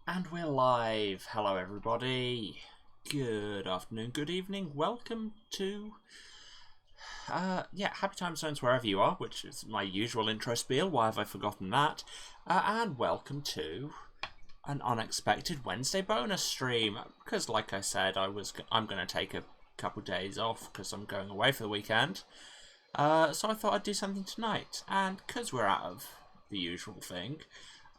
And we're live. Hello everybody. Good afternoon, good evening. Welcome to happy time zones wherever you are, which is my usual intro spiel. Why have I forgotten that? And welcome to an unexpected Wednesday bonus stream. Because like I said, I'm going to take a couple days off because I'm going away for the weekend. So I thought I'd do something tonight. And because we're out of the usual thing,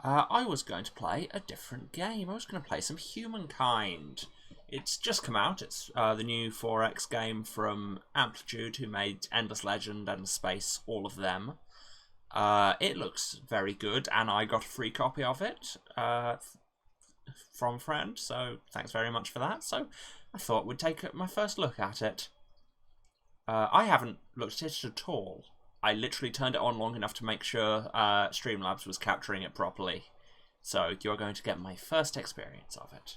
I was going to play a different game. I was going to play some Humankind. It's just come out. It's the new 4X game from Amplitude, who made Endless Legend and Space, all of them. It looks very good, and I got a free copy of it from a friend, so thanks very much for that. So I thought we'd take my first look at it. I haven't looked at it at all. I literally turned it on long enough to make sure Streamlabs was capturing it properly. So you're going to get my first experience of it.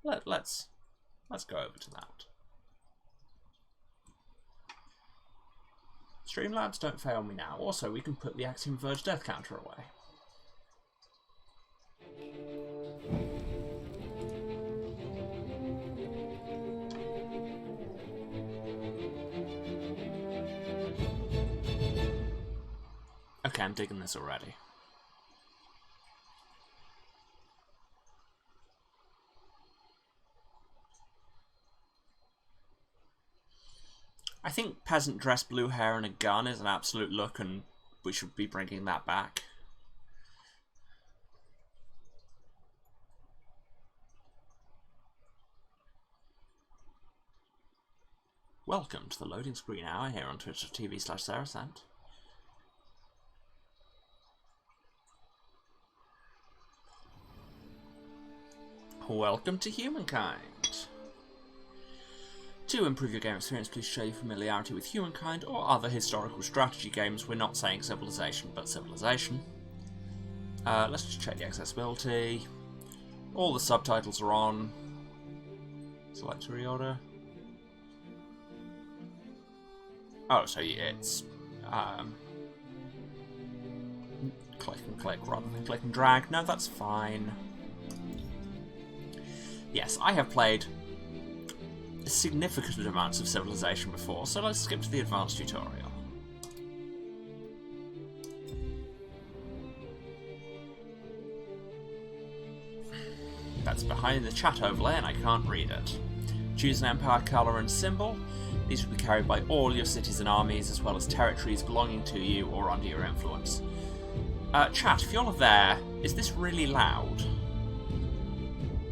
Let's go over to that. Streamlabs, don't fail me now. Also, we can put the Axiom Verge death counter away. Okay, I'm digging this already. I think peasant dress, blue hair and a gun is an absolute look, and we should be bringing that back. Welcome to the loading screen hour here on twitch.tv/Saracent. Welcome to Humankind. To improve your game experience, please show your familiarity with Humankind or other historical strategy games. We're not saying Civilization, but Civilization. Let's just check the accessibility. All the subtitles are on. Select to reorder. Oh, so it's click and click rather than click and drag. No, that's fine. Yes, I have played significant amounts of Civilization before, so let's skip to the advanced tutorial. That's behind the chat overlay and I can't read it. Choose an empire colour and symbol. These will be carried by all your cities and armies, as well as territories belonging to you or under your influence. Chat, if you're there, is this really loud?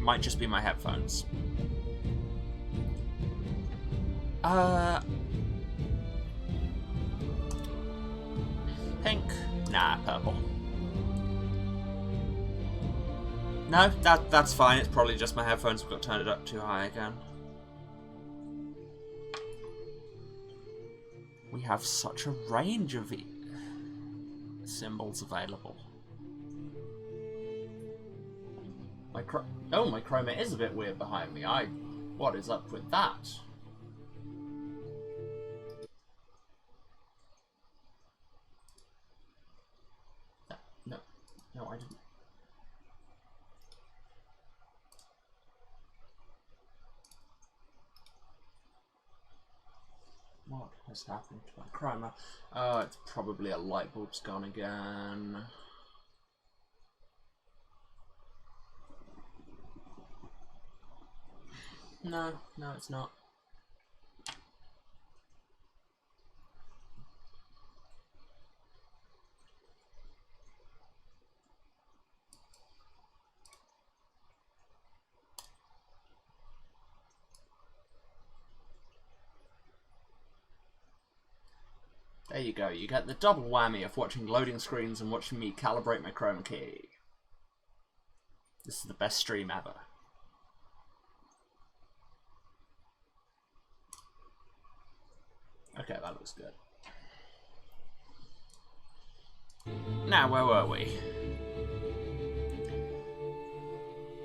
Might just be my headphones. Pink? Nah, purple. No, that's fine. It's probably just my headphones. We've got to turn it up too high again. We have such a range of symbols available. My chroma is a bit weird behind me. What is up with that? No, I didn't. What has happened to my chroma? It's probably a light bulb's gone again. No, it's not. There you go, you get the double whammy of watching loading screens and watching me calibrate my chroma key. This is the best stream ever. Okay, that looks good. Now, where were we?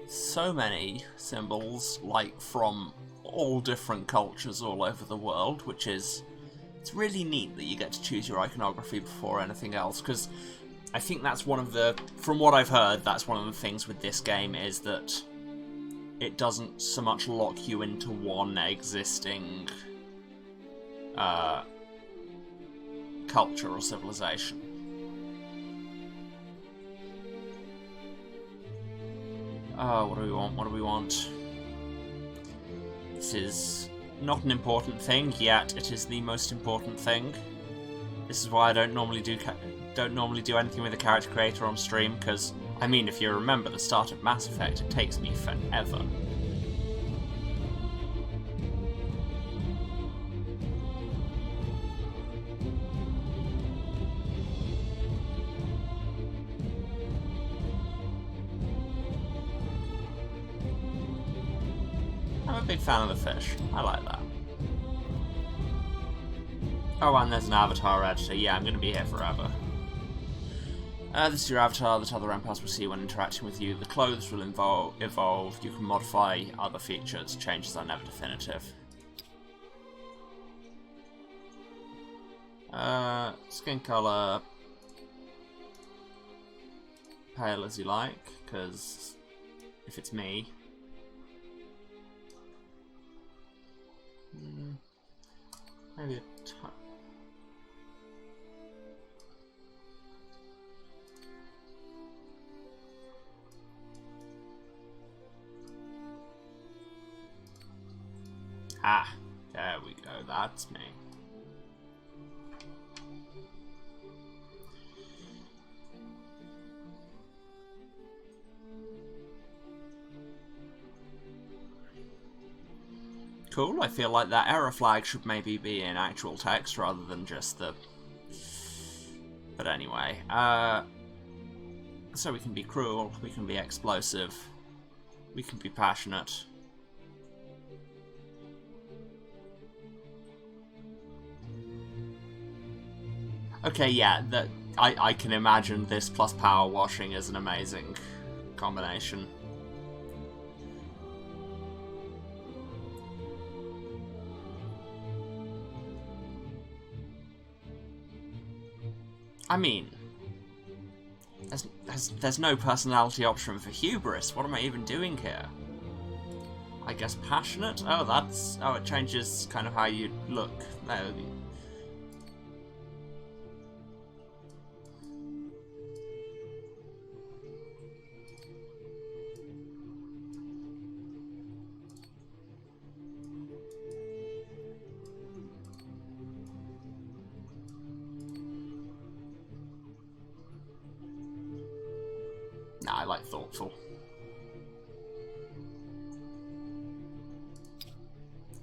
So many symbols, like from all different cultures all over the world, which is... It's really neat that you get to choose your iconography before anything else, because I think that's one of the... From what I've heard, that's one of the things with this game, is that it doesn't so much lock you into one existing culture or civilization. What do we want? What do we want? This is not an important thing, yet it is the most important thing. This is why I don't normally do anything with a character creator on stream, because, I mean, if you remember the start of Mass Effect, it takes me forever. I'm a big fan of the fish. I like that. Oh, and there's an avatar editor. Yeah, I'm going to be here forever. This is your avatar that other empaths will see when interacting with you. The clothes will evolve. You can modify other features. Changes are never definitive. Skin color. Pale as you like, because if it's me. Maybe a touch. Ah, there we go, that's me. Cool, I feel like that error flag should maybe be in actual text rather than just the... But anyway, so we can be cruel, we can be explosive, we can be passionate. Okay, yeah, I can imagine this plus power washing as an amazing combination. I mean, there's no personality option for hubris. What am I even doing here? I guess passionate? Oh, that's... Oh, it changes kind of how you look. There we go. Nah, I like thoughtful.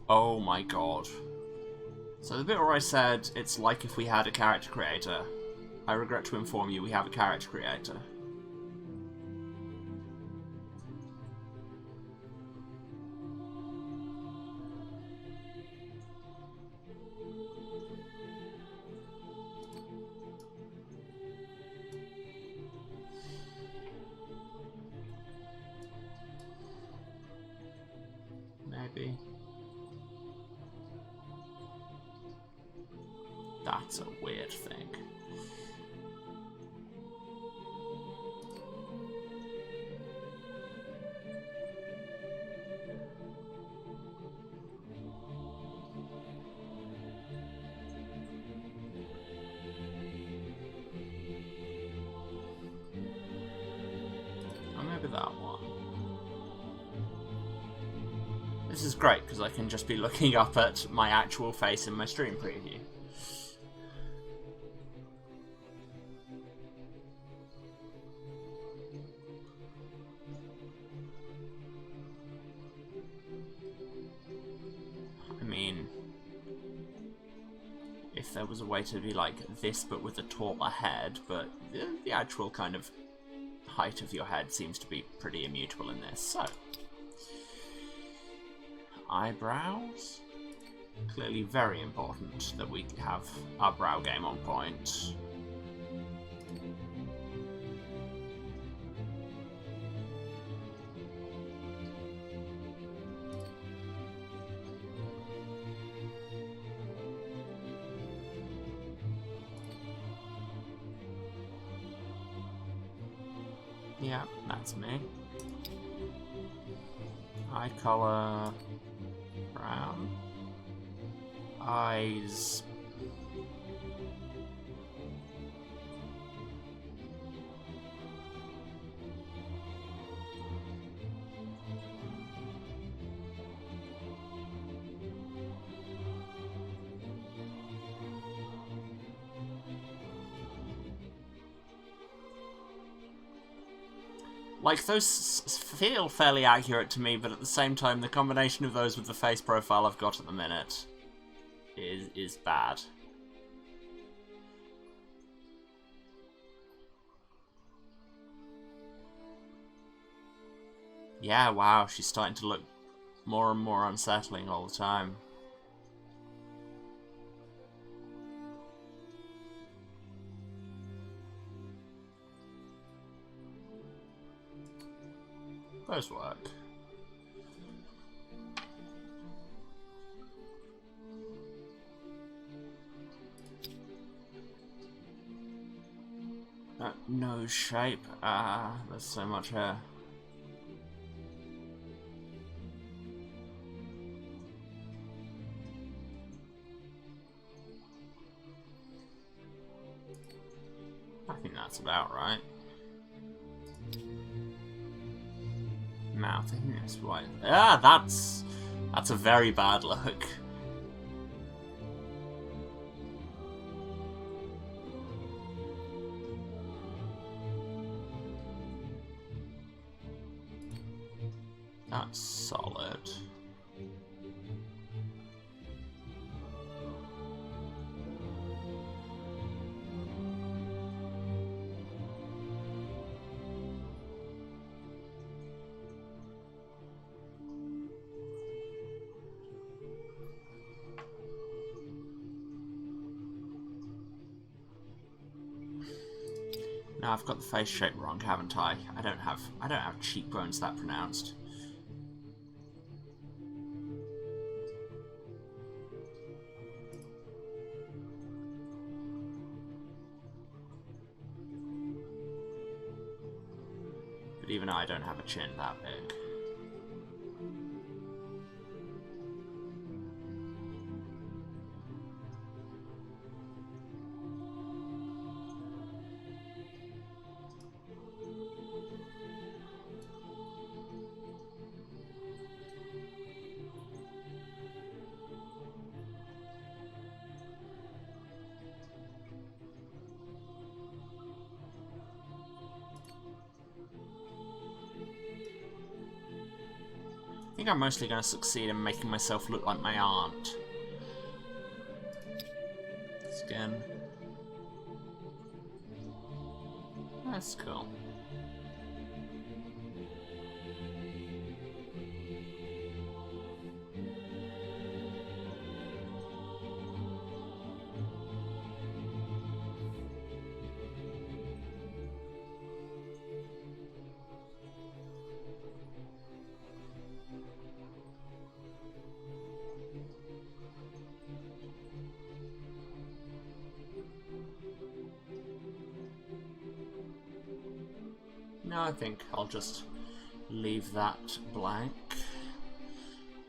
Oh my god. So the bit where I said, it's like if we had a character creator, I regret to inform you we have a character creator. Maybe. That's a weird thing. Or maybe that one. This is great, because I can just be looking up at my actual face in my stream preview. I mean, if there was a way to be like this but with a taller head, but the actual kind of height of your head seems to be pretty immutable in this, so... Eyebrows? Clearly very important that we have our brow game on point. Yeah, that's me. Eye color brown. Eyes. Like, those feel fairly accurate to me, but at the same time, the combination of those with the face profile I've got at the minute is bad. Yeah, wow, she's starting to look more and more unsettling all the time. Those work. Nose shape. There's so much hair. I think that's about right. Mouth, I think that's right. That's a very bad look. That's solid. Now I've got the face shape wrong, haven't I? I don't have cheekbones that pronounced. But even I don't have a chin that big. I think I'm mostly going to succeed in making myself look like my aunt. Skin. That's cool. No, I think I'll just leave that blank.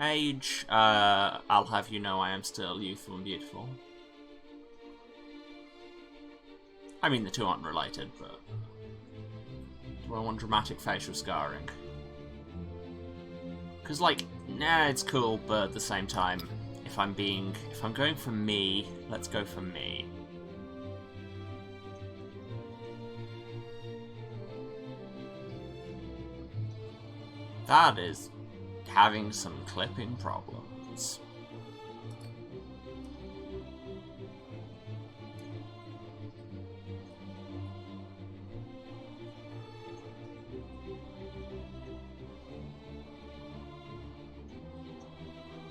Age, I'll have you know I am still youthful and beautiful. I mean, the two aren't related, but... Do I want dramatic facial scarring? Because, like, nah, it's cool, but at the same time, if I'm going for me, let's go for me. That is having some clipping problems.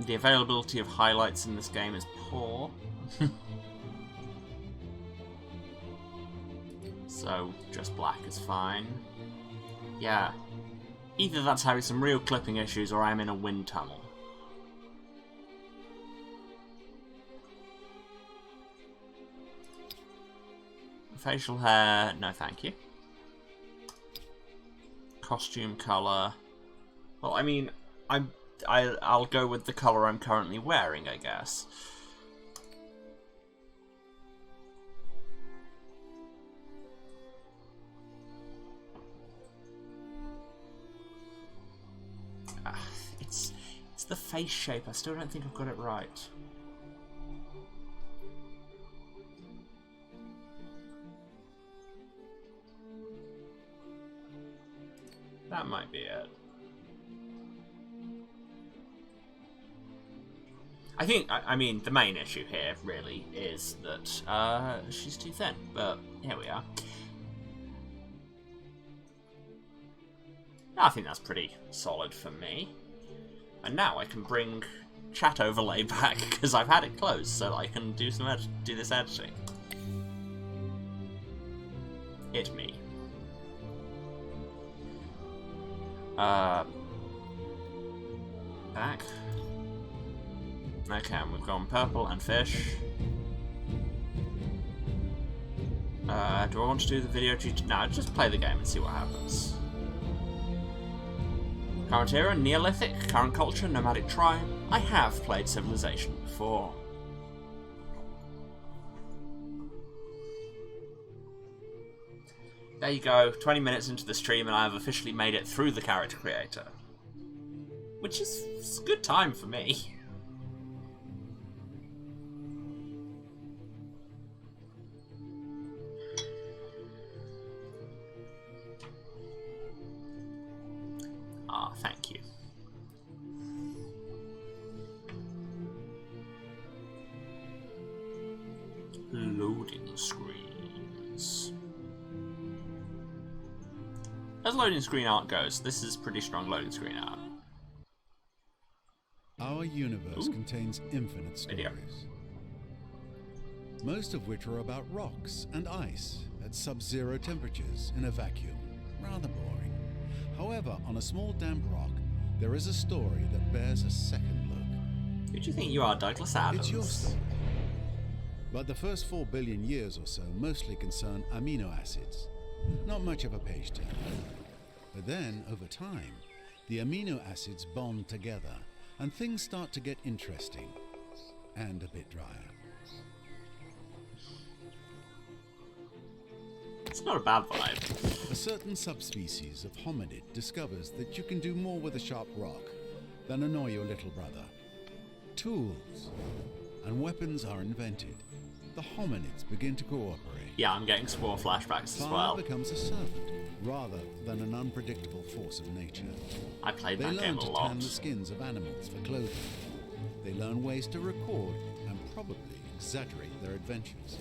The availability of highlights in this game is poor. So, just black is fine. Yeah. Either that's having some real clipping issues or I'm in a wind tunnel. Facial hair, no thank you. Costume colour. Well, I mean, I'll go with the colour I'm currently wearing, I guess. It's the face shape. I still don't think I've got it right. That might be it. I mean, the main issue here, really, is that she's too thin, but here we are. I think that's pretty solid for me. And now I can bring chat overlay back, because I've had it closed, so I can do this editing. It me. Back. Okay, and we've gone purple and fish. Do I want to do the video tutorial? No, just play the game and see what happens. Current era, Neolithic, current culture, nomadic tribe. I have played Civilization before. There you go, 20 minutes into the stream and I have officially made it through the character creator. Which is a good time for me. Ah, thank you. Loading screens. As loading screen art goes, this is pretty strong loading screen art. Our universe contains infinite stories, Video. most of which are about rocks and ice at sub-zero temperatures in a vacuum. Rather boring. However, on a small damp rock, there is a story that bears a second look. Who do you think you are, Douglas Adams? It's your story. But the first 4 billion years or so mostly concern amino acids. Not much of a page turn. But then, over time, the amino acids bond together, and things start to get interesting and a bit drier. It's not a bad vibe. A certain subspecies of hominid discovers that you can do more with a sharp rock than annoy your little brother. Tools and weapons are invented. The hominids begin to cooperate. Yeah, I'm getting Spore flashbacks as Fire well. becomes a servant rather than an unpredictable force of nature. I played They that learn game a to lot. tan the skins of animals for clothing. They learn ways to record and probably exaggerate their adventures.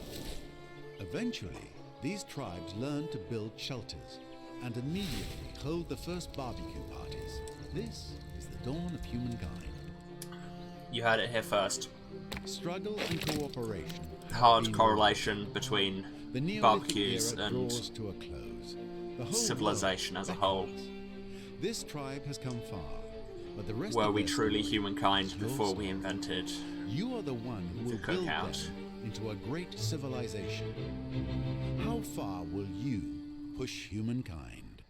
Eventually, these tribes learn to build shelters and immediately hold the first barbecue parties. This is the dawn of humankind. You heard it here first. Struggle and cooperation. Hard correlation between The Neolithic barbecues era and draws to a close. The whole civilization world as a whole. beckons. This tribe has come far, but the rest Were of we their truly story humankind is your before we story. invented? You are the one who the will build them cookout? into a great civilization. How far will you push humankind?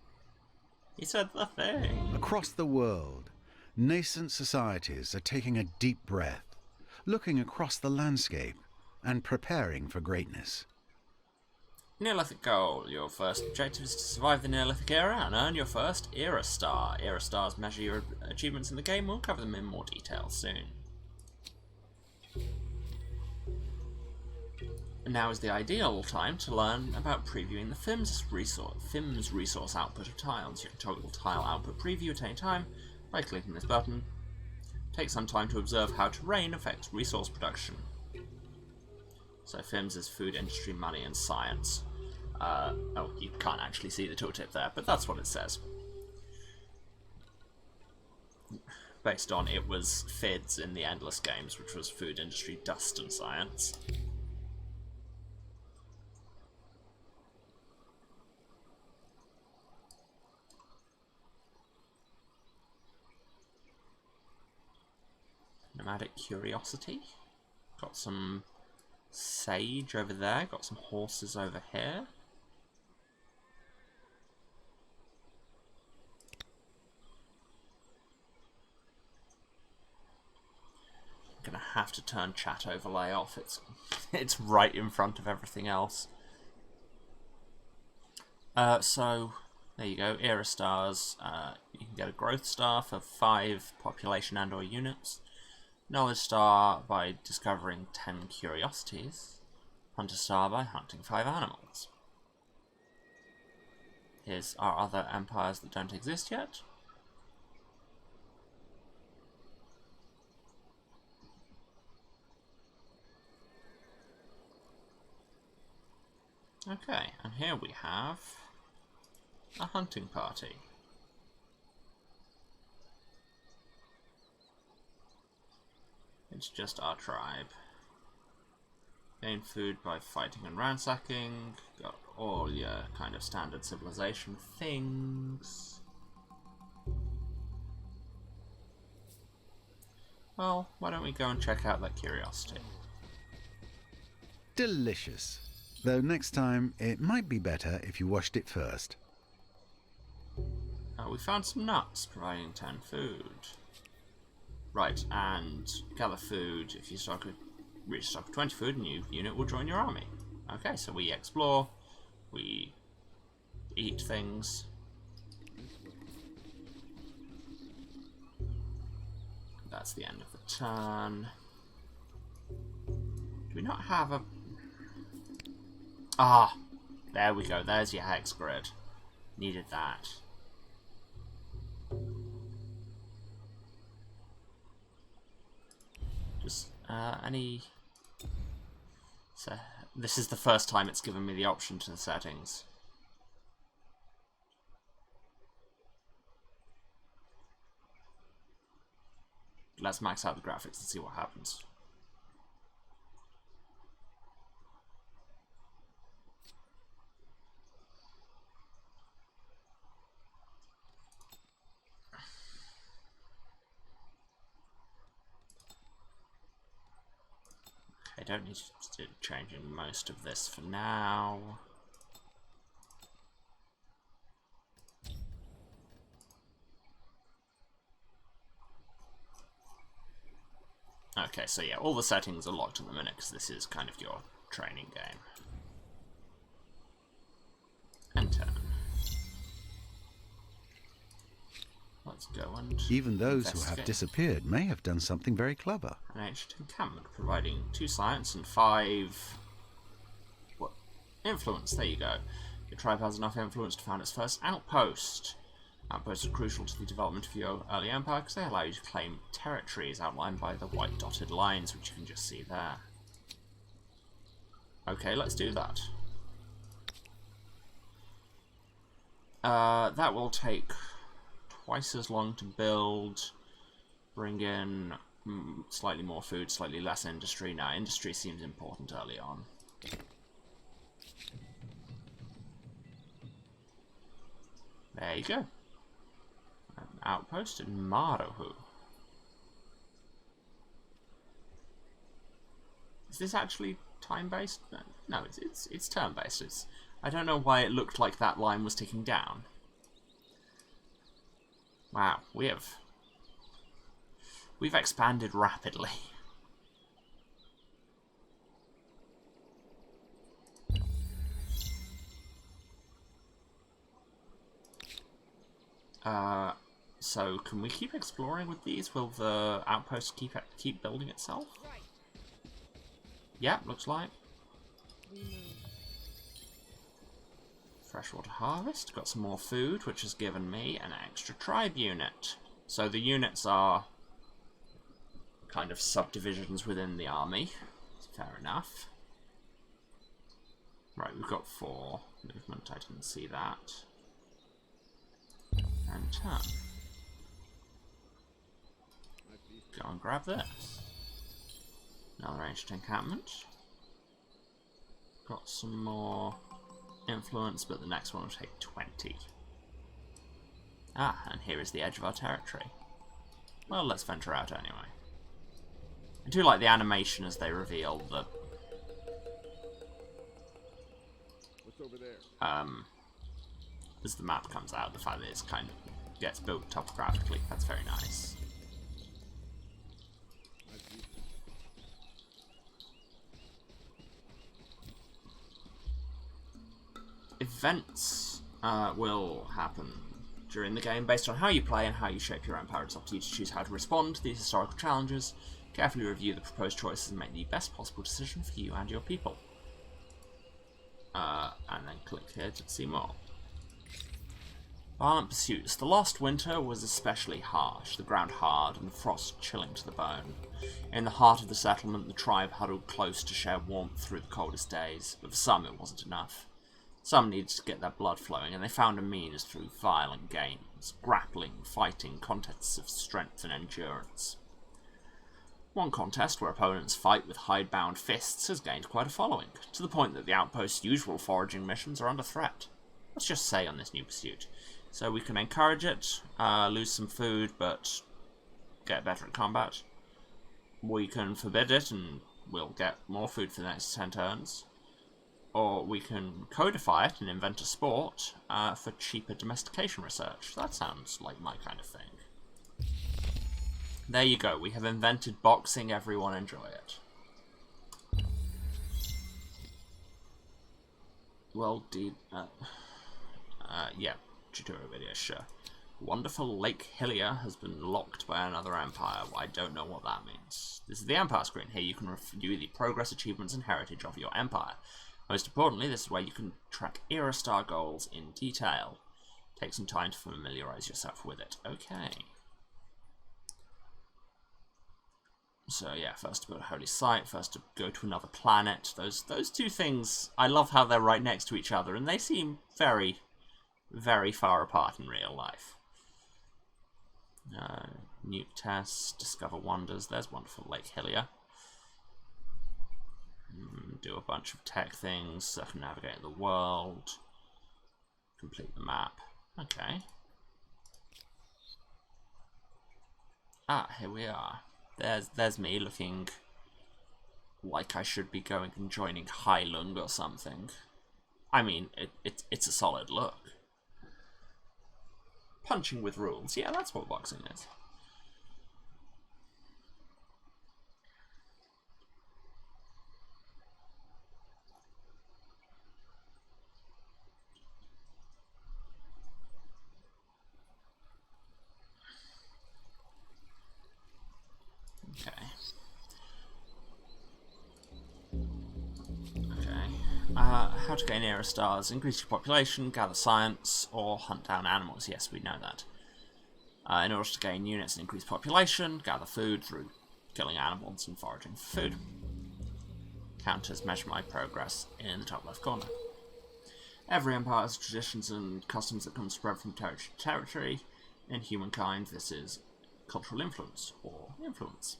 He said the thing. Across the world, nascent societies are taking a deep breath, looking across the landscape and preparing for greatness. Neolithic goal. Your first objective is to survive the Neolithic era and earn your first Era Star. Era Stars measure your achievements in the game. We'll cover them in more detail soon. Now is the ideal time to learn about previewing the FIMS resource output of tiles. You can toggle tile output preview at any time by clicking this button. Take some time to observe how terrain affects resource production. So FIMS is food, industry, money, and science. Oh, you can't actually see the tooltip there, but that's what it says. Based on it was FIDS in the Endless Games, which was food, industry, dust, and science. Nomadic curiosity. Got some sage over there. Got some horses over here. gonna have to turn chat overlay off. It's right in front of everything else. So there you go, era stars. You can get a growth star for 5 population and or units. Knowledge star by discovering 10 curiosities. Hunter star by hunting 5 animals. Here's our other empires that don't exist yet. Okay, and here we have a hunting party. It's just our tribe. Gain food by fighting and ransacking. Got all your kind of standard civilization things. Well, why don't we go and check out that curiosity? Delicious. Though next time, it might be better if you washed it first. We found some nuts, providing 10 food. Right, and gather food. If you reach stock of 20 food, a new unit will join your army. Okay, so we explore, we eat things. That's the end of the turn. Do we not have a... Ah, there we go. There's your hex grid. Needed that. Just, any... So, this is the first time it's given me the option to the settings. Let's max out the graphics and see what happens. I don't need to changing most of this for now. Okay, so yeah, all the settings are locked at the minute because this is kind of your training game. Enter. Let's go and Even those who have disappeared may have done something very clever. An ancient encampment providing 2 science and 5 influence. There you go. Your tribe has enough influence to found its first outpost. Outposts are crucial to the development of your early empire because they allow you to claim territories outlined by the white dotted lines, which you can just see there. Okay, let's do that. That will take twice as long to build, bring in slightly more food, slightly less industry. Now, industry seems important early on. There you go. An outpost in Maruhu. Is this actually time-based? No, it's turn-based. I don't know why it looked like that line was ticking down. Wow, we've expanded rapidly. So can we keep exploring with these? Will the outpost keep building itself? Yeah, looks like. Freshwater harvest, got some more food, which has given me an extra tribe unit. So the units are kind of subdivisions within the army. Fair enough. Right, we've got 4 movement, I didn't see that. And turn. Go and grab this. Another ancient encampment. Got some more influence, but the next one will take 20. Ah, and here is the edge of our territory. Well, let's venture out anyway. I do like the animation as they reveal the... What's over there? As the map comes out, the fact that it's kind of gets built topographically, that's very nice. events will happen during the game based on how you play and how you shape your empire. It's up to you to choose how to respond to these historical challenges, carefully review the proposed choices, and make the best possible decision for you and your people. And then click here to see more. Violent pursuits. The last winter was especially harsh, the ground hard and the frost chilling to the bone. In the heart of the settlement, the tribe huddled close to share warmth through the coldest days, but for some it wasn't enough. Some needed to get their blood flowing, and they found a means through violent games, grappling, fighting, contests of strength and endurance. One contest, where opponents fight with hidebound fists, has gained quite a following, to the point that the outpost's usual foraging missions are under threat. Let's just say on this new pursuit. So we can encourage it, lose some food, but get better at combat. We can forbid it, and we'll get more food for the next 10 turns. Or we can codify it and invent a sport for cheaper domestication research. That sounds like my kind of thing. There you go, we have invented boxing, everyone enjoy it. Well, yeah, tutorial video, sure. Wonderful Lake Hylia has been locked by another empire. Well, I don't know what that means. This is the Empire screen. Here you can review the progress, achievements, and heritage of your empire. Most importantly, this is where you can track Era Star goals in detail. Take some time to familiarize yourself with it. Okay. So yeah, first to build a holy site, first to go to another planet. Those two things, I love how they're right next to each other, and they seem very, very far apart in real life. Nuke tests, discover wonders. There's wonderful Lake Hylia. Do a bunch of tech things, circumnavigate the world, complete the map. Okay. Ah, here we are. There's me looking like I should be going and joining Heilung or something. I mean, it's a solid look. Punching with rules. Yeah, that's what boxing is. How to gain era stars: increase your population, gather science, or hunt down animals. Yes, we know that. In order to gain units and increase population, gather food through killing animals and foraging for food. Counters measure my progress in the top left corner. Every empire has traditions and customs that come spread from territory to territory. In humankind, this is cultural influence, or influence.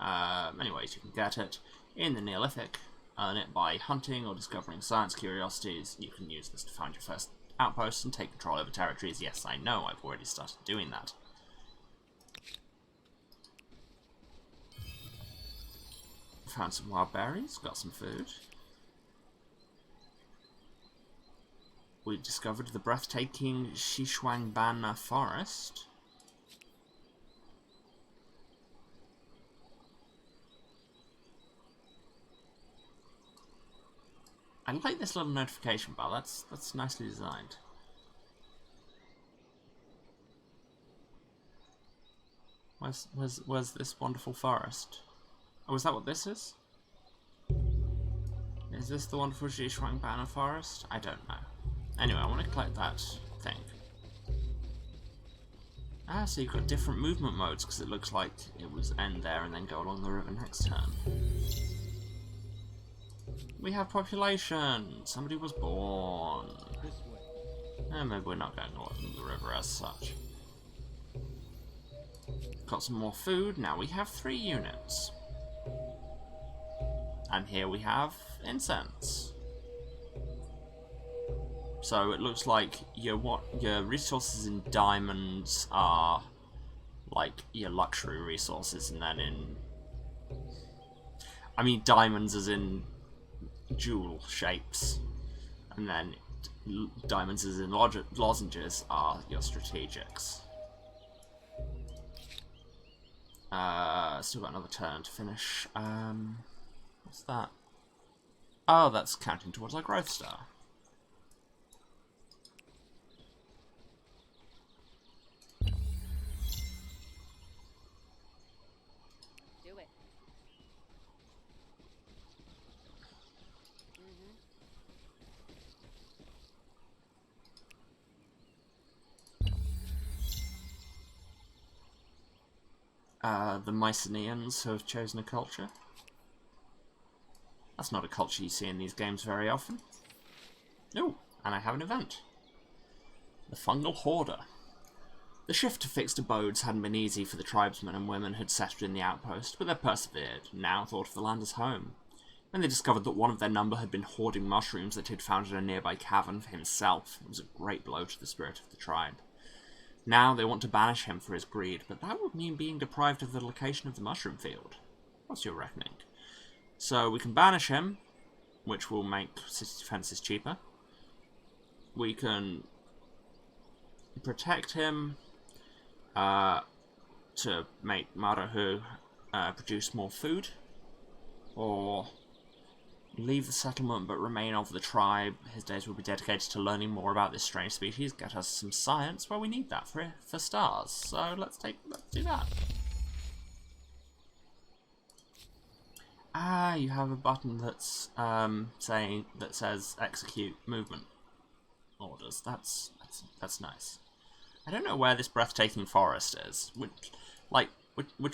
Many ways you can get it. In the Neolithic, earn it by hunting or discovering science curiosities. You can use this to find your first outposts and take control over territories. Yes, I know, I've already started doing that. Found some wild berries, got some food. We discovered the breathtaking Xishuangbanna forest. I like this little notification bar. That's nicely designed. Where's this wonderful forest? Oh, is that what this is? Is this the wonderful Xishuangbanna forest? I don't know. Anyway, I want to collect that thing. Ah, so you've got different movement modes, because it looks like it was end there and then go along the river next turn. We have population! Somebody was born. Maybe we're not going along the river as such. Got some more food. Now we have 3 units. And here we have incense. So it looks like your resources in diamonds are like your luxury resources, and then in... I mean diamonds as in jewel shapes, and then diamonds as in lozenges are your strategics. Still got another turn to finish. What's that? Oh, that's counting towards our growth star. The Mycenaeans who have chosen a culture. That's not a culture you see in these games very often. Oh, and I have an event. The Fungal Hoarder. The shift to fixed abodes hadn't been easy for the tribesmen and women who'd settled in the outpost, but they persevered, and now thought of the land as home. When they discovered that one of their number had been hoarding mushrooms that he'd found in a nearby cavern for himself, it was a great blow to the spirit of the tribe. Now they want to banish him for his greed, but that would mean being deprived of the location of the mushroom field. What's your reckoning? So we can banish him, which will make city defences cheaper. We can protect him to make Marahu produce more food, or leave the settlement but remain of the tribe. His days will be dedicated to learning more about this strange species, get us some science. Well, we need that for stars, so let's do that. You have a button that's says execute movement orders. That's nice. I don't know where this breathtaking forest is. Which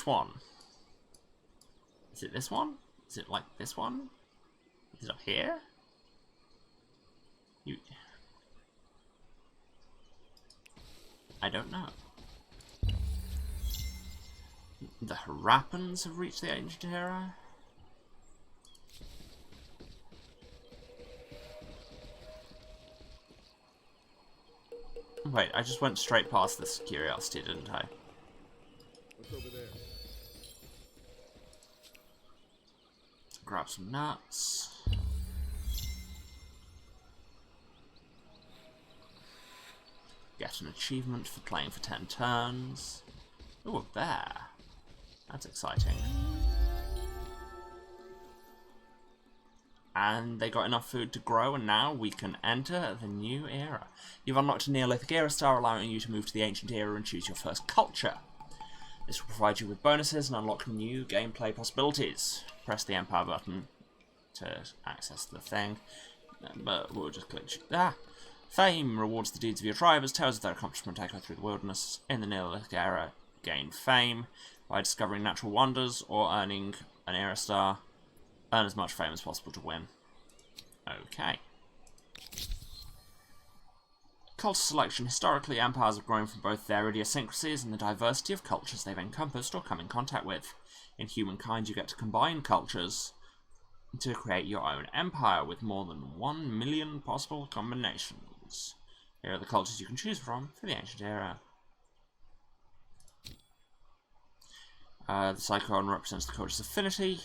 one? Is it this one? Is it like this one? Is it up here? I don't know. The Harappans have reached the ancient era. Wait, I just went straight past this curiosity, didn't I? What's over there? Grab some nuts. Get an achievement for playing for 10 turns. Ooh, a bear. That's exciting. And they got enough food to grow, and now we can enter the new era. You've unlocked a Neolithic era star, allowing you to move to the ancient era and choose your first culture. This will provide you with bonuses and unlock new gameplay possibilities. Press the Empire button to access the thing, but we'll just click. Fame rewards the deeds of your tribe as tales of their accomplishment echo through the wilderness. In the Neolithic era, gain fame by discovering natural wonders or earning an era star. Earn as much fame as possible to win. Okay. Culture selection. Historically, empires have grown from both their idiosyncrasies and the diversity of cultures they've encompassed or come in contact with. In Humankind, you get to combine cultures to create your own empire with more than 1 million possible combinations. Here are the cultures you can choose from for the ancient era. The Psychon represents the culture's affinity.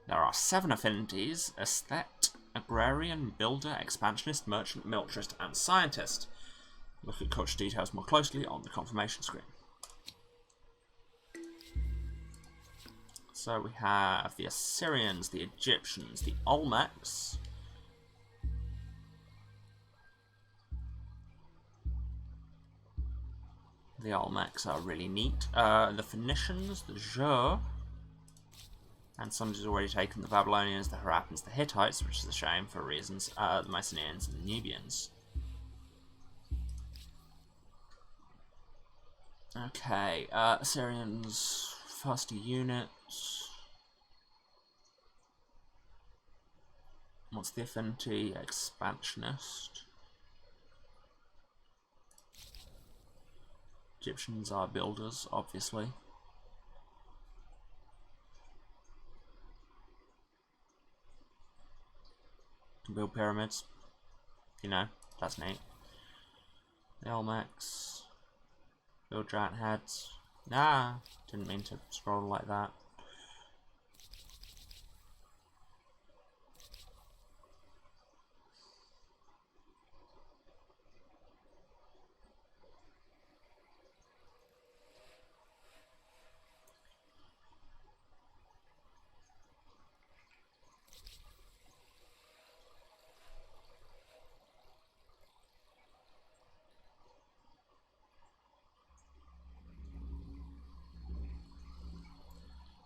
There are 7 affinities: Aesthete, Agrarian, Builder, Expansionist, Merchant, Militarist, and Scientist. Look at culture details more closely on the confirmation screen. So we have the Assyrians, the Egyptians, the Olmecs. The Olmecs are really neat. The Phoenicians, the Zhou. And somebody's already taken the Babylonians, the Harappans, the Hittites, which is a shame for reasons, the Mycenaeans and the Nubians. Okay, Assyrians, first unit. What's the affinity? Expansionist. Egyptians are builders, obviously. Can build pyramids. You know, that's neat. The Olmecs. Build giant heads. Nah, didn't mean to scroll like that.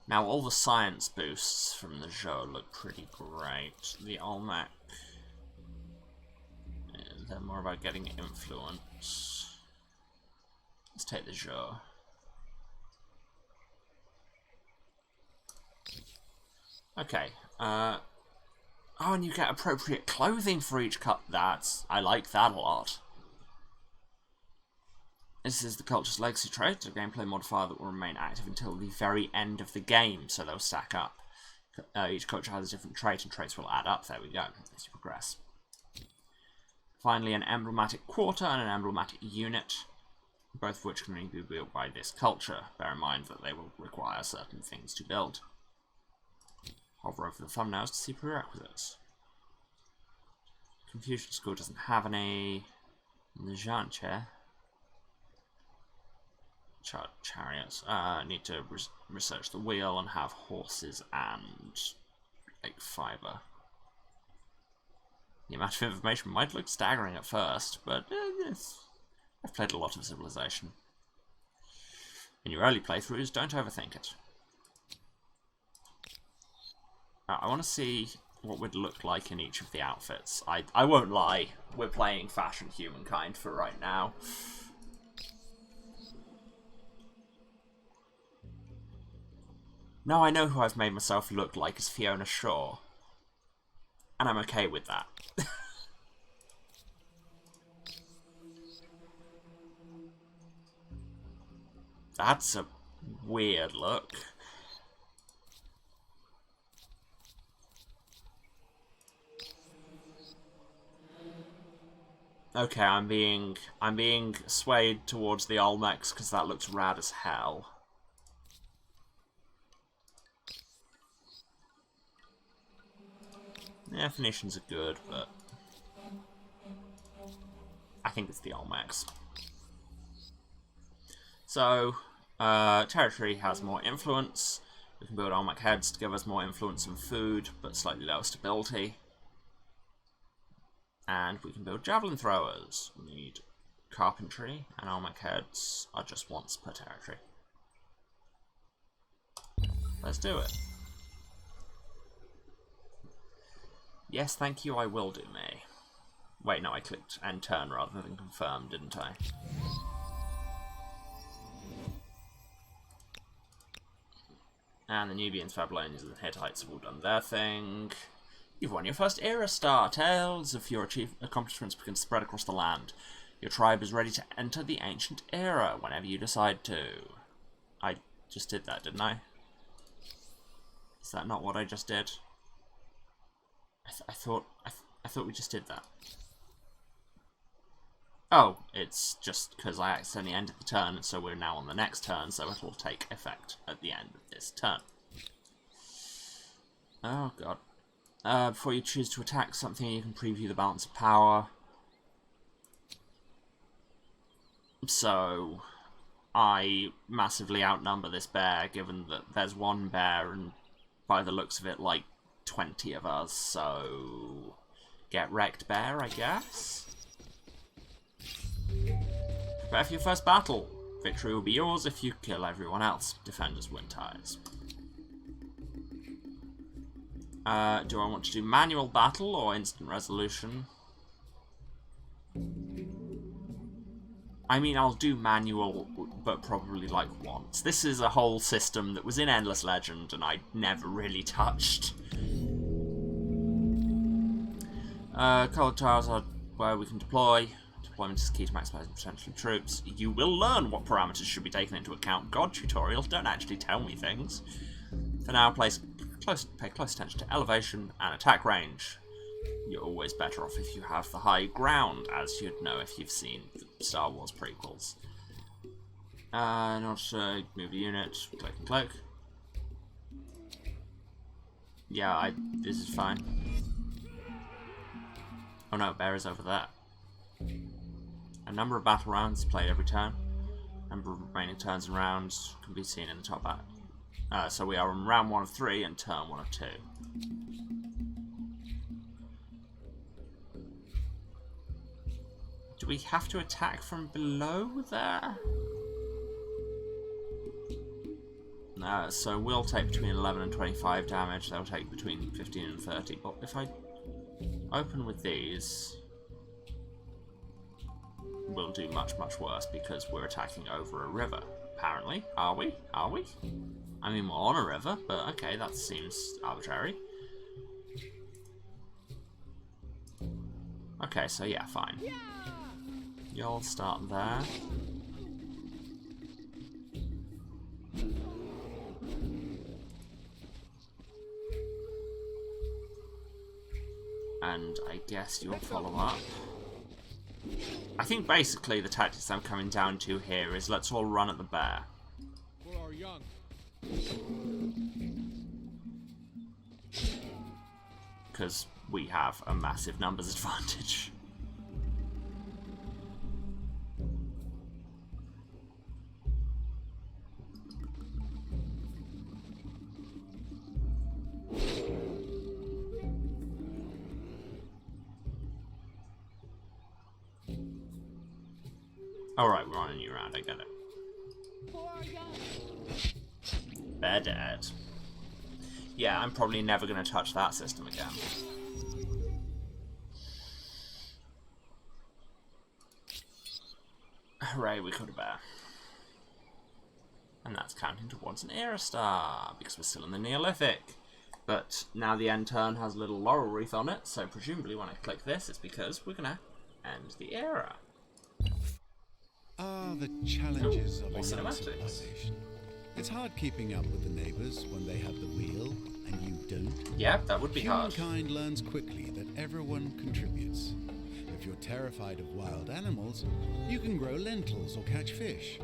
Now, all the science boosts from the Zhou look pretty great. The Olmec, they're more about getting influence. Let's take the Zhou. Okay. Oh, and you get appropriate clothing for each cut. I like that a lot. This is the culture's legacy trait, a gameplay modifier that will remain active until the very end of the game, so they'll stack up. Each culture has a different trait, and traits will add up. There we go, as you progress. Finally, an emblematic quarter and an emblematic unit, both of which can only be built by this culture. Bear in mind that they will require certain things to build. Hover over the thumbnails to see prerequisites. Confucian School doesn't have any. The Janche. Chariots. Need to research the wheel and have horses and egg fibre. The amount of information might look staggering at first, but I've played a lot of Civilization. In your early playthroughs, don't overthink it. I want to see what would look like in each of the outfits. I won't lie, we're playing Fashion Humankind for right now. Now I know who I've made myself look like as Fiona Shaw. And I'm okay with that. That's a weird look. Okay, I'm being swayed towards the Olmecs because that looks rad as hell. Yeah, Phoenicians are good, but I think it's the Olmecs. So, territory has more influence. We can build Olmec heads to give us more influence and food, but slightly lower stability. And we can build javelin throwers. We need carpentry, and Olmec heads are just once per territory. Let's do it. Yes, thank you, I will do me. Wait, no, I clicked end turn rather than confirm, didn't I? And the Nubians, Babylonians, and the Hittites have all done their thing. You've won your first era star. Tales of your accomplishments begin to spread across the land. Your tribe is ready to enter the ancient era whenever you decide to. I just did that, didn't I? Is that not what I just did? I thought we just did that. Oh, it's just because I accidentally ended the turn, and so we're now on the next turn, so it will take effect at the end of this turn. Oh god. Before you choose to attack something, you can preview the balance of power. So, I massively outnumber this bear, given that there's one bear, and by the looks of it, like 20 of us, so get wrecked, bear, I guess? Prepare for your first battle. Victory will be yours if you kill everyone else. Defenders win ties. Do I want to do manual battle or instant resolution? I mean, I'll do manual, but probably like once. This is a whole system that was in Endless Legend and I never really touched. Colored tiles are where we can deploy. Deployment is key to maximizing potential troops. You will learn what parameters should be taken into account. God, tutorials don't actually tell me things. For now, pay close attention to elevation and attack range. You're always better off if you have the high ground, as you'd know if you've seen the Star Wars prequels. In order to move a unit, click and click. Yeah, this is fine. Oh no, bear is over there. A number of battle rounds played every turn. Number of remaining turns and rounds can be seen in the top bar. So we are on round 1 of 3 and turn 1 of 2. Do we have to attack from below there? No, so we'll take between 11 and 25 damage. They'll take between 15 and 30. But if I open with these, we'll do much, much worse because we're attacking over a river. Apparently. Are we? Are we? I mean, we're on a river, but okay, that seems arbitrary. Okay, so yeah, fine. You'll start there. And I guess you'll follow up. I think basically the tactics I'm coming down to here is let's all run at the bear. For our young. Because we have a massive numbers advantage. Alright, we're on a new round, I get it. They're dead. Yeah, I'm probably never going to touch that system again. Hooray, we killed a bear. And that's counting towards an era star, because we're still in the Neolithic. But now the end turn has a little laurel wreath on it, so presumably when I click this, it's because we're going to end the era. Ah, the challenges of a young cinematics. civilization. It's hard keeping up with the neighbors when they have the wheel and you don't. Yeah, that would be hard. Humankind learns quickly that everyone contributes. If you're terrified of wild animals, you can grow lentils or catch fish.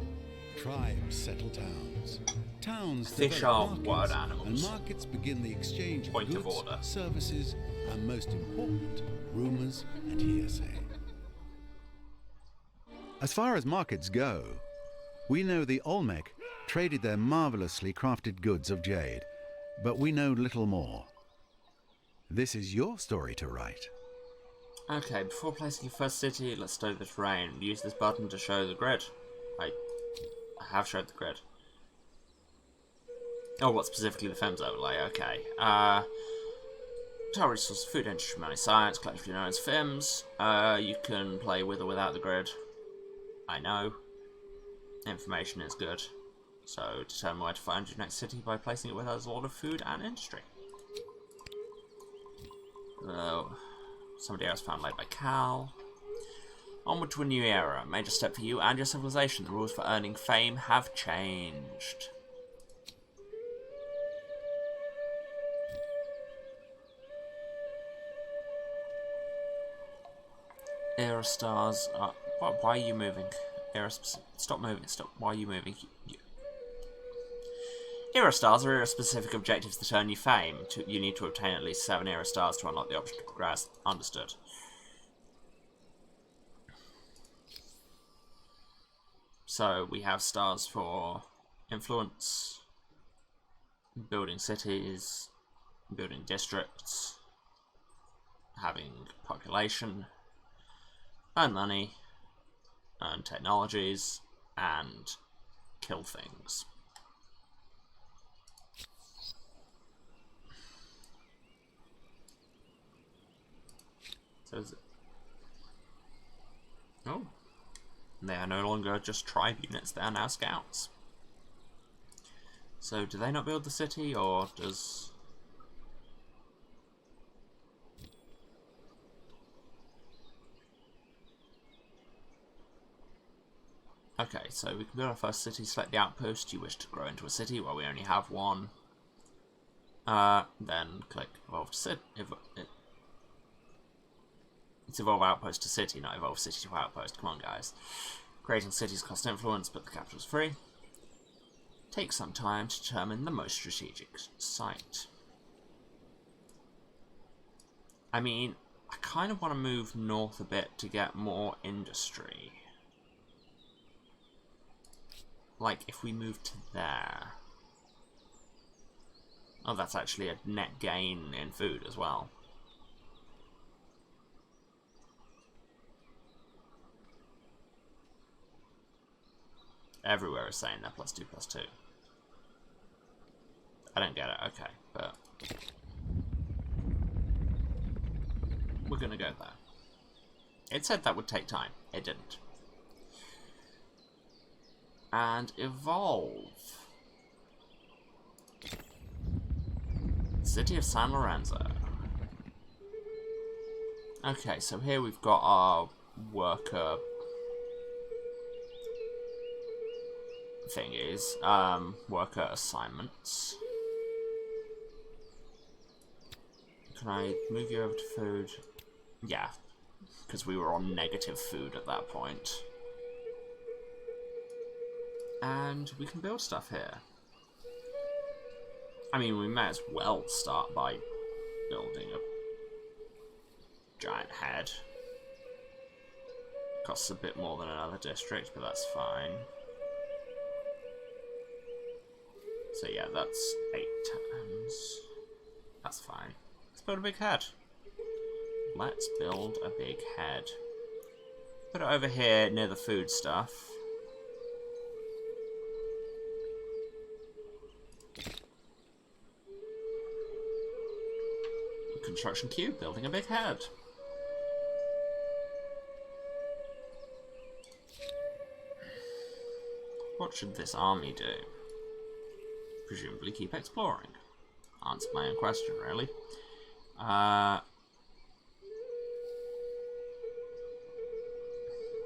Tribes settle towns. Towns Fish develop are markets, wild animals. and markets begin the exchange of Point of goods, order. services, and most important, rumors and hearsay. As far as markets go, we know the Olmec traded their marvelously crafted goods of jade, but we know little more. This is your story to write. Okay, before placing your first city, let's study the terrain. Use this button to show the grid. I have showed the grid. Oh, what specifically the FEMS overlay? Okay. Total resource, food, industry, money, science, collectively known as FIMS. You can play with or without the grid. I know. Information is good. So, determine where to find your next city by placing it where there's a lot of food and industry. Somebody else found laid by Cal. Onward to a new era. Major step for you and your civilization. The rules for earning fame have changed. Era stars are... Why are you moving? Era... Stop moving. Stop. Why are you moving? Era stars are era-specific objectives that earn you fame. You need to obtain at least 7 era stars to unlock the option to progress. Understood. So we have stars for influence, building cities, building districts, having population, earn money, earn technologies, and kill things. So is it... Oh. They are no longer just tribe units, they are now scouts. So do they not build the city, or does... Okay, so we can build our first city, select the outpost you wish to grow into a city, well we only have one. Then click evolve to city. It's evolve outpost to city, not evolve city to outpost. Come on, guys. Creating cities costs influence, but the capital's free. Take some time to determine the most strategic site. I mean, I kind of want to move north a bit to get more industry. Like, if we move to there. Oh, that's actually a net gain in food as well. Everywhere is saying they're +2/+2. I don't get it, okay, but we're gonna go there. It said that would take time. It didn't. and evolve. City of San Lorenzo. Okay, so here we've got our worker thingies, worker assignments. Can I move you over to food? Yeah, because we were on negative food at that point. And we can build stuff here. I mean, we may as well start by building a giant head. Costs a bit more than another district, but that's fine. So yeah, that's 8 times. That's fine. Let's build a big head. Let's build a big head. Put it over here near the food stuff. Construction cube, building a big head. What should this army do? Presumably keep exploring. Answer my own question, really. Right,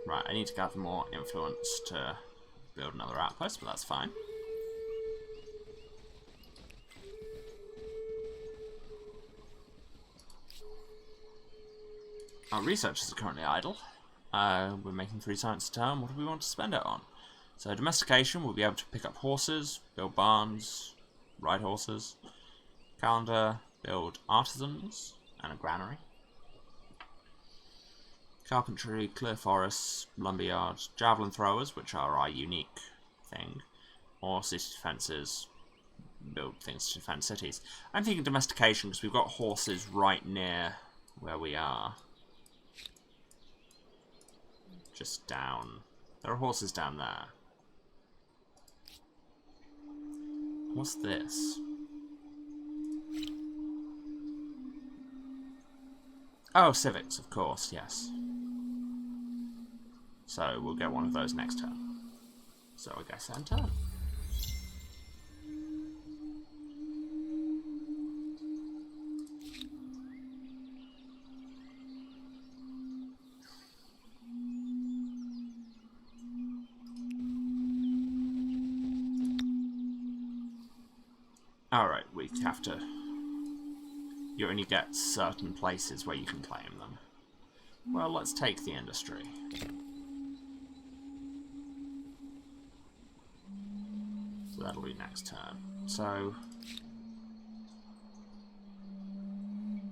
I need to gather more influence to build another outpost, but that's fine. Our researchers are currently idle. We're making 3 science a term. What do we want to spend it on? So domestication, we'll be able to pick up horses, build barns, ride horses. Calendar, build artisans and a granary. Carpentry, clear forests, lumberyards, javelin throwers, which are our unique thing. Or city defences, build things to defend cities. I'm thinking domestication because we've got horses right near where we are. Just down. There are horses down there. What's this? Oh, civics, of course, yes. So we'll get one of those next turn. So I guess end turn. Alright, we have to... You only get certain places where you can claim them. Well, let's take the industry. So that'll be next turn. So...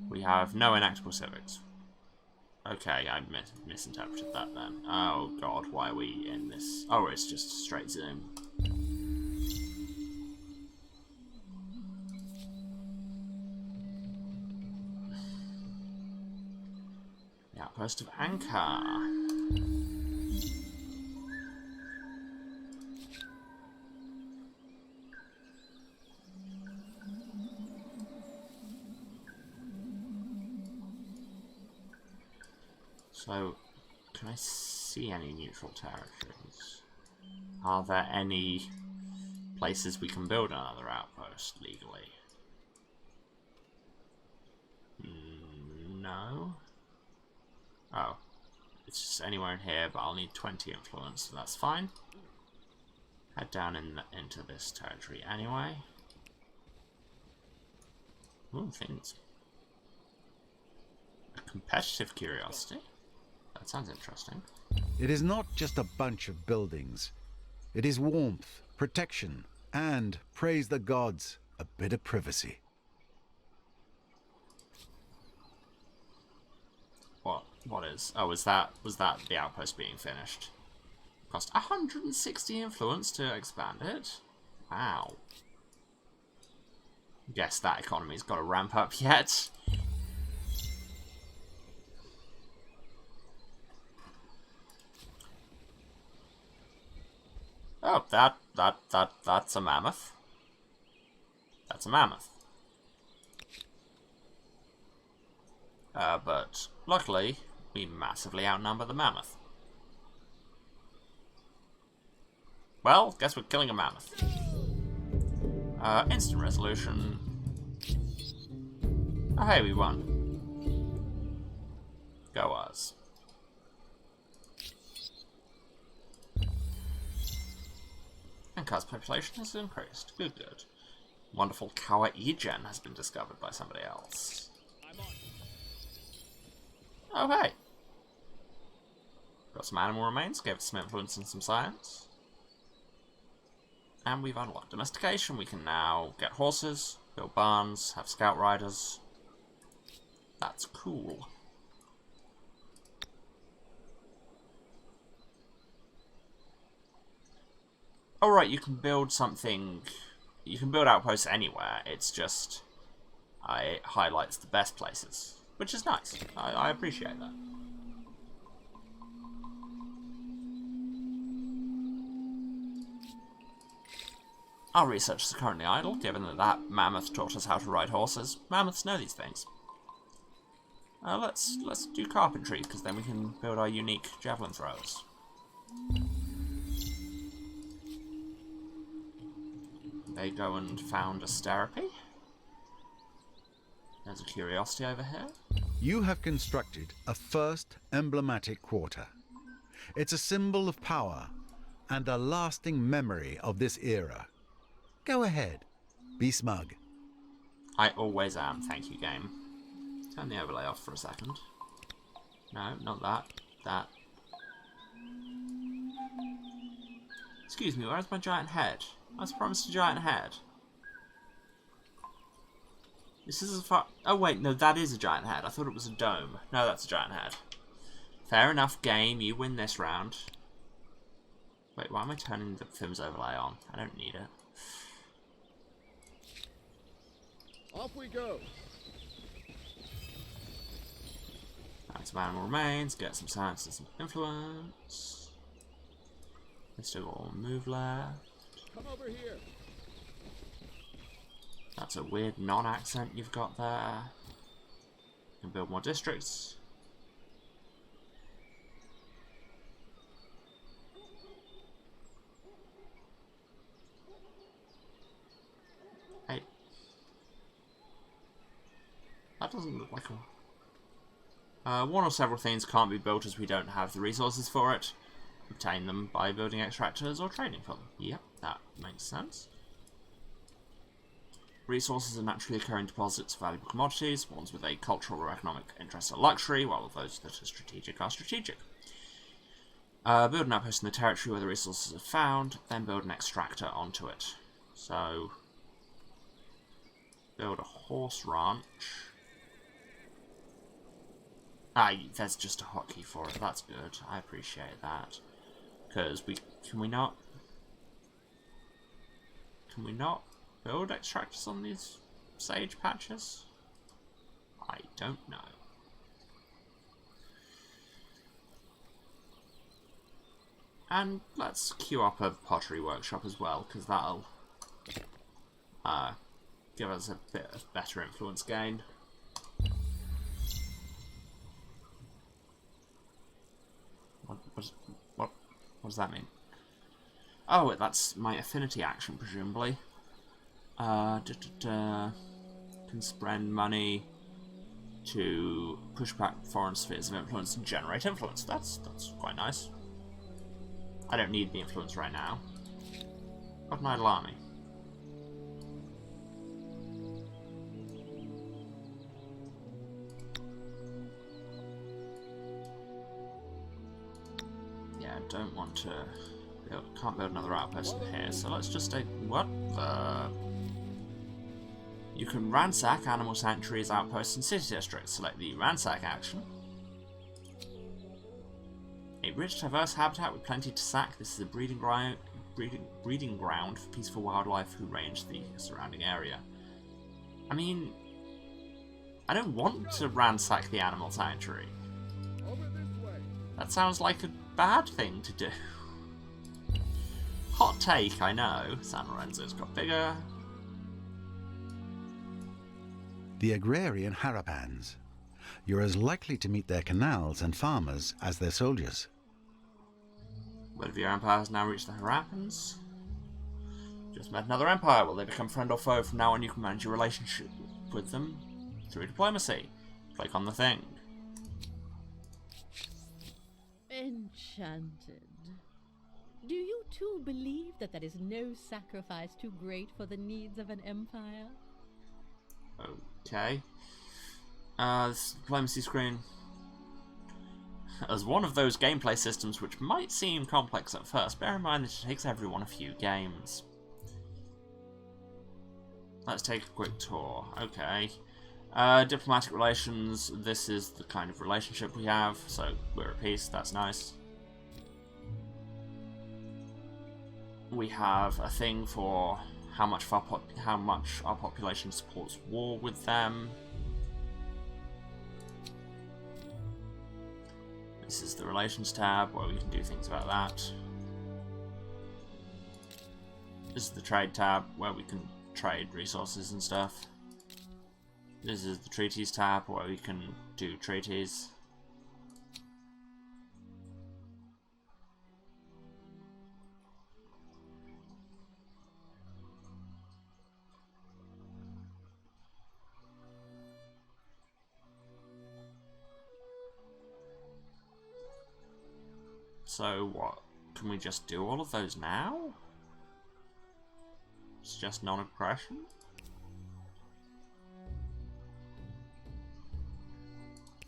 we have no enactable civics. Okay, I misinterpreted that then. Oh god, why are we in this? Oh, it's just a straight zoom. The outpost of Ankar. So, can I see any neutral territories? Are there any places we can build another outpost legally? No? Oh. It's just anywhere in here, but I'll need 20 influence, so that's fine. Head down into this territory anyway. Ooh, things. A competitive curiosity? That sounds interesting. It is not just a bunch of buildings. It is warmth, protection, and, praise the gods, a bit of privacy. What is? Oh, was that the outpost being finished? Cost 160 influence to expand it? Wow. Guess that economy's got to ramp up yet. Oh, that's a mammoth. That's a mammoth. But luckily, we massively outnumber the mammoth. Well, guess we're killing a mammoth. Instant resolution. Oh, hey, we won. Go us. And Kaz population has increased. Good, good. Wonderful kawaii gen has been discovered by somebody else. Oh, hey. Got some animal remains, gave it some influence and some science. And we've unlocked domestication. We can now get horses, build barns, have scout riders. That's cool. Alright, you can build something... You can build outposts anywhere. It's just... it highlights the best places. Which is nice. I appreciate that. Our researchers are currently idle, given that that mammoth taught us how to ride horses. Mammoths know these things. Let's do carpentry, because then we can build our unique javelin throwers. They go and found a sterapy. There's a curiosity over here. You have constructed a first emblematic quarter. It's a symbol of power and a lasting memory of this era. Go ahead, be smug. I always am, thank you, game. Turn the overlay off for a second. No, not that. That. Excuse me, where's my giant head? I was promised a giant head. This is as far... Oh wait, no, that is a giant head. I thought it was a dome. No, that's a giant head. Fair enough, game. You win this round. Wait, why am I turning the film's overlay on? I don't need it. Off we go. Add some animal remains, get some science and some influence. Let's do all move left. Come over here. That's a weird non-accent you've got there. You can build more districts. Hey. That doesn't look like a... one or several things can't be built as we don't have the resources for it. Obtain them by building extractors or trading for them. Yep, that makes sense. Resources are naturally occurring deposits of valuable commodities. Ones with a cultural or economic interest are luxury, while those that are strategic are strategic. Build an outpost in the territory where the resources are found, then build an extractor onto it. So, build a horse ranch. There's just a hotkey for it. That's good. I appreciate that. Because can we not build extractors on these sage patches? I don't know. And let's queue up a pottery workshop as well, because that'll give us a bit of better influence gain. What does that mean? Oh, that's my affinity action, presumably. Can spend money to push back foreign spheres of influence and generate influence. That's quite nice. I don't need the influence right now. Got an idle army. Yeah, I don't want to... Can't build another outpost in here, so let's just take... What the... You can ransack animal sanctuaries, outposts, and city districts. Select the ransack action. A rich, diverse habitat with plenty to sack. This is a breeding ground for peaceful wildlife who range the surrounding area. I mean, I don't want to ransack the animal sanctuary. Over this way. That sounds like a bad thing to do. Hot take, I know. San Lorenzo's got bigger. The agrarian Harapans. You're as likely to meet their canals and farmers as their soldiers. But if your empire has now reached the Harappans, just met another empire. Will they become friend or foe? From now on, you can manage your relationship with them through diplomacy. Click on the thing. Enchanted. Do you too believe that there is no sacrifice too great for the needs of an empire? Okay. This diplomacy screen. As one of those gameplay systems which might seem complex at first, bear in mind that it takes everyone a few games. Let's take a quick tour. Okay. Diplomatic relations. This is the kind of relationship we have, so we're at peace. That's nice. We have a thing for how much our population supports war with them. This is the Relations tab, where we can do things about that. This is the Trade tab, where we can trade resources and stuff. This is the Treaties tab, where we can do treaties. So what? Can we just do all of those now? It's just non-aggression?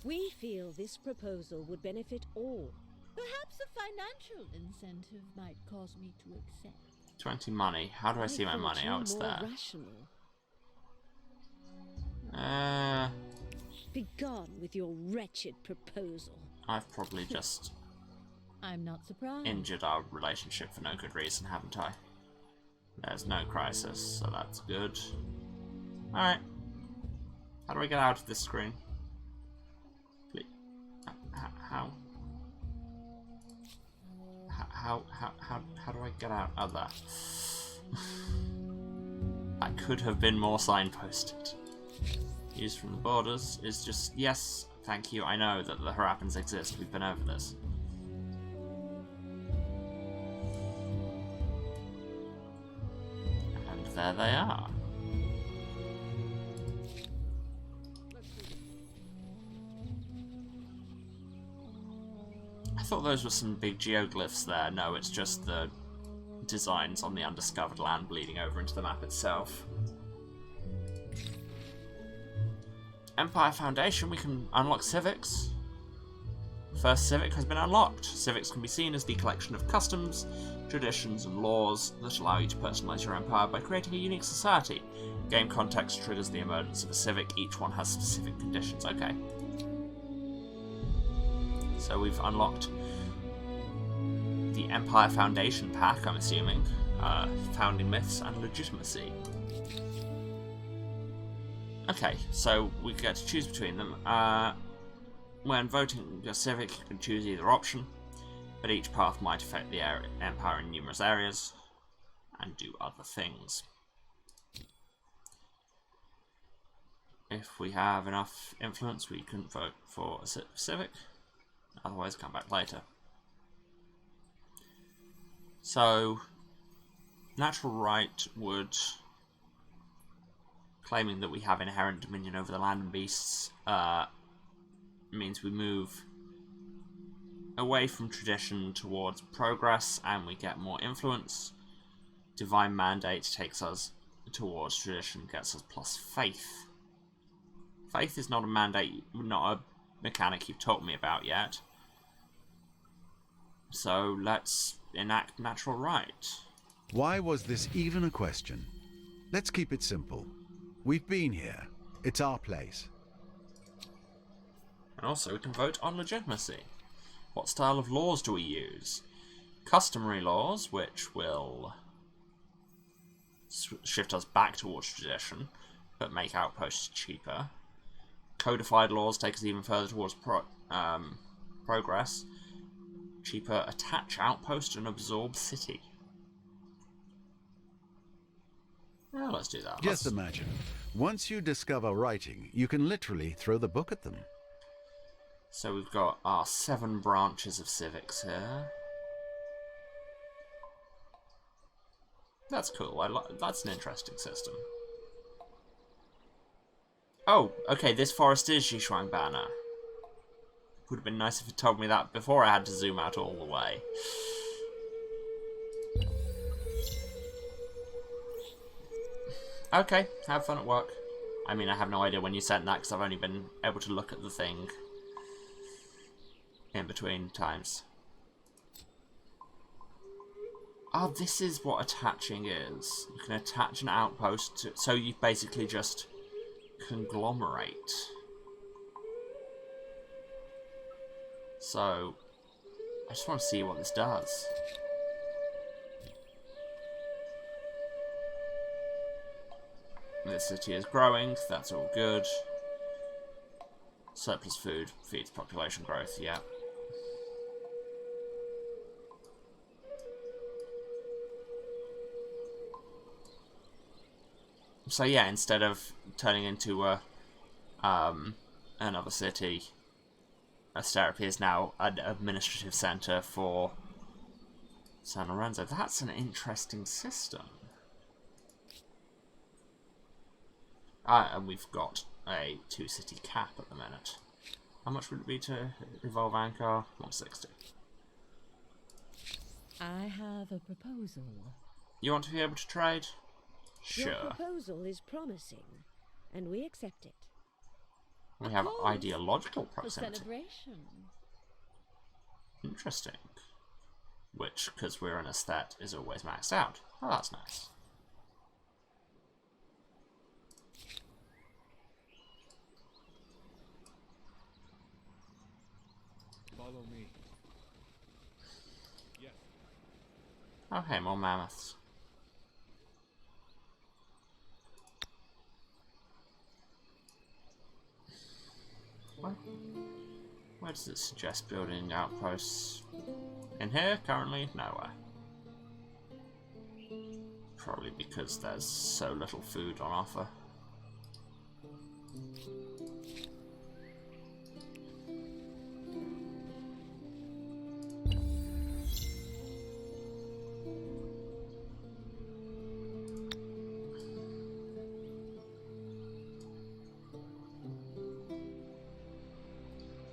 We feel this proposal would benefit all. Perhaps a financial incentive might cause me to accept. 20 money. How do I see my money? Oh, it's there. Rational. Begone with your wretched proposal. I've probably just I'm not surprised. injured our relationship for no good reason, haven't I? There's no crisis, so that's good. Alright. How do I get out of this screen? Please. How? How do I get out of that? That could have been more signposted. Used from the borders is just, yes, thank you, I know that the Harappans exist, we've been over this. And there they are. I thought those were some big geoglyphs there. No, it's just the designs on the undiscovered land bleeding over into the map itself. Empire Foundation, we can unlock civics. First civic has been unlocked. Civics can be seen as the collection of customs, traditions, and laws that allow you to personalize your empire by creating a unique society. Game context triggers the emergence of a civic. Each one has specific conditions. Okay. So we've unlocked the Empire Foundation pack, I'm assuming. Founding myths and legitimacy. Okay, so we get to choose between them. When voting your civic, you can choose either option, but each path might affect the empire in numerous areas and do other things. If we have enough influence, we can vote for a civic, otherwise come back later. So, natural right would, claiming that we have inherent dominion over the land and beasts, means we move away from tradition towards progress and we get more influence. Divine mandate takes us towards tradition, gets us plus faith. Faith is not a mandate, not a mechanic you've taught me about yet. So let's enact natural right. Why was this even a question? Let's keep it simple. We've been here. It's our place. And also we can vote on legitimacy. What style of laws do we use? Customary laws, which will shift us back towards tradition, but make outposts cheaper. Codified laws take us even further towards progress. Cheaper attach outpost and absorb city. Yeah, let's do that. Just imagine, once you discover writing, you can literally throw the book at them. So we've got our 7 branches of civics here. That's cool. That's an interesting system. Oh, okay, this forest is Xishuang Banner. Would have been nice if it told me that before I had to zoom out all the way. Okay, have fun at work. I mean, I have no idea when you sent that because I've only been able to look at the thing in between times. Oh, this is what attaching is. You can attach an outpost to, so you basically just conglomerate. So, I just want to see what this does. The city is growing, that's all good. Surplus food feeds population growth, yeah. So yeah, instead of turning into a another city, Asterope is now an administrative centre for San Lorenzo. That's an interesting system. And we've got a 2-city cap at the minute. How much would it be to evolve Ankar? 160. I have a proposal. You want to be able to trade? Your Sure. proposal is promising, and we accept it. We have Cause ideological for proximity. celebration. Interesting. Which, because we're an aesthete, is always maxed out. Oh, that's nice. Follow me. Yes. Okay, more mammoths. Where does it suggest building outposts? In here, currently? Nowhere. Probably because there's so little food on offer.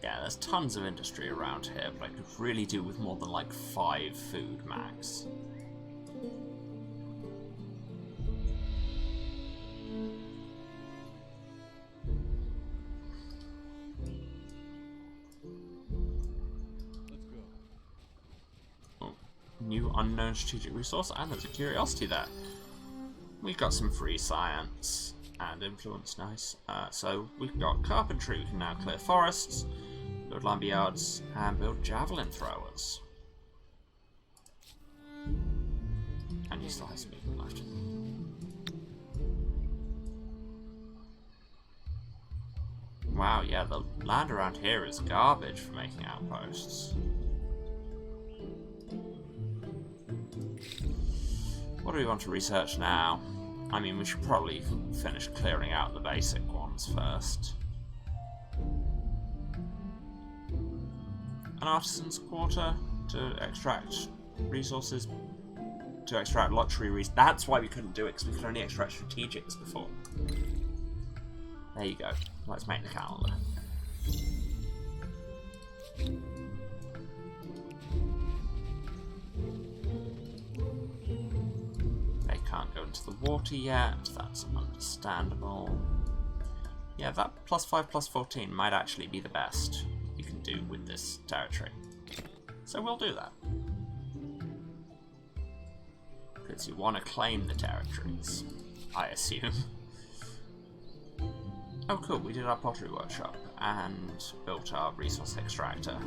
Yeah, there's tons of industry around here, but I could really do with more than like 5 food max. Let's go. Oh, new unknown strategic resource, and there's a curiosity there. We've got some free science and influence, nice. So we've got carpentry, we can now clear forests, build lumberyards, and build javelin throwers. And he still has some movement left. Wow, yeah, the land around here is garbage for making outposts. What do we want to research now? I mean, we should probably finish clearing out the basic ones first. An artisan's quarter to extract resources, to extract luxury resources. That's why we couldn't do it, because we could only extract strategics before. There you go. Let's make the calendar. They can't go into the water yet. That's understandable. Yeah, that +5, +14 might actually be the best you can do with this territory. So we'll do that. Because you want to claim the territories, I assume. Oh cool, we did our pottery workshop and built our resource extractor.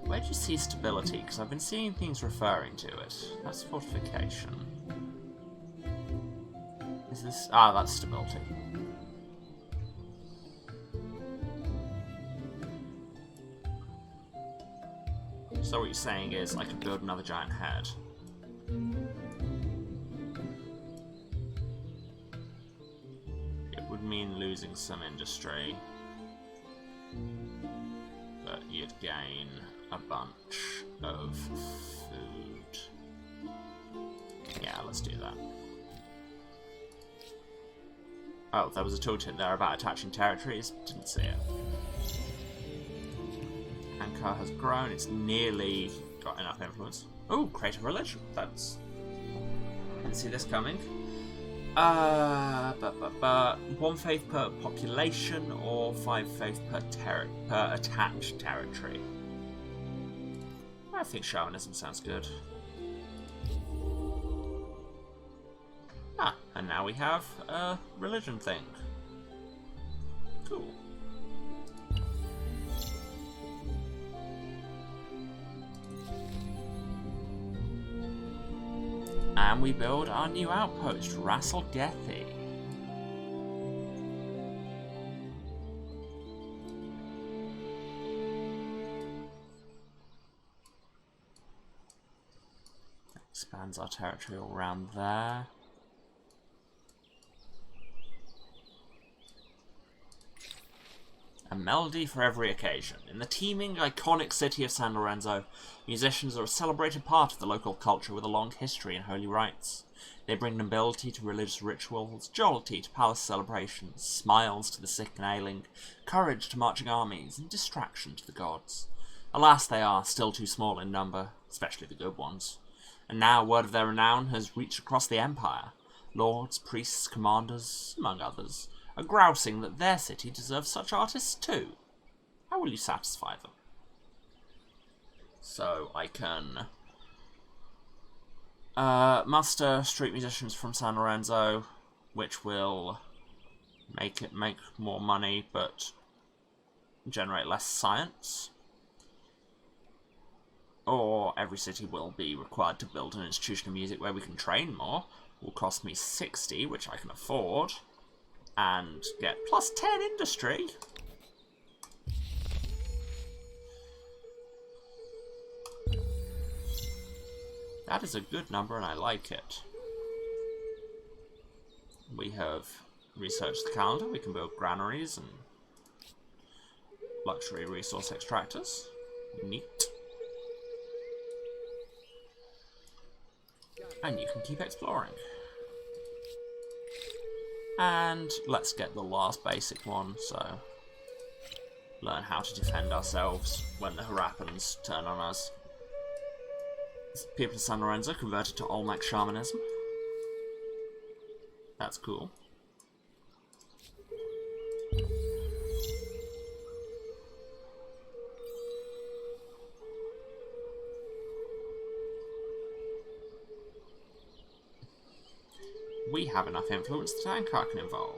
Where do you see stability? Because I've been seeing things referring to it. That's fortification. Is this... Ah, that's stability. So what you're saying is I could build another giant head. It would mean losing some industry. But you'd gain a bunch of food. Yeah, let's do that. Oh, there was a tooltip there about attaching territories. Didn't see it. Ankar has grown. It's nearly got enough influence. Oh, create a religion. That's... Didn't see this coming. 1 faith per population or 5 faith per attached territory. I think shamanism sounds good. Ah, and now we have a religion thing. Cool. And we build our new outpost, Rassel Gethi. Expands our territory all around there. A melody for every occasion. In the teeming, iconic city of San Lorenzo, musicians are a celebrated part of the local culture with a long history and holy rites. They bring nobility to religious rituals, jollity to palace celebrations, smiles to the sick and ailing, courage to marching armies, and distraction to the gods. Alas, they are still too small in number, especially the good ones. And now word of their renown has reached across the empire. Lords, priests, commanders, among others, are grousing that their city deserves such artists too. How will you satisfy them? So I can muster street musicians from San Lorenzo, which will make more money but generate less science. Or every city will be required to build an institution of music where we can train more. Will cost me 60, which I can afford. And get plus 10 industry. That is a good number and I like it. We have researched the calendar. We can build granaries and luxury resource extractors. Neat. And you can keep exploring. And let's get the last basic one, so learn how to defend ourselves when the Harappans turn on us. People of San Lorenzo converted to Olmec shamanism. That's cool. We have enough influence that Ankar can evolve.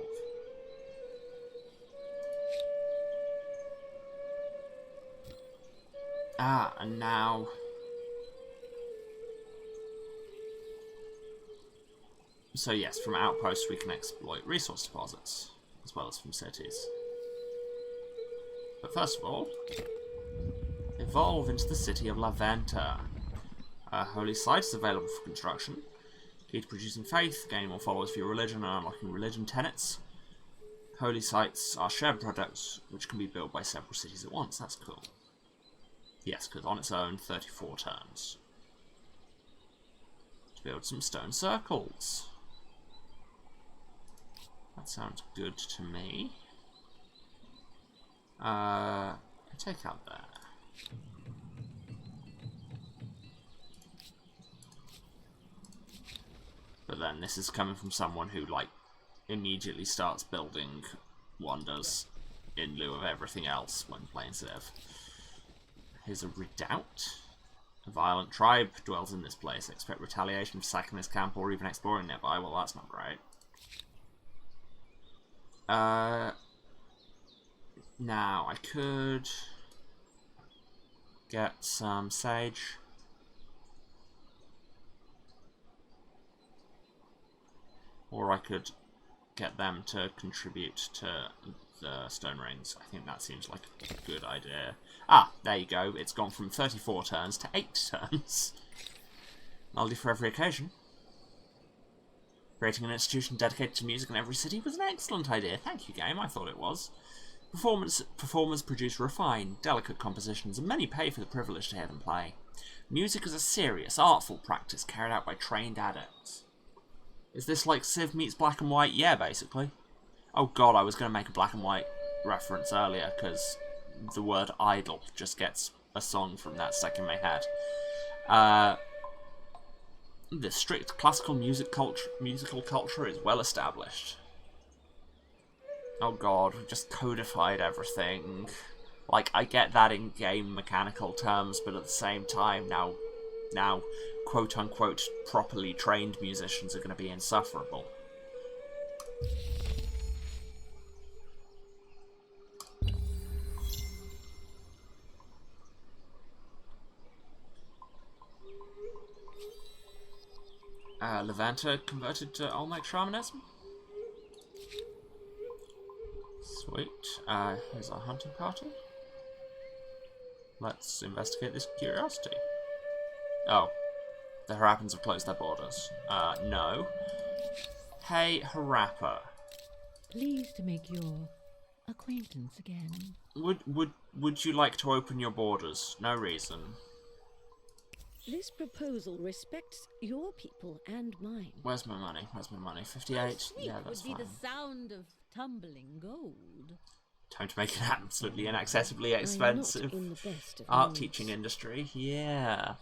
Ah, and now... So yes, from outposts we can exploit resource deposits, as well as from cities. But first of all, evolve into the city of La Venta. A holy site is available for construction. Key to producing faith, gaining more followers for your religion, and unlocking religion tenets. Holy sites are shared products, which can be built by several cities at once. That's cool. Yes, because on its own, 34 turns. To build some stone circles. That sounds good to me. Take out there. But then this is coming from someone who, like, immediately starts building wonders in lieu of everything else when playing Civ. Here's a redoubt. A violent tribe dwells in this place. Expect retaliation for sacking this camp or even exploring nearby. Well, that's not great. Now, I could get some sage. Or I could get them to contribute to the stone rings. I think that seems like a good idea. Ah, there you go. It's gone from 34 turns to 8 turns. Melody for every occasion. Creating an institution dedicated to music in every city was an excellent idea. Thank you, game. I thought it was. Performers produce refined, delicate compositions, and many pay for the privilege to hear them play. Music is a serious, artful practice carried out by trained adepts. Is this like Civ meets Black and White? Yeah, basically. Oh god, I was going to make a Black and White reference earlier, because the word idol just gets a song from that stuck in my head. The strict classical musical culture is well established. Oh god, we've just codified everything. Like, I get that in game mechanical terms, but at the same time, now quote-unquote properly trained musicians are going to be insufferable. Levanta converted to Olmec shamanism? Sweet. Here's our hunting party. Let's investigate this curiosity. Oh. The Harappans have closed their borders. No. Hey, Harappa. Pleased to make your acquaintance again. Would you like to open your borders? No reason. This proposal respects your people and mine. Where's my money? 58? Sweet Yeah, that's would be fine. the sound of tumbling gold. Time to make an absolutely inaccessibly I'm expensive not in the best of art moods. teaching industry. Yeah.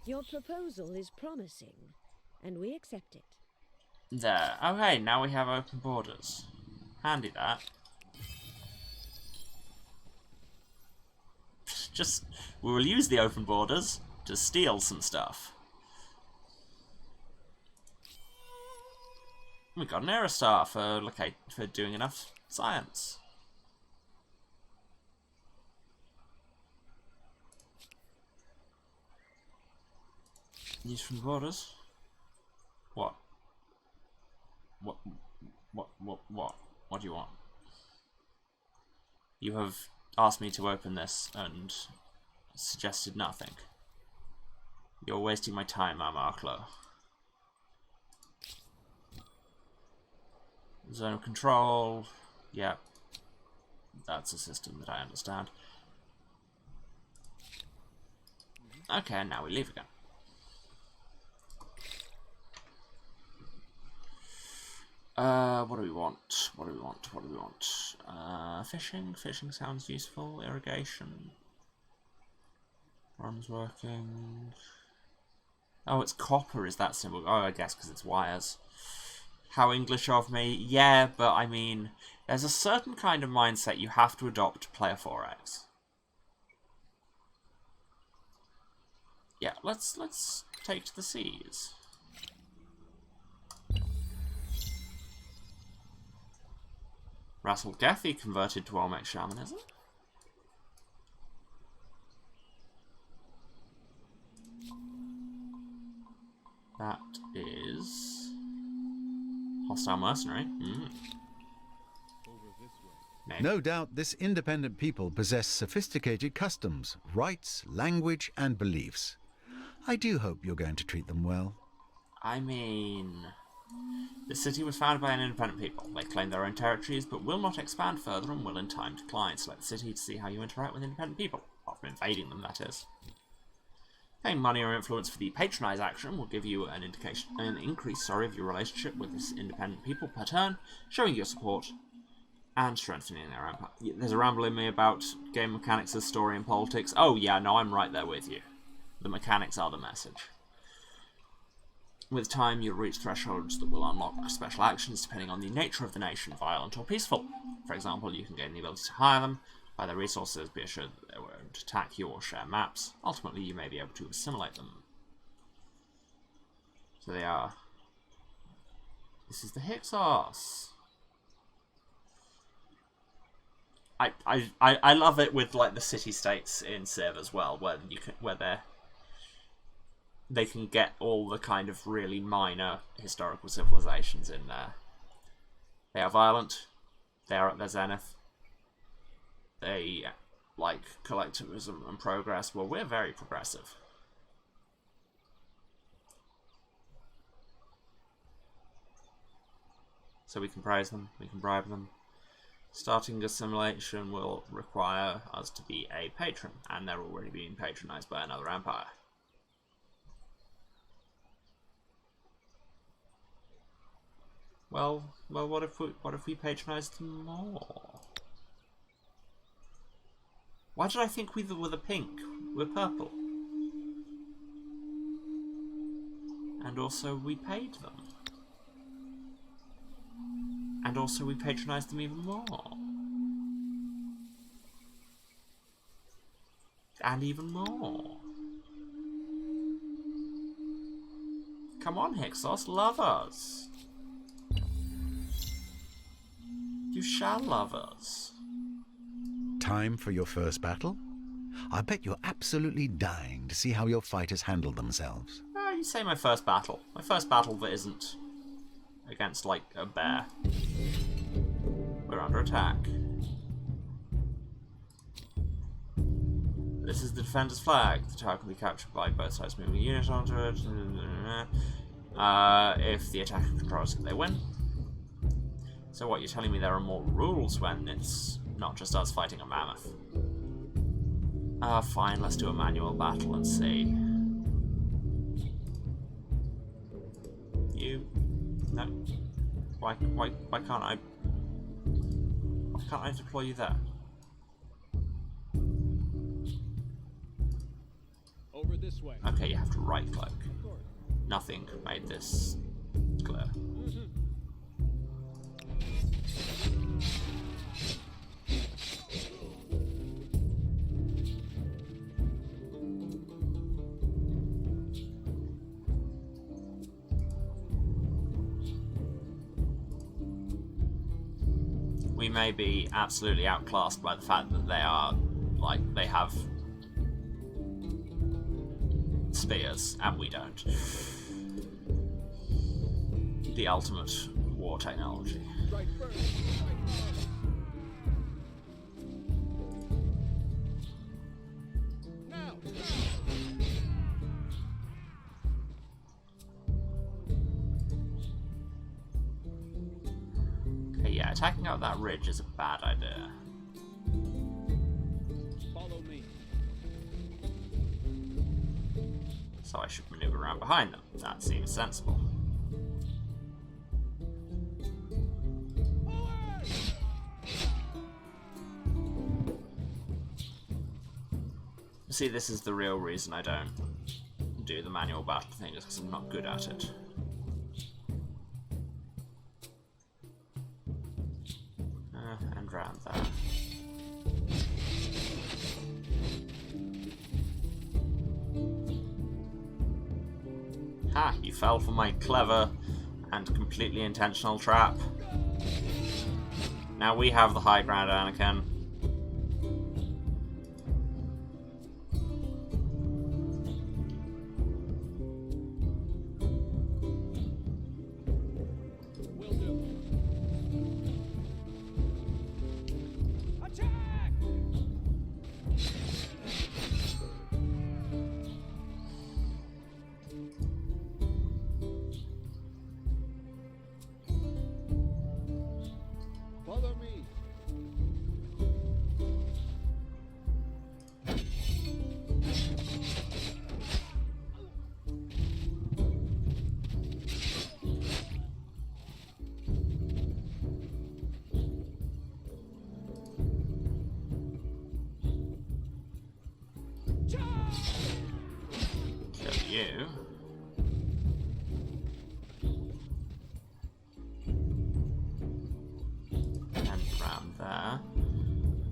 Your proposal is promising, and we accept it. There. Okay, now we have open borders. Handy that. We will use the open borders to steal some stuff. We got an era star for doing enough science. Use from borders. What? What do you want? You have asked me to open this and suggested nothing. You're wasting my time, Amarklo. Zone of control. Yep. That's a system that I understand. Okay, now we leave again. What do we want? Fishing? Fishing sounds useful. Irrigation. Arms working. Oh, it's copper, is that symbol? Oh, I guess because it's wires. How English of me. Yeah, but I mean, there's a certain kind of mindset you have to adopt to play a 4X. Yeah, let's take to the seas. Russell Gethy converted to Olmec shamanism. That is hostile mercenary. Over this way. Maybe. No doubt this independent people possess sophisticated customs, rights, language, and beliefs. I do hope you're going to treat them well. I mean, the city was founded by an independent people. They claim their own territories, but will not expand further and will in time decline. Select the city to see how you interact with independent people, apart from invading them, that is. Paying money or influence for the patronize action will give you an increase of your relationship with this independent people per turn, showing your support and strengthening their empire. There's a ramble in me about game mechanics as story and politics. Oh yeah, no, I'm right there with you. The mechanics are the message. With time, you'll reach thresholds that will unlock special actions depending on the nature of the nation, violent or peaceful. For example, you can gain the ability to hire them, buy their resources, be assured that they won't attack you or share maps. Ultimately, you may be able to assimilate them. So they are... This is the Hyksos. I love it with like the city-states in Civ as well, where they can get all the kind of really minor historical civilizations in there. They are violent. They are at their zenith. They like collectivism and progress. Well, we're very progressive. So we can praise them. We can bribe them. Starting assimilation will require us to be a patron, and they're already being patronized by another empire. Well, what if we patronize them more? Why did I think we were the pink? We're purple. And also we paid them. And also we patronized them even more. And even more. Come on, Hyksos, love us. You shall love us. Time for your first battle? I bet you're absolutely dying to see how your fighters handle themselves. You say my first battle. My first battle that isn't against, like, a bear. We're under attack. This is the defender's flag. The tower can be captured by both sides moving a unit onto it. If the attacker controls it, they win. So what, you're telling me there are more rules when it's not just us fighting a mammoth? Fine, let's do a manual battle and see. You... No. Why can't I... Why can't I deploy you there? Over this way. Okay, you have to right-click. Nothing made this clear. We may be absolutely outclassed by the fact that they are, like, they have spears, and we don't. The ultimate war technology. Right first. Now. Okay, yeah, attacking out that ridge is a bad idea. Follow me. So I should maneuver around behind them. That seems sensible. See, this is the real reason I don't do the manual battle thing, just because I'm not good at it. And round that. Ha! You fell for my clever and completely intentional trap. Now we have the high ground, Anakin. Will do. Attack! Follow me. Kill you. And round there.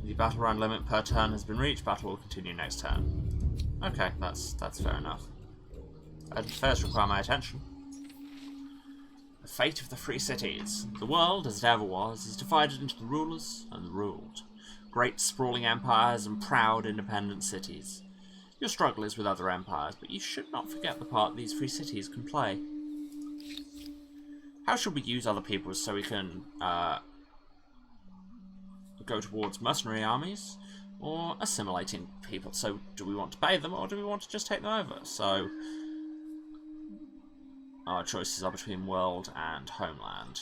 The battle round limit per turn has been reached. Battle will continue next turn. Okay, that's fair enough. Affairs require my attention. The fate of the free cities. The world, as it ever was, is divided into the rulers and the ruled. Great sprawling empires and proud independent cities. Your struggle is with other empires, but you should not forget the part these free cities can play. How should we use other people so we can go towards mercenary armies or assimilating people? So do we want to pay them or do we want to just take them over? So our choices are between world and homeland.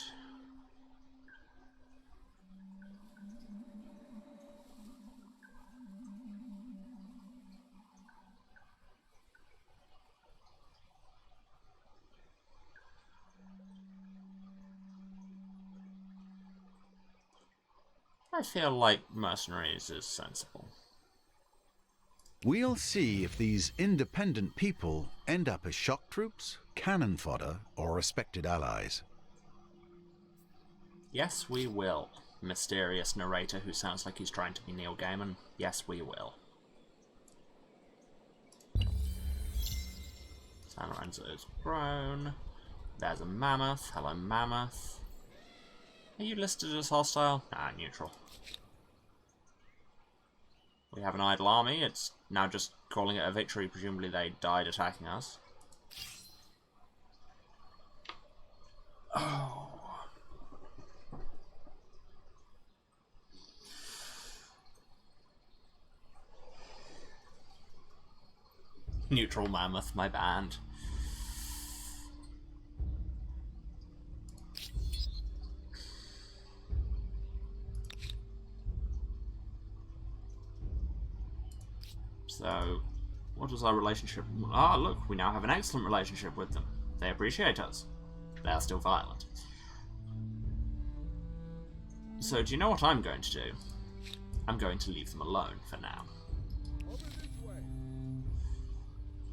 I feel like mercenaries is sensible. We'll see if these independent people end up as shock troops, cannon fodder, or respected allies. Yes, we will. Mysterious narrator who sounds like he's trying to be Neil Gaiman. Yes, we will. San Lorenzo's grown. There's a mammoth. Hello, mammoth. Are you listed as hostile? Nah, neutral. We have an idle army. It's now just calling it a victory. Presumably they died attacking us. Oh. Neutral mammoth, my band. So, what was our relationship? Ah, look, we now have an excellent relationship with them. They appreciate us. They are still violent. So, do you know what I'm going to do? I'm going to leave them alone for now.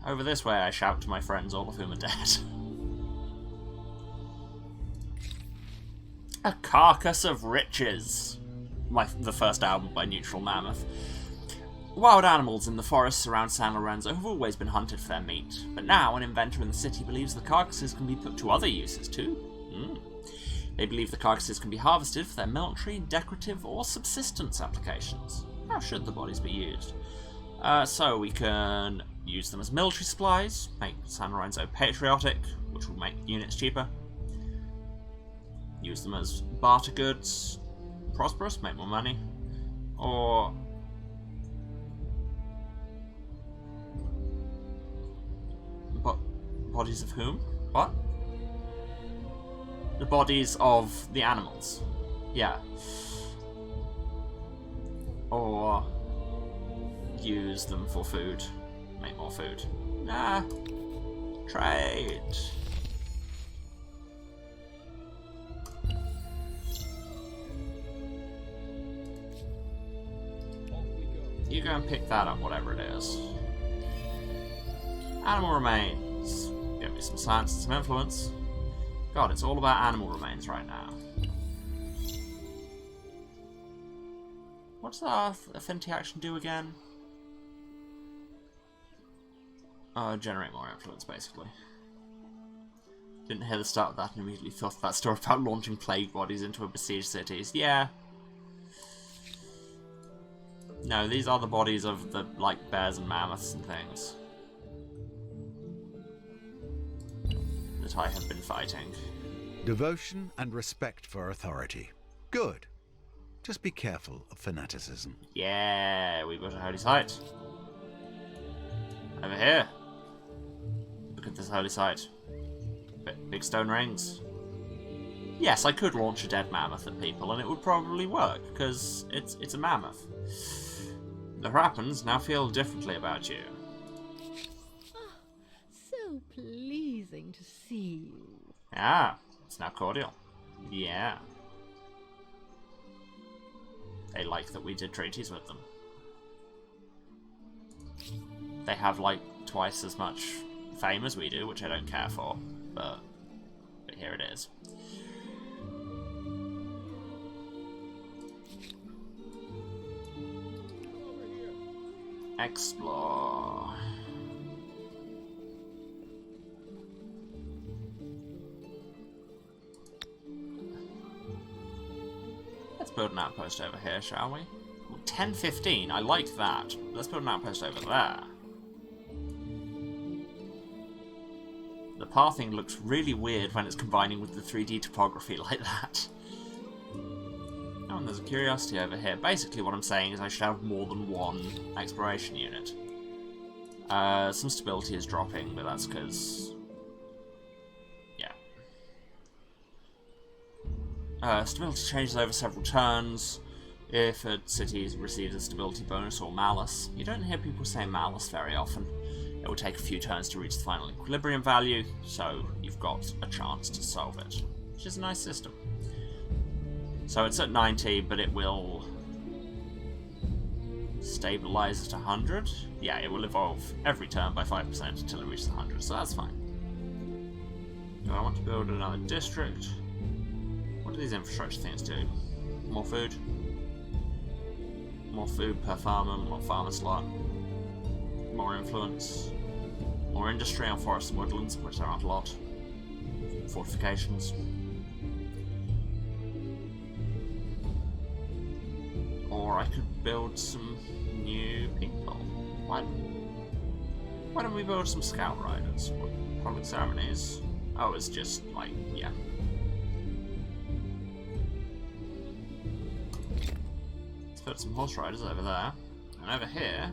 Over this way, I shout to my friends, all of whom are dead. A Carcass of Riches. The first album by Neutral Mammoth. Wild animals in the forests around San Lorenzo have always been hunted for their meat, but now an inventor in the city believes the carcasses can be put to other uses too. They believe the carcasses can be harvested for their military, decorative, or subsistence applications. How should the bodies be used? So we can use them as military supplies, make San Lorenzo patriotic, which will make units cheaper. Use them as barter goods, prosperous, make more money. Or bodies of whom? What? The bodies of the animals. Yeah. Or use them for food. Make more food. Nah. Trade. You go and pick that up, whatever it is. Animal remains. Give me some science and some influence. God, it's all about animal remains right now. What does our affinity action do again? Generate more influence, basically. Didn't hear the start of that and immediately thought that story about launching plague bodies into a besieged cities. Yeah. No, these are the bodies of the, like, bears and mammoths and things that I have been fighting. Devotion and respect for authority. Good. Just be careful of fanaticism. Yeah, we've got a holy site. Over here. Look at this holy site. Big stone rings. Yes, I could launch a dead mammoth at people and it would probably work, because it's a mammoth. The Rappans now feel differently about you. Ah, so pleasing to see you. Ah, it's now cordial. Yeah. They like that we did treaties with them. They have, like, twice as much fame as we do, which I don't care for, but here it is. Explore. Let's build an outpost over here, shall we? 10:15, I like that. Let's build an outpost over there. The pathing looks really weird when it's combining with the 3D topography like that. Oh, and there's a curiosity over here. Basically what I'm saying is I should have more than one exploration unit. Some stability is dropping, but that's because... yeah. Stability changes over several turns. If a city receives a stability bonus or malice. You don't hear people say malice very often. It will take a few turns to reach the final equilibrium value, so you've got a chance to solve it, which is a nice system. So it's at 90, but it will Stabilize at 100. Yeah, it will evolve every turn by 5% until it reaches 100, so that's fine. Do I want to build another district? What do these infrastructure things do? More food? More food per farmer, more farmer slot. More influence. More industry on forests and woodlands, which there aren't a lot. Fortifications. Or I could build some new people. Why don't we build some scout riders? What public ceremonies? Oh, it's just like, yeah. Let's put some horse riders over there. And over here,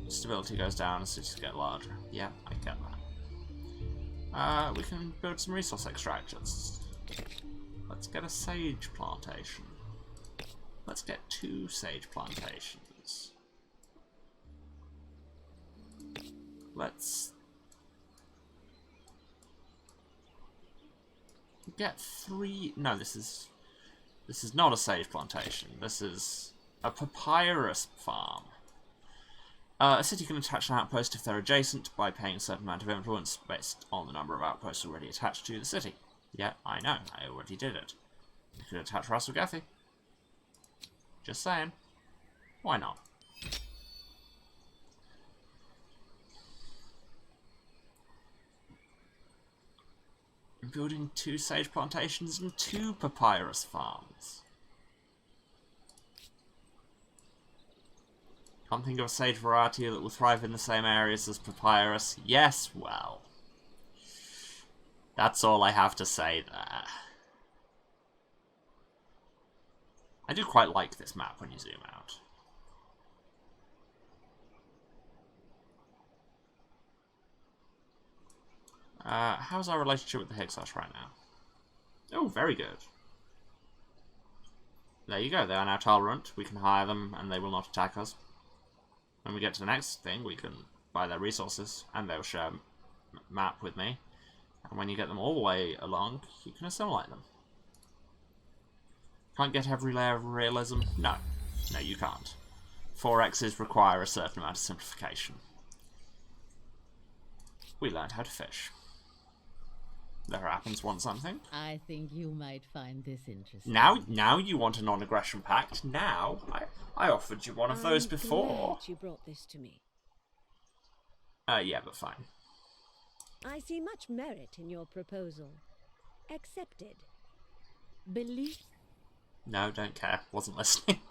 stability goes down as cities get larger. Yeah, I get that. We can build some resource extractors. Let's get a sage plantation. Let's get 2 sage plantations. Let's get 3. No, this is not a sage plantation. This is a papyrus farm. A city can attach an outpost if they're adjacent by paying a certain amount of influence based on the number of outposts already attached to the city. Yeah, I know. I already did it. You could attach Rasselgathy. Just saying. Why not? I'm building 2 sage plantations and 2 papyrus farms. Can't think of a sage variety that will thrive in the same areas as papyrus. Yes, well. That's all I have to say there. I do quite like this map when you zoom out. How's our relationship with the Hyksos right now? Oh, very good. There you go, they are now tolerant. We can hire them and they will not attack us. When we get to the next thing, we can buy their resources and they'll share a map with me. And when you get them all the way along, you can assimilate them. Can't get every layer of realism? No. No, you can't. 4X's require a certain amount of simplification. We learned how to fish. There happens want something. I think you might find this interesting. Now you want a non-aggression pact. Now, I offered you one of those before. Glad you brought this to me. Yeah, but fine. I see much merit in your proposal. Accepted. Believe. No, don't care. Wasn't listening.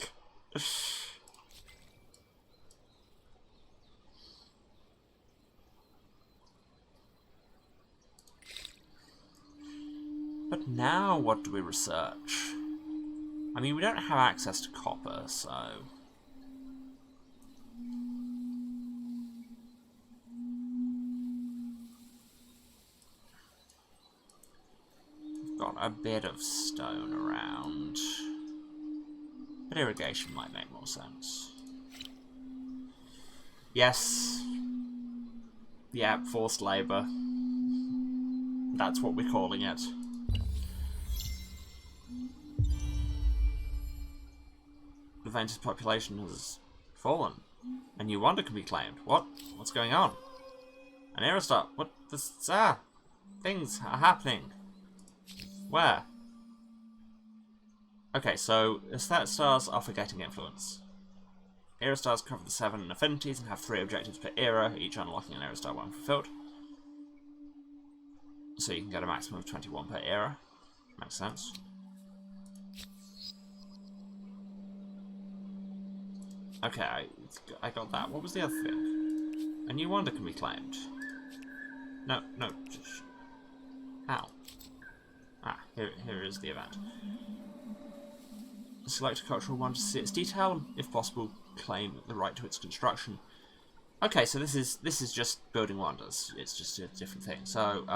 But now, what do we research? I mean, we don't have access to copper, so... We've got a bit of stone around. But irrigation might make more sense. Yes. Yeah, forced labour. That's what we're calling it. The Ventus population has fallen. A new wonder can be claimed. What? What's going on? An Aerostar. What? This? Things are happening. Where? Okay, so aesthetic stars are for getting influence. Aerostars cover the 7 affinities and have 3 objectives per era, each unlocking an Aerostar when fulfilled. So you can get a maximum of 21 per era. Makes sense. Okay, I got that. What was the other thing? A new wonder can be claimed. No. How? Ah, here is the event. Select a cultural wonder to see its detail, and if possible, claim the right to its construction. Okay, so this is just building wonders. It's just a different thing. So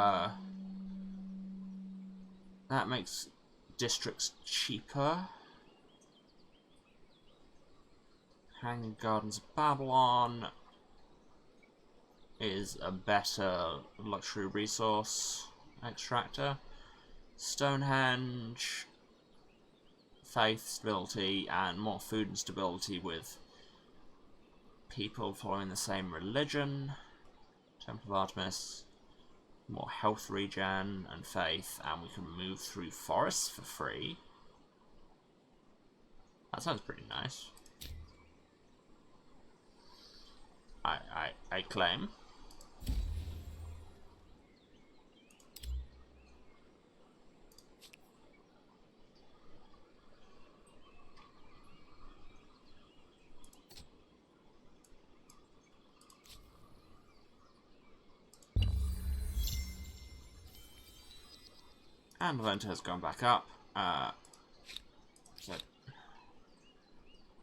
that makes districts cheaper. Hanging Gardens of Babylon is a better luxury resource extractor. Stonehenge faith stability and more food and stability with people following the same religion. Temple of Artemis, more health regen and faith, and we can move through forests for free. That sounds pretty nice. I claim. And Venta has gone back up.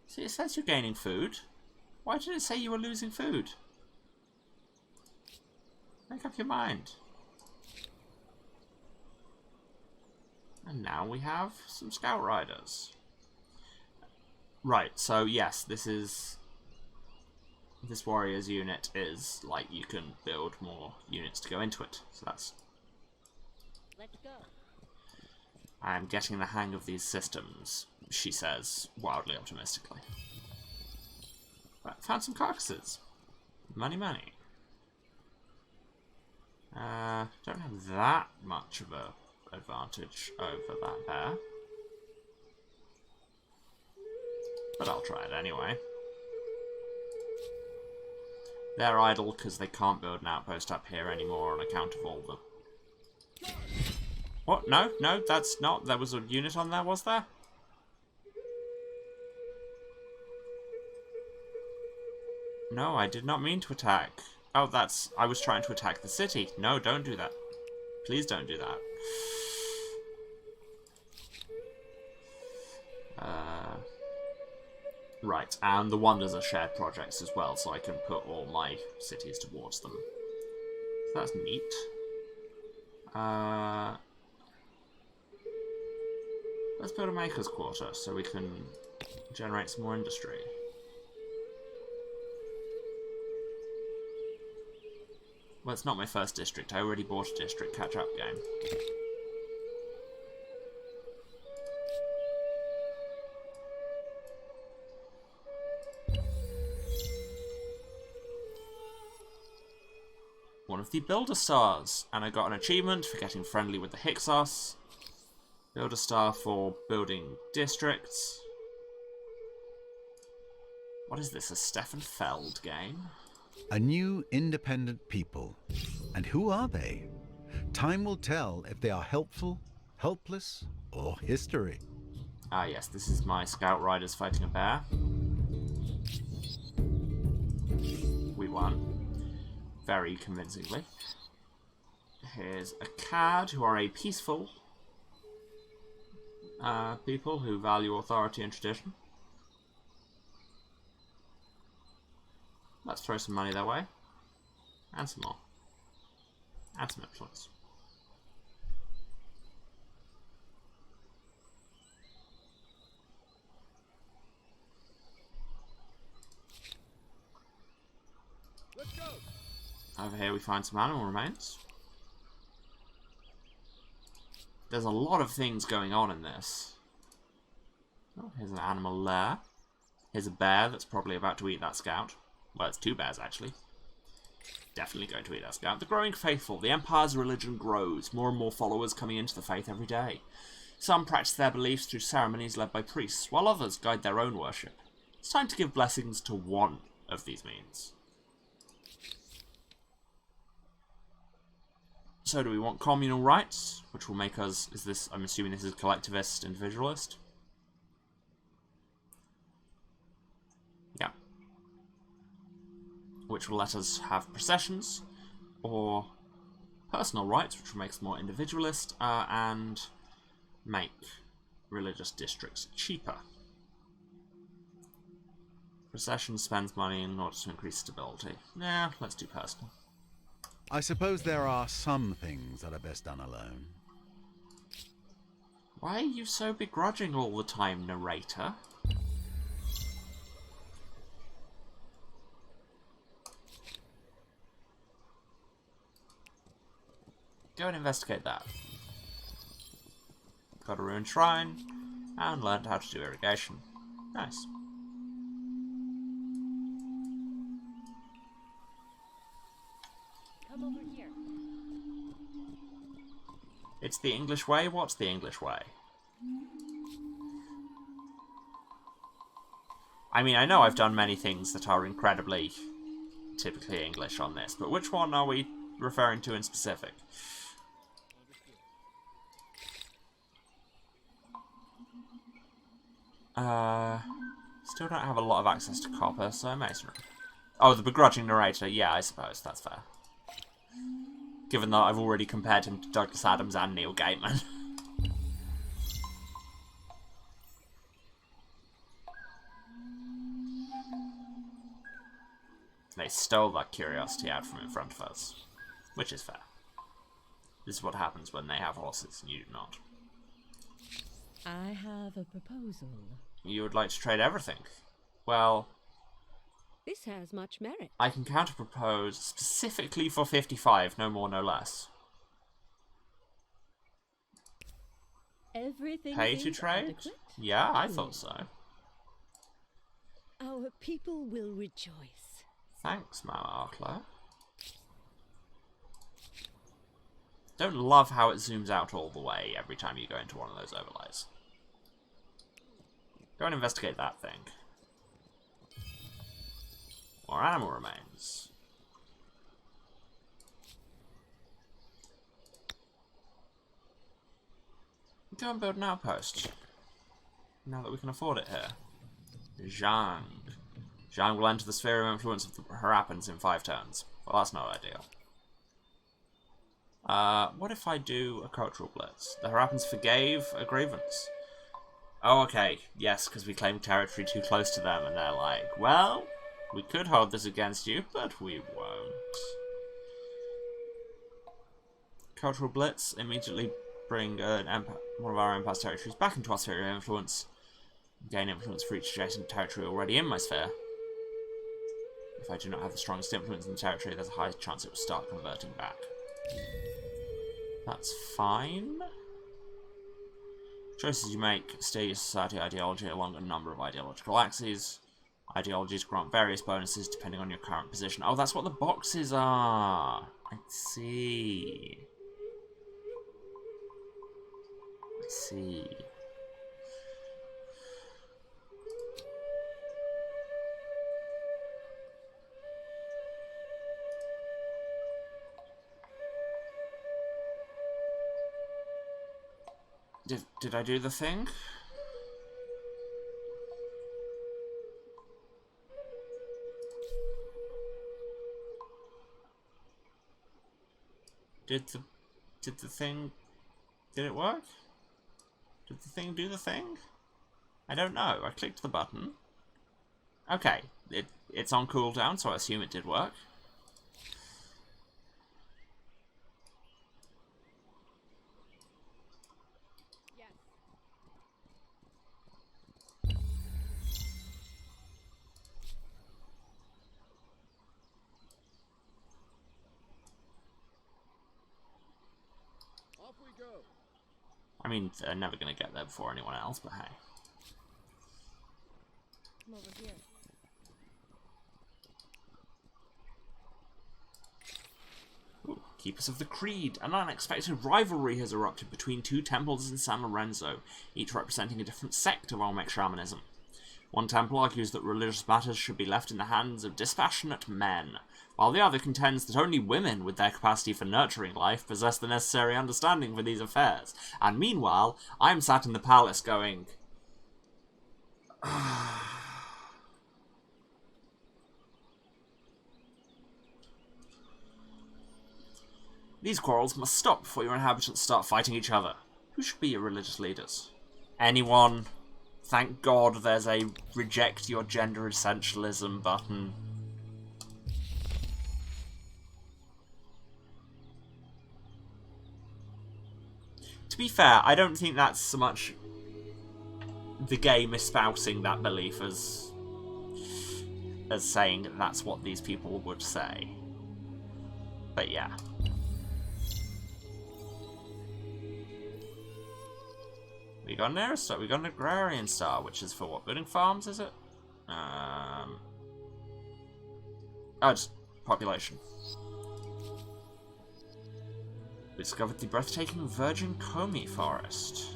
See, it says you're gaining food. Why did it say you were losing food? Make up your mind. And now we have some scout riders. Right, so yes, this warrior's unit is, like, you can build more units to go into it. So that's... Let's go. I'm getting the hang of these systems, she says, wildly optimistically. But found some carcasses. Money, money. Don't have that much of a advantage over that bear. But I'll try it anyway. They're idle because they can't build an outpost up here anymore on account of all the... What? No, no, that's not... There was a unit on there, was there? No, I did not mean to attack. Oh, that's... I was trying to attack the city. No, don't do that. Please don't do that. Right, and the wonders are shared projects as well, so I can put all my cities towards them. So that's neat. Let's build a maker's quarter so we can generate some more industry. Well, it's not my first district. I already bought a district catch-up game. One of the Builder Stars, and I got an achievement for getting friendly with the Hyksos. Builder Star for building districts. What is this, a Stefan Feld game? A new independent people. And who are they? Time will tell if they are helpful, helpless, or history. Ah yes, this is my Scout Riders fighting a bear. We won. Very convincingly. Here's a Cad, who are a peaceful people who value authority and tradition. Let's throw some money their way. And some more. And some influence. Let's go. Over here we find some animal remains. There's a lot of things going on in this. Oh, here's an animal lair. Here's a bear that's probably about to eat that scout. Well, it's two bears, actually. Definitely going to eat that scout. The growing faithful. The Empire's religion grows. More and more followers coming into the faith every day. Some practice their beliefs through ceremonies led by priests, while others guide their own worship. It's time to give blessings to one of these means. So do we want communal rights, which will make us... Is this... I'm assuming this is collectivist, individualist? Yeah. Which will let us have processions, or personal rights, which will make us more individualist, and make religious districts cheaper. Procession spends money in order to increase stability. Nah, let's do personal. I suppose there are some things that are best done alone. Why are you so begrudging all the time, narrator? Go and investigate that. Got a ruined shrine, And learned how to do irrigation. Nice. Come over here. It's the English way? What's the English way? I mean, I know I've done many things that are incredibly typically English on this, but which one are we referring to in specific? Still don't have a lot of access to copper, so masonry. Oh, the begrudging narrator. Yeah, I suppose that's fair. Given that I've already compared him to Douglas Adams and Neil Gaiman. They stole that curiosity out from in front of us. Which is fair. This is what happens when they have horses and you do not. I have a proposal. You would like to trade everything? Well, This has much merit. I can counter-propose specifically for 55, no more, no less. Everything Pay to seems trade? adequate. Yeah, I thought so. Our people will rejoice. Thanks, Mama Arkler. Don't love how it zooms out all the way every time you go into one of those overlays. Go and investigate that thing. More animal remains. Go and build an outpost. Now that we can afford it here. Zhang. Zhang will enter the sphere of influence of the Harappans in 5 turns. Well, that's not ideal. What if I do a cultural blitz? The Harappans forgave a grievance. Oh, okay. Yes, because we claimed territory too close to them, and they're like, well, we could hold this against you, but we won't. Cultural blitz. Immediately bring one of our empire's territories back into our sphere of influence. Gain influence for each adjacent territory already in my sphere. If I do not have the strongest influence in the territory, there's a high chance it will start converting back. That's fine. Choices you make steer your society ideology along a number of ideological axes. Ideologies grant various bonuses depending on your current position. Oh, that's what the boxes are. I see. I see. Did I do the thing? Did the thing... Did it work? Did the thing do the thing? I don't know. I clicked the button. Okay. It's on cooldown, so I assume it did work. Off we go. I mean, they're never going to get there before anyone else, but hey. Come over here. Ooh, Keepers of the Creed. An unexpected rivalry has erupted between 2 temples in San Lorenzo, each representing a different sect of Olmec shamanism. One temple argues that religious matters should be left in the hands of dispassionate men, while the other contends that only women with their capacity for nurturing life possess the necessary understanding for these affairs. And meanwhile, I'm sat in the palace going... These quarrels must stop before your inhabitants start fighting each other. Who should be your religious leaders? Anyone. Thank God there's a reject your gender essentialism button. To be fair, I don't think that's so much the game espousing that belief as saying that's what these people would say. But yeah. We got an air star. We got an agrarian star, which is for what? Building farms, is it? Oh, it's population. We discovered the breathtaking virgin Comey forest.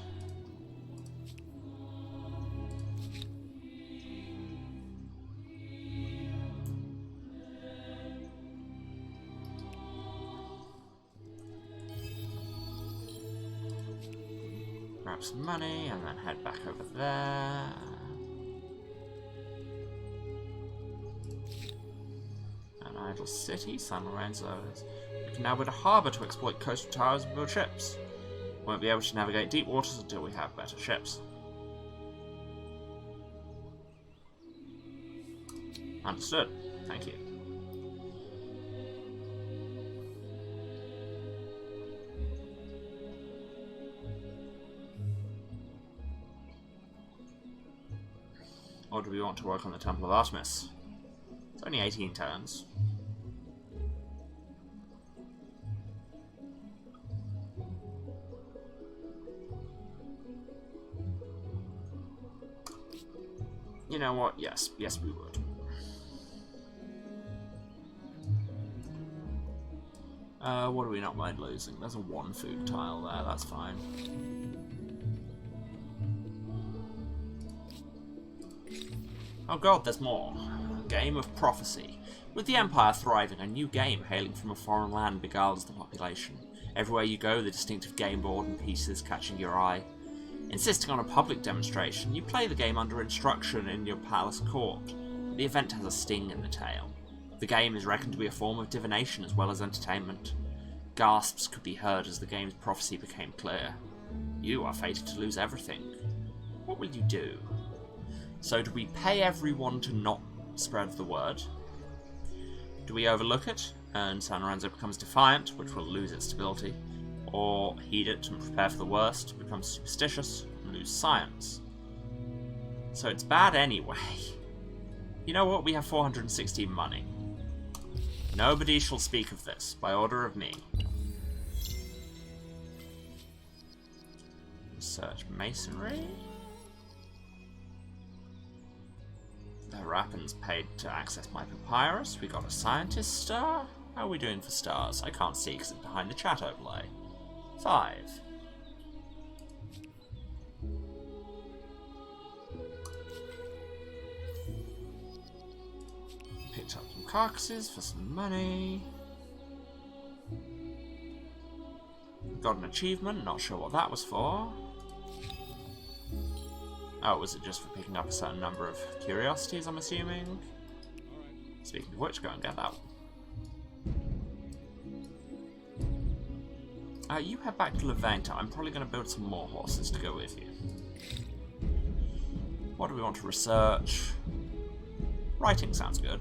Grab some money and then head back over there. An idle city, San Lorenzo's. We can now build a harbour to exploit coastal towers and build ships. Won't be able to navigate deep waters until we have better ships. Understood. Thank you. Or do we want to work on the Temple of Artemis? It's only 18 turns. You know what? Yes. Yes, we would. What do we not mind losing? There's a 1 food tile there, that's fine. Oh god, there's more. A game of prophecy. With the Empire thriving, a new game hailing from a foreign land beguiles the population. Everywhere you go, the distinctive game board and pieces catching your eye. Insisting on a public demonstration, you play the game under instruction in your palace court. The event has a sting in the tail. The game is reckoned to be a form of divination as well as entertainment. Gasps could be heard as the game's prophecy became clear. You are fated to lose everything. What will you do? So do we pay everyone to not spread the word? Do we overlook it, and San Lorenzo becomes defiant, which will lose its stability? Or heed it and prepare for the worst, become superstitious, and lose science? So it's bad anyway. You know what? We have 416 money. Nobody shall speak of this, by order of me. Research masonry. The Rappin's paid to access my papyrus. We got a scientist star. How are we doing for stars? I can't see because it's behind the chat overlay. 5. Picked up some carcasses for some money. Got an achievement, not sure what that was for. Oh, was it just for picking up a certain number of curiosities, I'm assuming? Speaking of which, go and get that one. You head back to Levanta. I'm probably going to build some more horses to go with you. What do we want to research? Writing sounds good.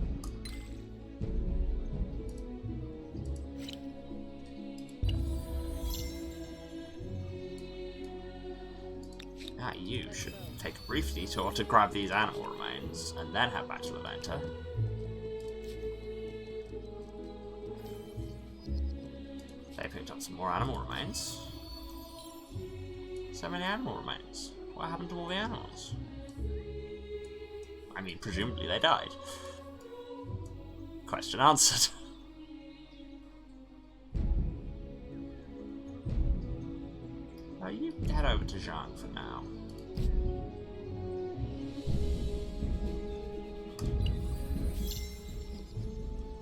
You should take a brief detour to grab these animal remains, and then head back to Levanta. They picked up some more animal remains. So many animal remains. What happened to all the animals? I mean, presumably they died. Question answered. You head over to Zhang for now.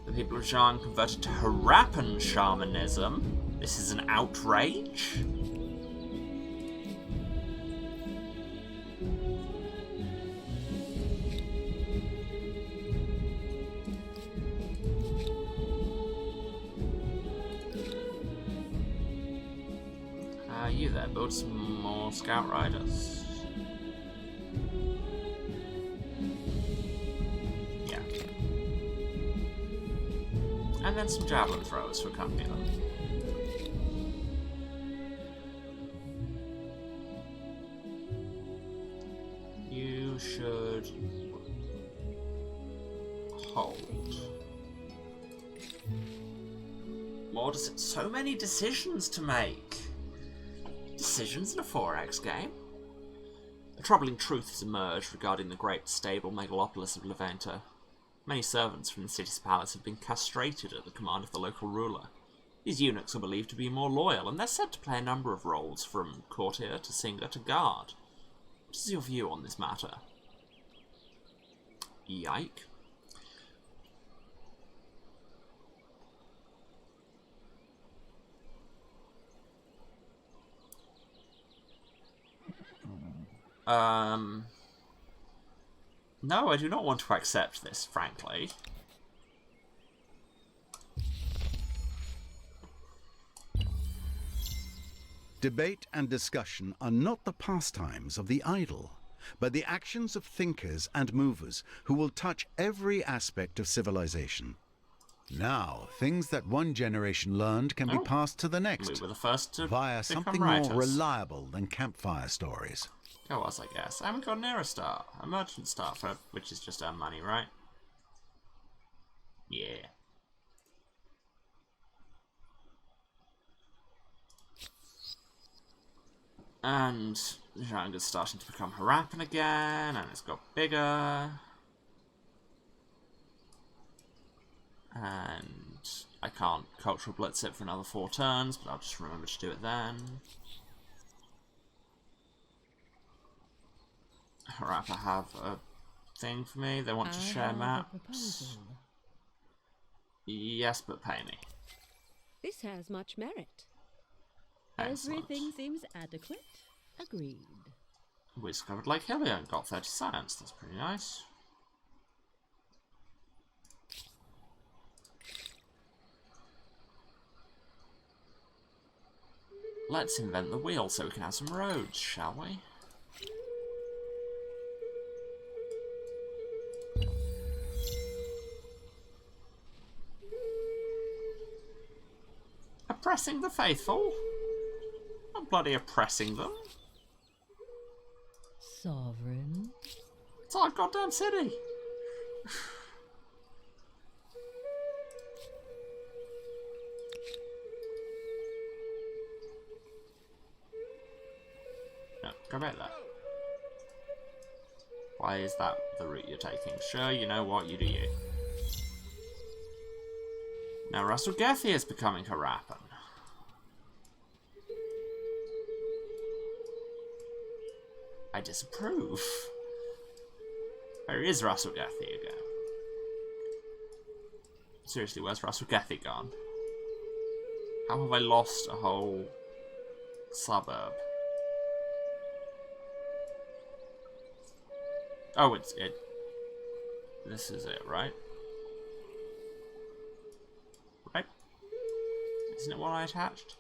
The people of Zhang converted to Harappan shamanism. This is an outrage. You there, build some more scout riders. Yeah. And then some javelin throwers to accompany them. You should hold. More so many decisions to make. Decisions in a 4X game? A troubling truth has emerged regarding the great stable megalopolis of Levanta. Many servants from the city's palace have been castrated at the command of the local ruler. These eunuchs are believed to be more loyal, and they're said to play a number of roles, from courtier to singer to guard. What is your view on this matter? Yike. No, I do not want to accept this, frankly. Debate and discussion are not the pastimes of the idle, but the actions of thinkers and movers who will touch every aspect of civilization. Now, things that one generation learned can be passed to the next We were the first to via become something writers. more reliable than campfire stories. Go us, I guess. I haven't got an era star. A merchant star, which is just our money, right? Yeah. And Zhanga's starting to become Harappan again, and it's got bigger. And I can't cultural blitz it for another 4 turns, but I'll just remember to do it then. Harappa have a thing for me. They want to share maps. Yes, but pay me. This has much merit. Excellent. Everything seems adequate. Agreed. We discovered Lake Hylia and got 30 science. That's pretty nice. Let's invent the wheel so we can have some roads, shall we? Oppressing the faithful? I'm bloody oppressing them. Sovereign. It's our goddamn city. No, go back there. Why is that the route you're taking? Sure, you know what, you do you. Now Russell Gethy is becoming Harappan. I disapprove. Where is Russell Gethy again? Seriously, where's Russell Gethy gone? How have I lost a whole suburb? Oh, it's it. This is it, right? Right? Isn't it what I attached?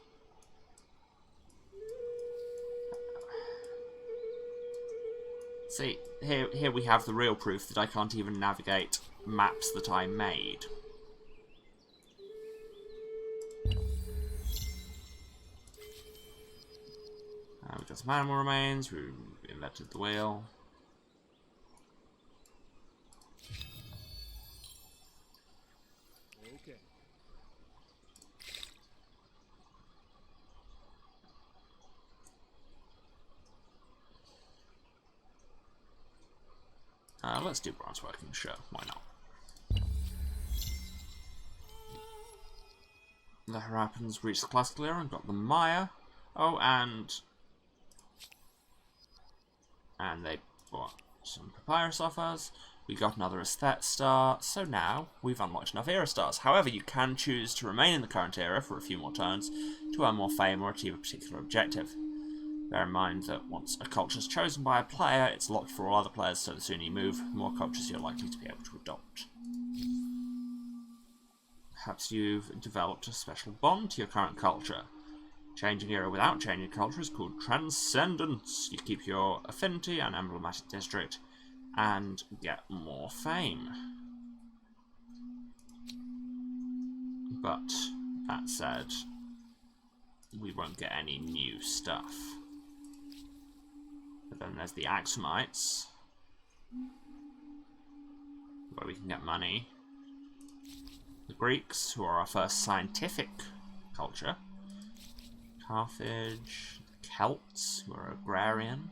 See, here we have the real proof that I can't even navigate maps that I made. We've got some animal remains, we invented the wheel. Okay. Let's do bronze working, sure, why not? The Harappans reached the classical era and got the Maya. Oh, and they bought some papyrus off us. We got another aesthete star, so now we've unlocked enough era stars. However, you can choose to remain in the current era for a few more turns to earn more fame or achieve a particular objective. Bear in mind that once a culture is chosen by a player, it's locked for all other players, so the sooner you move, the more cultures you're likely to be able to adopt. Perhaps you've developed a special bond to your current culture. Changing era without changing culture is called Transcendence. You keep your affinity and emblematic district and get more fame. But, that said, we won't get any new stuff. But then there's the Axumites, where we can get money. The Greeks, who are our first scientific culture. Carthage, the Celts, who are agrarian.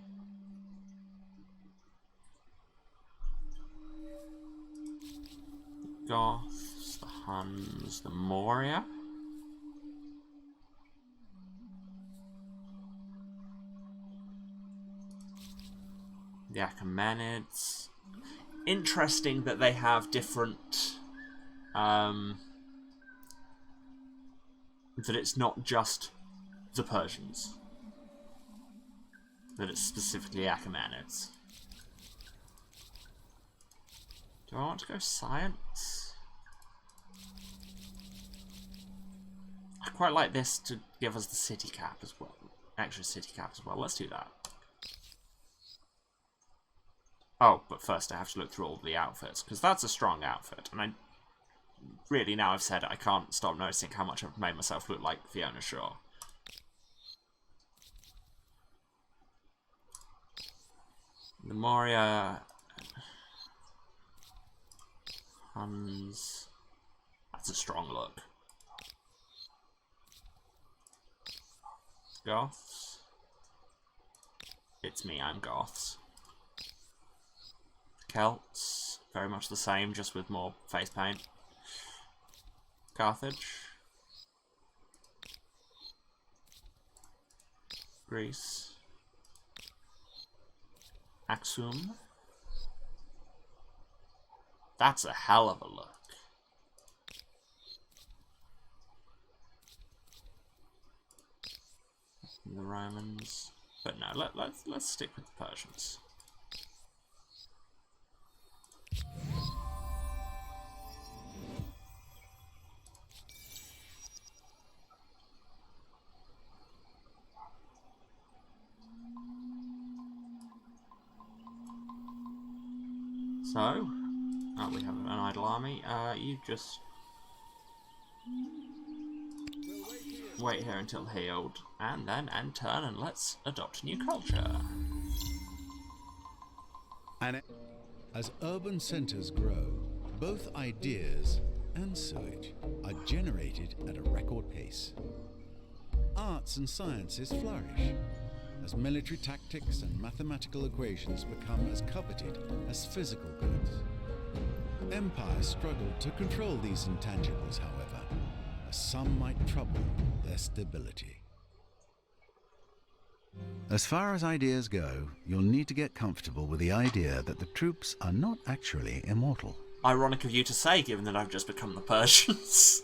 Goths, the Huns, the Moria. The Achaemenids. Interesting that they have different... that it's not just the Persians. That it's specifically Achaemenids. Do I want to go science? I quite like this to give us the city cap as well. Extra city cap as well. Let's do that. Oh, but first I have to look through all the outfits, because that's a strong outfit. And I really, now I've said it, I can't stop noticing how much I've made myself look like Fiona Shaw. The Moria... Huns... That's a strong look. Goths. It's me, I'm Goths. Celts, very much the same, just with more face paint. Carthage. Greece. Aksum. That's a hell of a look. The Romans. But no, let's stick with the Persians. So, we have an idle army. You just wait here until healed, and then end turn, and let's adopt a new culture. And as urban centers grow, both ideas and sewage are generated at a record pace. Arts and sciences flourish as military tactics and mathematical equations become as coveted as physical goods. Empires struggle to control these intangibles, however, as some might trouble their stability. As far as ideas go, you'll need to get comfortable with the idea that the troops are not actually immortal. Ironic of you to say, given that I've just become the Persians.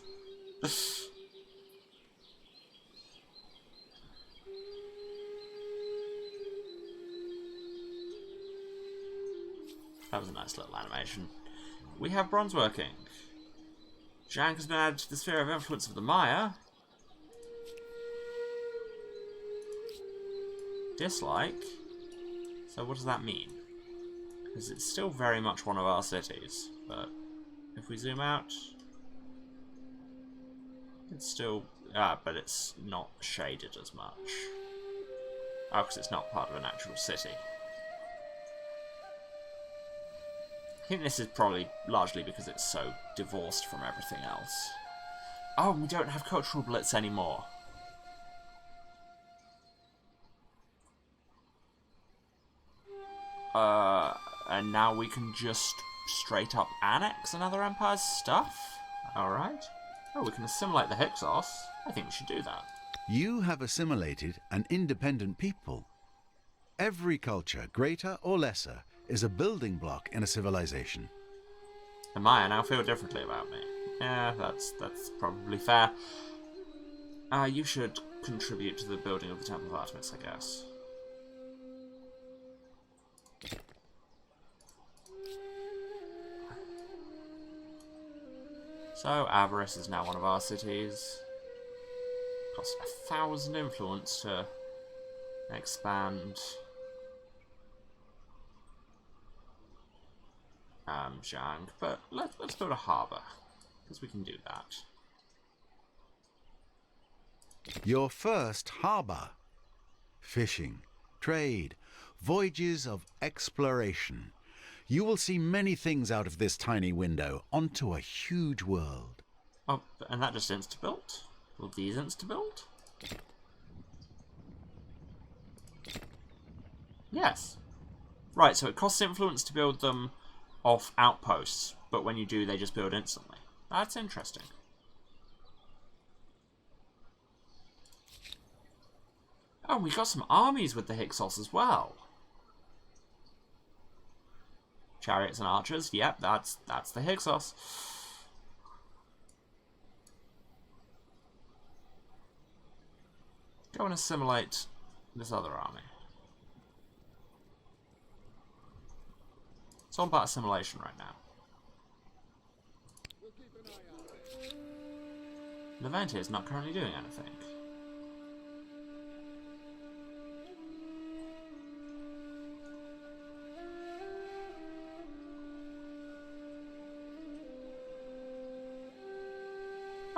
That was a nice little animation. We have bronze working. Zhang has been added to the sphere of influence of the Maya. Dislike. So what does that mean? Because it's still very much one of our cities, but if we zoom out, it's still... but it's not shaded as much. Oh, because it's not part of an actual city. I think this is probably largely because it's so divorced from everything else. Oh, we don't have cultural blitz anymore. And now we can just straight up annex another empire's stuff? Alright. Oh, we can assimilate the Hyksos. I think we should do that. You have assimilated an independent people. Every culture, greater or lesser, is a building block in a civilization. The Maya now feel differently about me. Yeah, that's probably fair. You should contribute to the building of the Temple of Artemis, I guess. So, Avarice is now one of our cities. Cost 1,000 influence to expand Zhang, but let's build a harbour, because we can do that. Your first harbour. Fishing, trade, voyages of exploration. You will see many things out of this tiny window onto a huge world. Oh, and that just insta-built? Will these insta-build? Yes. Right, so it costs influence to build them off outposts, but when you do, they just build instantly. That's interesting. Oh, we got some armies with the Hyksos as well. Chariots and archers. Yep, that's the Hyksos. Go and assimilate this other army. It's all about assimilation right now. We'll keep an eye out. Levante is not currently doing anything.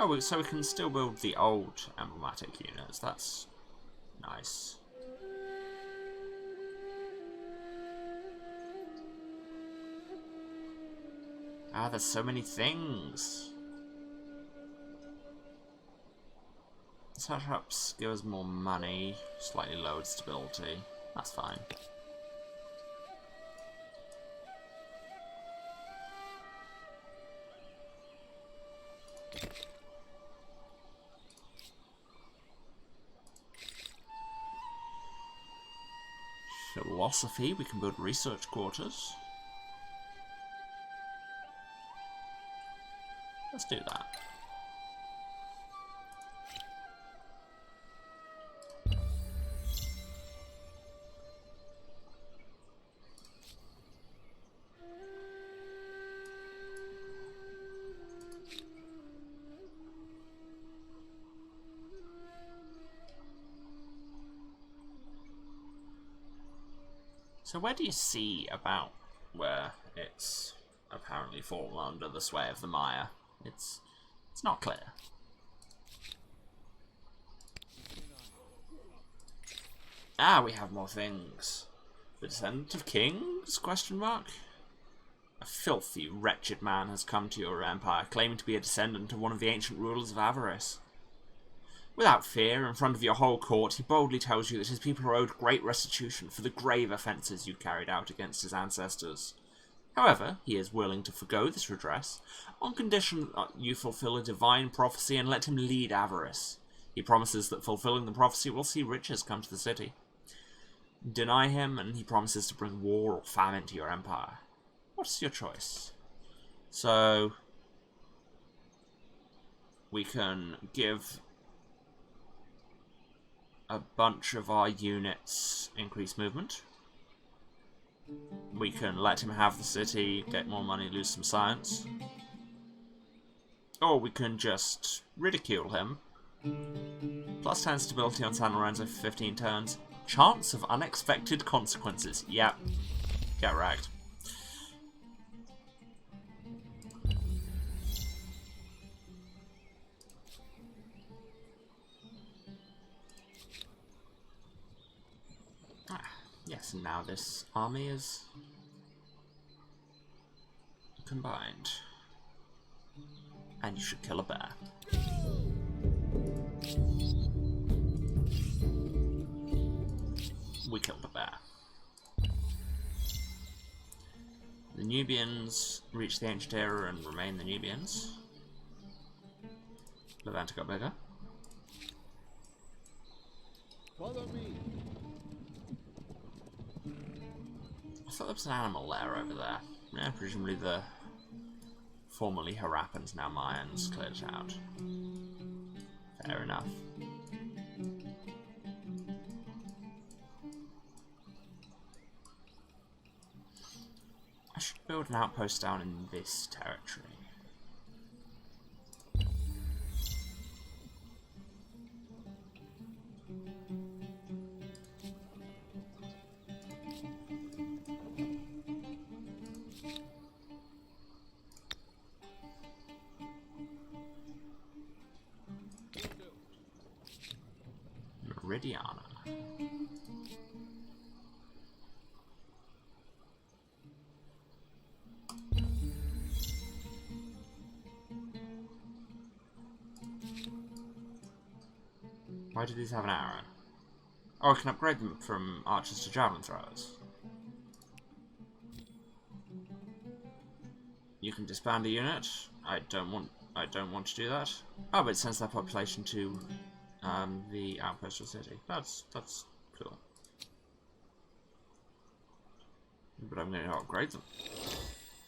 Oh, so we can still build the old emblematic units. That's nice. Ah, there's so many things. Setups give us more money, slightly lowered stability. That's fine. Philosophy, we can build research quarters. Let's do that. So where do you see about where it's apparently fallen under the sway of the Maya? It's not clear. Ah, we have more things. The descendant of kings? Question mark. A filthy, wretched man has come to your empire, claiming to be a descendant of one of the ancient rulers of Avarice. Without fear, in front of your whole court, he boldly tells you that his people are owed great restitution for the grave offences you carried out against his ancestors. However, he is willing to forgo this redress, on condition that you fulfill a divine prophecy and let him lead Avarice. He promises that fulfilling the prophecy will see riches come to the city. Deny him, and he promises to bring war or famine to your empire. What's your choice? So, we can give a bunch of our units increased movement. We can let him have the city, get more money, lose some science. Or we can just ridicule him. Plus 10 stability on San Lorenzo for 15 turns. Chance of unexpected consequences. Yep. Get ragged. Yes, and now this army is combined. And you should kill a bear. We killed a bear. The Nubians reach the ancient era and remain the Nubians. Levante got bigger. Follow me. I thought there was an animal there over there. Yeah, presumably the formerly Harappans, now Mayans, cleared it out. Fair enough. I should build an outpost down in this territory. Meridiana. Why do these have an arrow? Oh, I can upgrade them from archers to javelin throwers. You can disband a unit. I don't want to do that. Oh, but it sends their population to the outpost or city. That's cool. But I'm going to upgrade them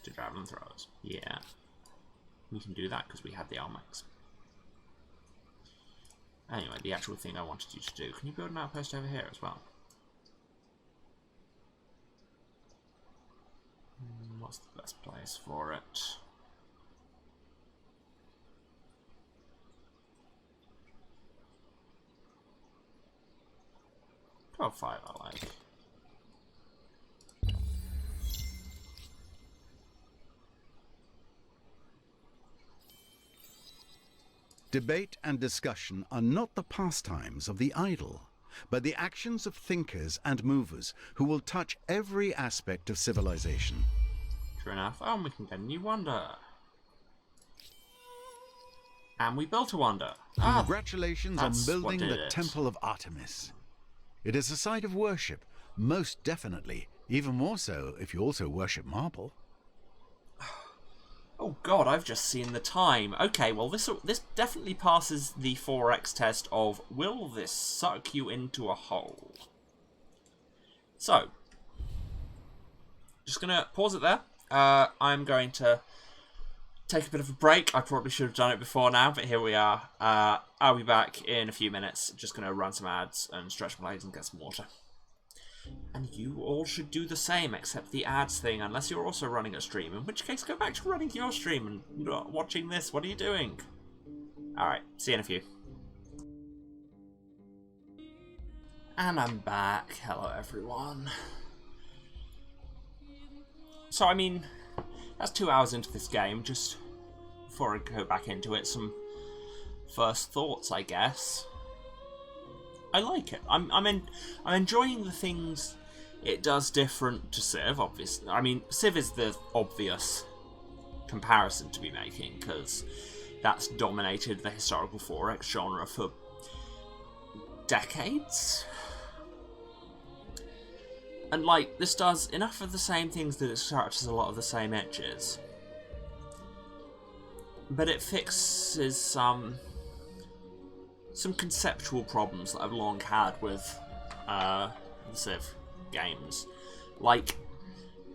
to javelin throwers. Yeah, we can do that because we had the Almax. Anyway, the actual thing I wanted you to do. Can you build an outpost over here as well? What's the best place for it? Oh, 5 I like. Debate and discussion are not the pastimes of the idle, but the actions of thinkers and movers who will touch every aspect of civilization. True enough. Oh, and we can get a new wonder. And we built a wonder. Congratulations on that's building what did the it. Temple of Artemis. It is a site of worship, most definitely, even more so if you also worship marble. Oh god, I've just seen the time. Okay, well this definitely passes the 4x test of will this suck you into a hole? So, just gonna pause it there. I'm going to take a bit of a break. I probably should have done it before now, but here we are. I'll be back in a few minutes. Just gonna run some ads and stretch my legs and get some water. And you all should do the same, except the ads thing, unless you're also running a stream, in which case go back to running your stream and not watching this. What are you doing? Alright, see you in a few. And I'm back. Hello, everyone. So, I mean, that's 2 hours into this game. Just before I go back into it, some first thoughts, I guess. I like it. I'm enjoying the things it does different to Civ, obviously. I mean, Civ is the obvious comparison to be making, because that's dominated the historical 4X genre for decades. And, like, this does enough of the same things that it scratches a lot of the same edges. But it fixes some conceptual problems that I've long had with the Civ games. Like,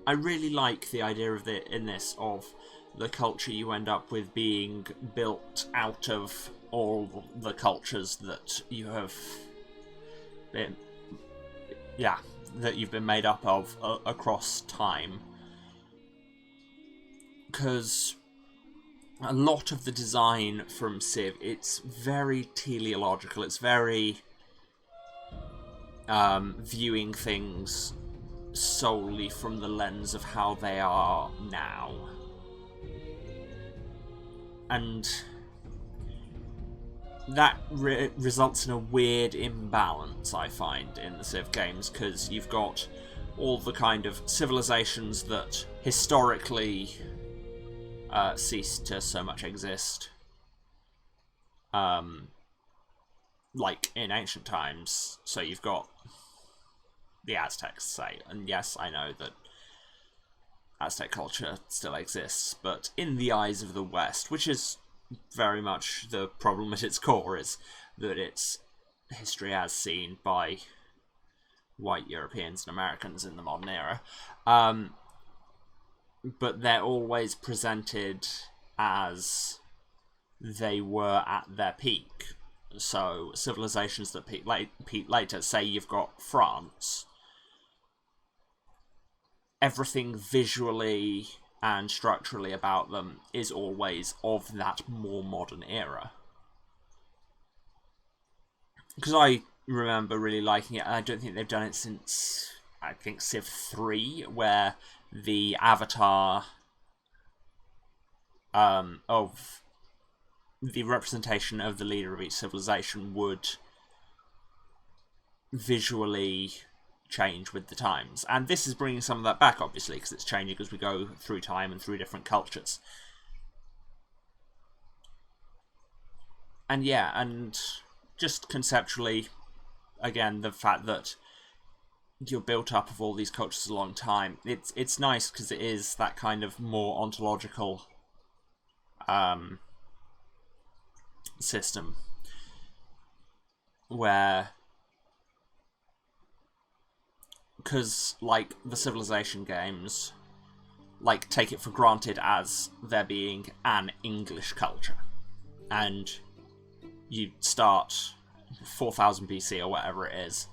I really like the idea of the culture you end up with being built out of all the cultures that you have been, that you've been made up of across time. Because a lot of the design from Civ, it's very teleological. It's very viewing things solely from the lens of how they are now. And that results in a weird imbalance, I find, in the Civ games, because you've got all the kind of civilizations that historically ceased to so much exist, like in ancient times. So you've got the Aztecs, say, and yes, I know that Aztec culture still exists, but in the eyes of the West, which is very much the problem at its core, is that it's history as seen by white Europeans and Americans in the modern era. But they're always presented as they were at their peak. So civilizations that peak later, say you've got France, everything visually and structurally about them is always of that more modern era. Because I remember really liking it, and I don't think they've done it since, I think, Civ 3, where the avatar of the representation of the leader of each civilization would visually change with the times. And this is bringing some of that back, obviously, because it's changing as we go through time and through different cultures. And yeah, and just conceptually, again, the fact that you're built up of all these cultures a long time. It's nice because it is that kind of more ontological system where, because like the Civilization games, like take it for granted as there being an English culture, and you start 4000 BC or whatever it is,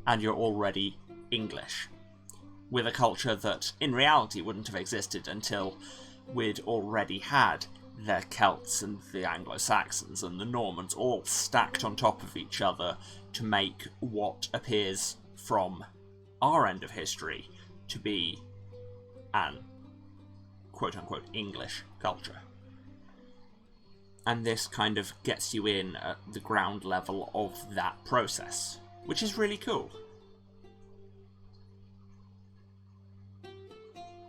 and you're already English, with a culture that in reality wouldn't have existed until we'd already had the Celts and the Anglo-Saxons and the Normans all stacked on top of each other to make what appears from our end of history to be an quote-unquote English culture. And this kind of gets you in at the ground level of that process, which is really cool.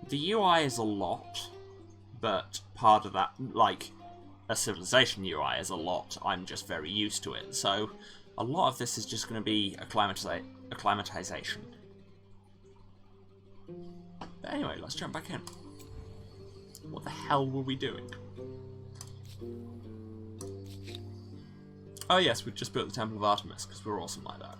The UI is a lot, but part of that, like a Civilization UI is a lot, I'm just very used to it, so a lot of this is just going to be acclimatization. But anyway, let's jump back in. What the hell were we doing? Oh yes, we just built the Temple of Artemis, because we're awesome like that.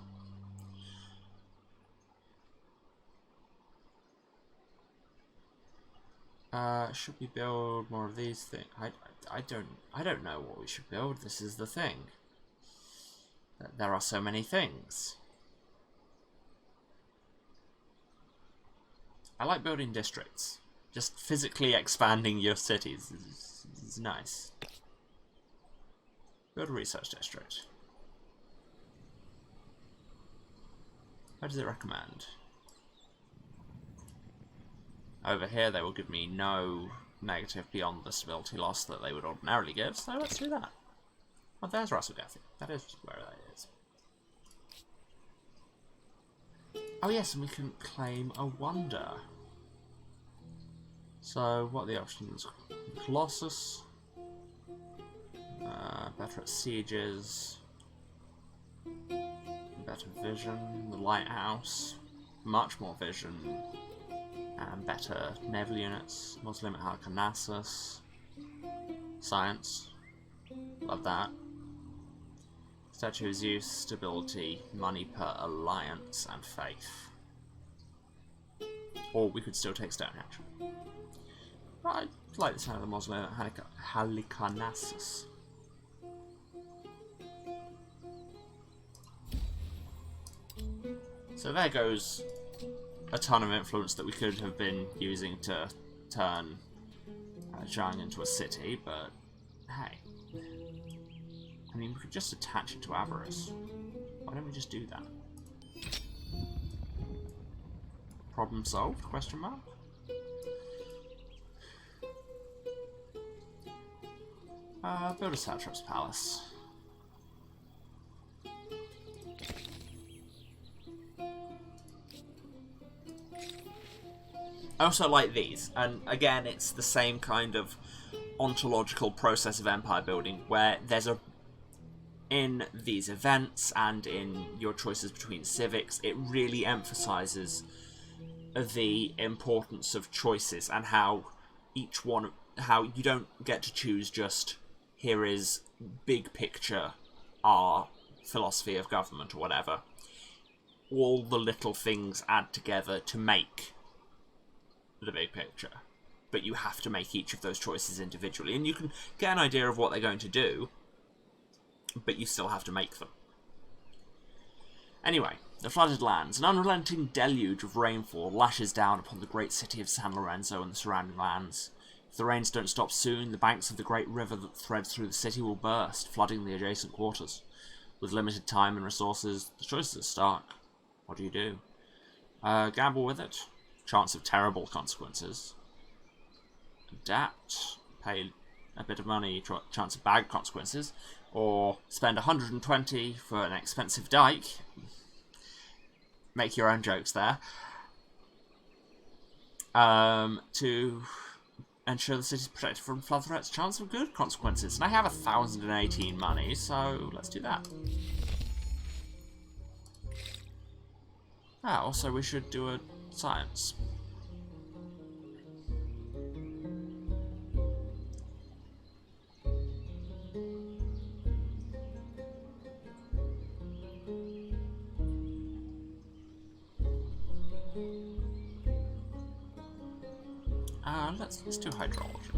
Should we build more of these things? I don't know what we should build. This is the thing. There are so many things. I like building districts. Just physically expanding your cities is nice. Build a research district. What does it recommend? Over here they will give me no negative beyond the stability loss that they would ordinarily give, so let's do that. Oh, there's Rasugathi. That is where that is. Oh yes, and we can claim a wonder. So, what are the options? Colossus. Better at sieges. Better vision. The lighthouse. Much more vision. And better naval units. Muslim at Halicarnassus. Science. Love that. Statue of Zeus, stability, money per alliance, and faith. Or we could still take Stonehenge. But I like the sound of the Muslim at Halicarnassus. So there goes a ton of influence that we could have been using to turn Zhang into a city, but hey. I mean, we could just attach it to Avarice. Why don't we just do that? Problem solved? Question mark? Build a Satrap's Palace. I also like these, and again, it's the same kind of ontological process of empire building where there's a... In these events and in your choices between civics, it really emphasizes the importance of choices and how each one, how you don't get to choose just, here is big picture, our philosophy of government or whatever. All the little things add together to make the big picture. But you have to make each of those choices individually, and you can get an idea of what they're going to do, but you still have to make them. Anyway, the flooded lands. An unrelenting deluge of rainfall lashes down upon the great city of San Lorenzo and the surrounding lands. If the rains don't stop soon, the banks of the great river that threads through the city will burst, flooding the adjacent quarters. With limited time and resources, the choices are stark. What do you do? Gamble with it. Chance of terrible consequences. Adapt. Pay a bit of money, chance of bad consequences. Or spend 120 for an expensive dike. Make your own jokes there. To ensure the city's protected from flood threats, chance of good consequences. And I have 1,018 money, so let's do that. Ah, also we should do a science. Let's do hydrology.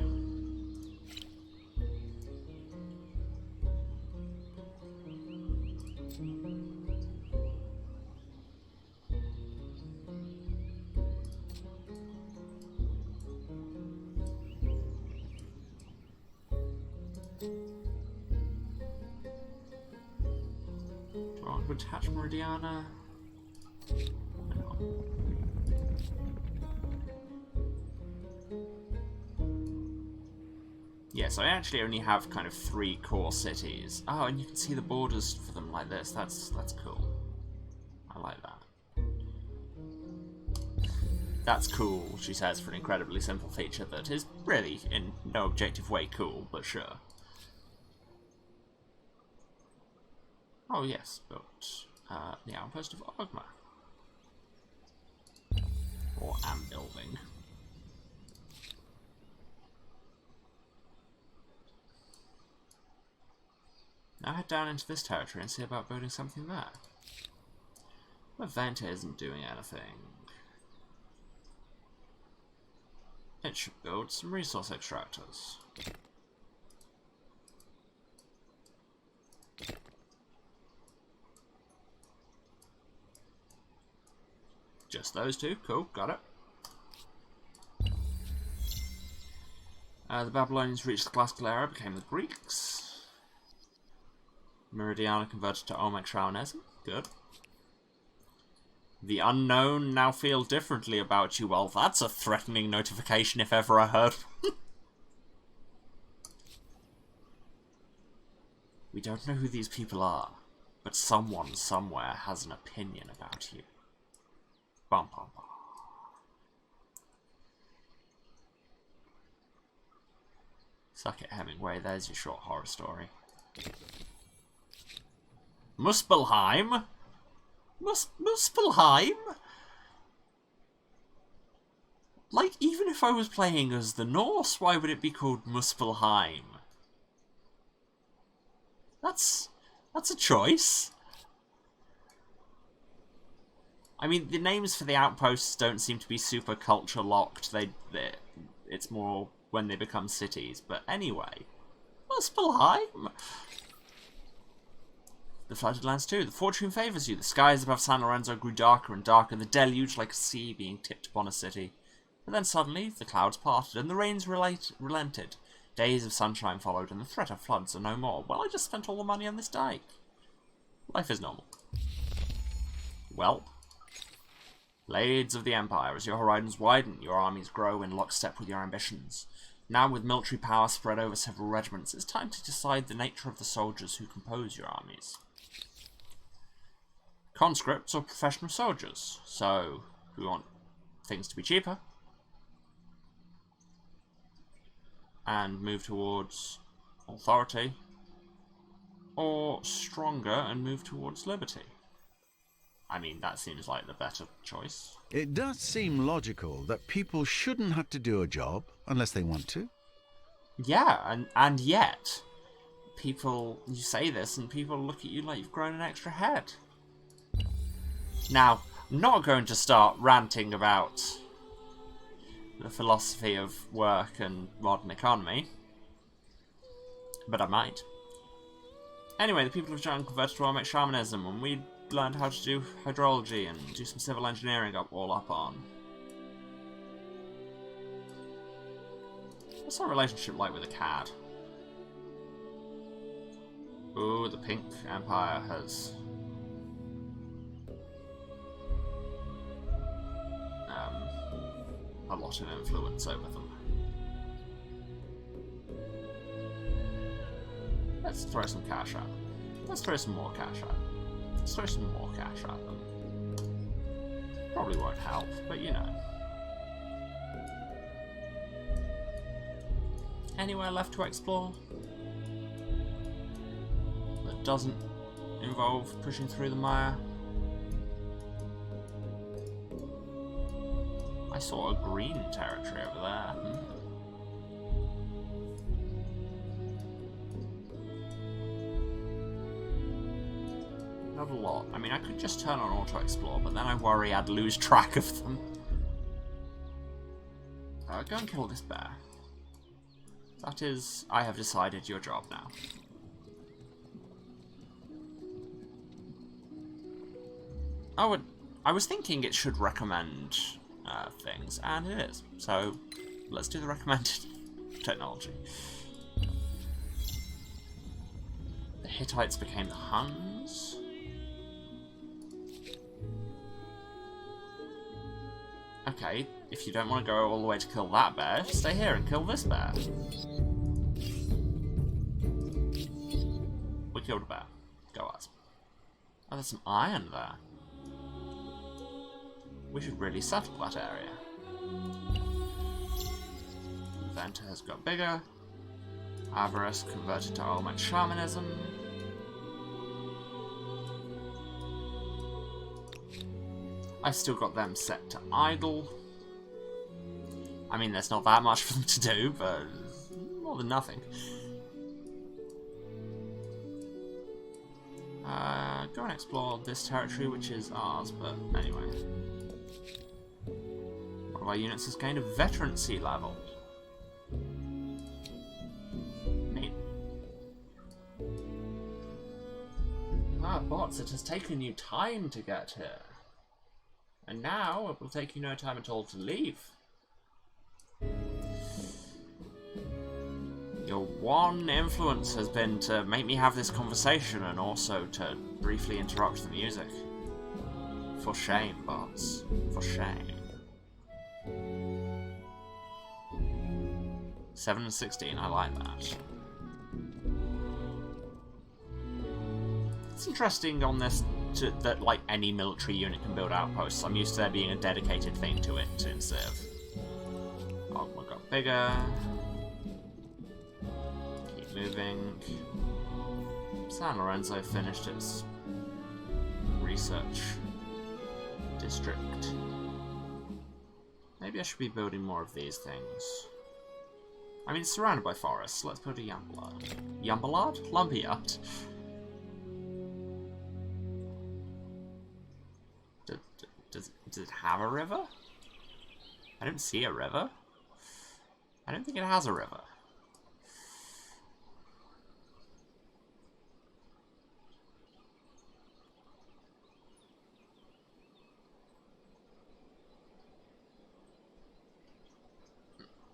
Do I want to attach Meridiana? No. Yes, I actually only have kind of 3 core cities. Oh, and you can see the borders for them like this. That's cool. I like that. That's cool, she says, for an incredibly simple feature that is really, in no objective way, cool, but sure. Oh yes, but the outpost of Ogma. Or am building. Now head down into this territory and see about building something there. Levante isn't doing anything. It should build some resource extractors. Just those 2, cool, got it. The Babylonians reached the classical era, became the Greeks. Meridiana converted to Olmec Shroudism. Good. The unknown now feel differently about you. Well, that's a threatening notification if ever I heard. We don't know who these people are, but someone somewhere has an opinion about you. Bum bum bum. Suck it, Hemingway. There's your short horror story. Muspelheim? Muspelheim? Like, even if I was playing as the Norse, why would it be called Muspelheim? That's a choice. I mean, the names for the outposts don't seem to be super culture locked. It's more when they become cities. But anyway, Muspelheim. The Flooded Lands too. The fortune favours you. The skies above San Lorenzo grew darker and darker, the deluge like a sea being tipped upon a city. But then suddenly, the clouds parted, and the rains relented. Days of sunshine followed, and the threat of floods are no more. Well, I just spent all the money on this dike. Life is normal. Well, Blades of the Empire. As your horizons widen, your armies grow in lockstep with your ambitions. Now, with military power spread over several regiments, it's time to decide the nature of the soldiers who compose your armies. Conscripts or professional soldiers. So, we want things to be cheaper. And move towards authority. Or stronger and move towards liberty. I mean, that seems like the better choice. It does seem logical that people shouldn't have to do a job unless they want to. Yeah, and yet, you say this and people look at you like you've grown an extra head. Now, I'm not going to start ranting about the philosophy of work and modern economy, but I might. Anyway, the people of China converted to Olmec shamanism, and we learned how to do hydrology and do some civil engineering up on. What's our relationship like with a cad? Ooh, the Pink Empire has a lot of influence over them. Let's throw some cash at them. Let's throw some more cash at them. Let's throw some more cash at them. Probably won't help, but you know. Anywhere left to explore that doesn't involve pushing through the mire? saw a green territory over there. Not a lot. I mean, I could just turn on auto-explore, but then I worry I'd lose track of them. Go and kill this bear. That is, I have decided, your job now. I was thinking it should recommend things, and it is. So, let's do the recommended technology. The Hittites became the Huns. Okay, if you don't want to go all the way to kill that bear, stay here and kill this bear. We killed a bear. Go us. Oh, there's some iron there. We should really settle that area. Venta has got bigger. Avarice converted to Olmec shamanism. I've still got them set to idle. I mean, there's not that much for them to do, but more than nothing. Go and explore this territory, which is ours, but anyway. One of our units has gained a veterancy level. Neat. Ah, bots, it has taken you time to get here. And now it will take you no time at all to leave. Your one influence has been to make me have this conversation and also to briefly interrupt the music. For shame, bots. For shame. 7 and 16, I like that. It's interesting on this that like any military unit can build outposts. I'm used to there being a dedicated thing to it instead of. Oh, we got bigger. Keep moving. San Lorenzo finished its research district. Maybe I should be building more of these things. I mean, it's surrounded by forests. Let's put a Yamballard. Yamballard? Lumberyard. Does it have a river? I don't see a river. I don't think it has a river.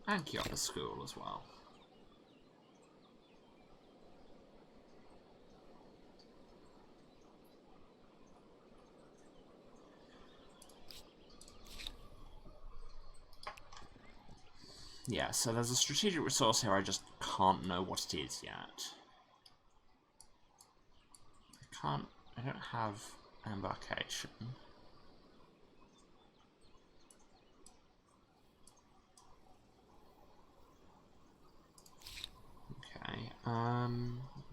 And Kyoto School as well. Yeah, so there's a strategic resource here, I just can't know what it is yet. I don't have an embarkation. Okay,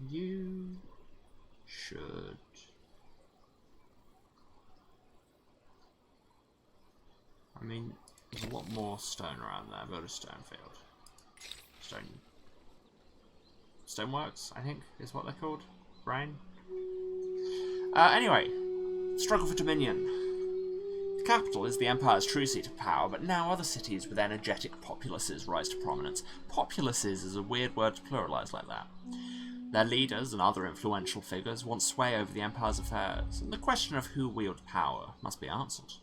you should... I mean, there's a lot more stone around there. Build a stone field. Stoneworks, I think, is what they're called. Brain. Anyway, struggle for dominion. The capital is the Empire's true seat of power, but now other cities with energetic populaces rise to prominence. Populaces is a weird word to pluralize like that. Their leaders and other influential figures want sway over the Empire's affairs, and the question of who wields power must be answered.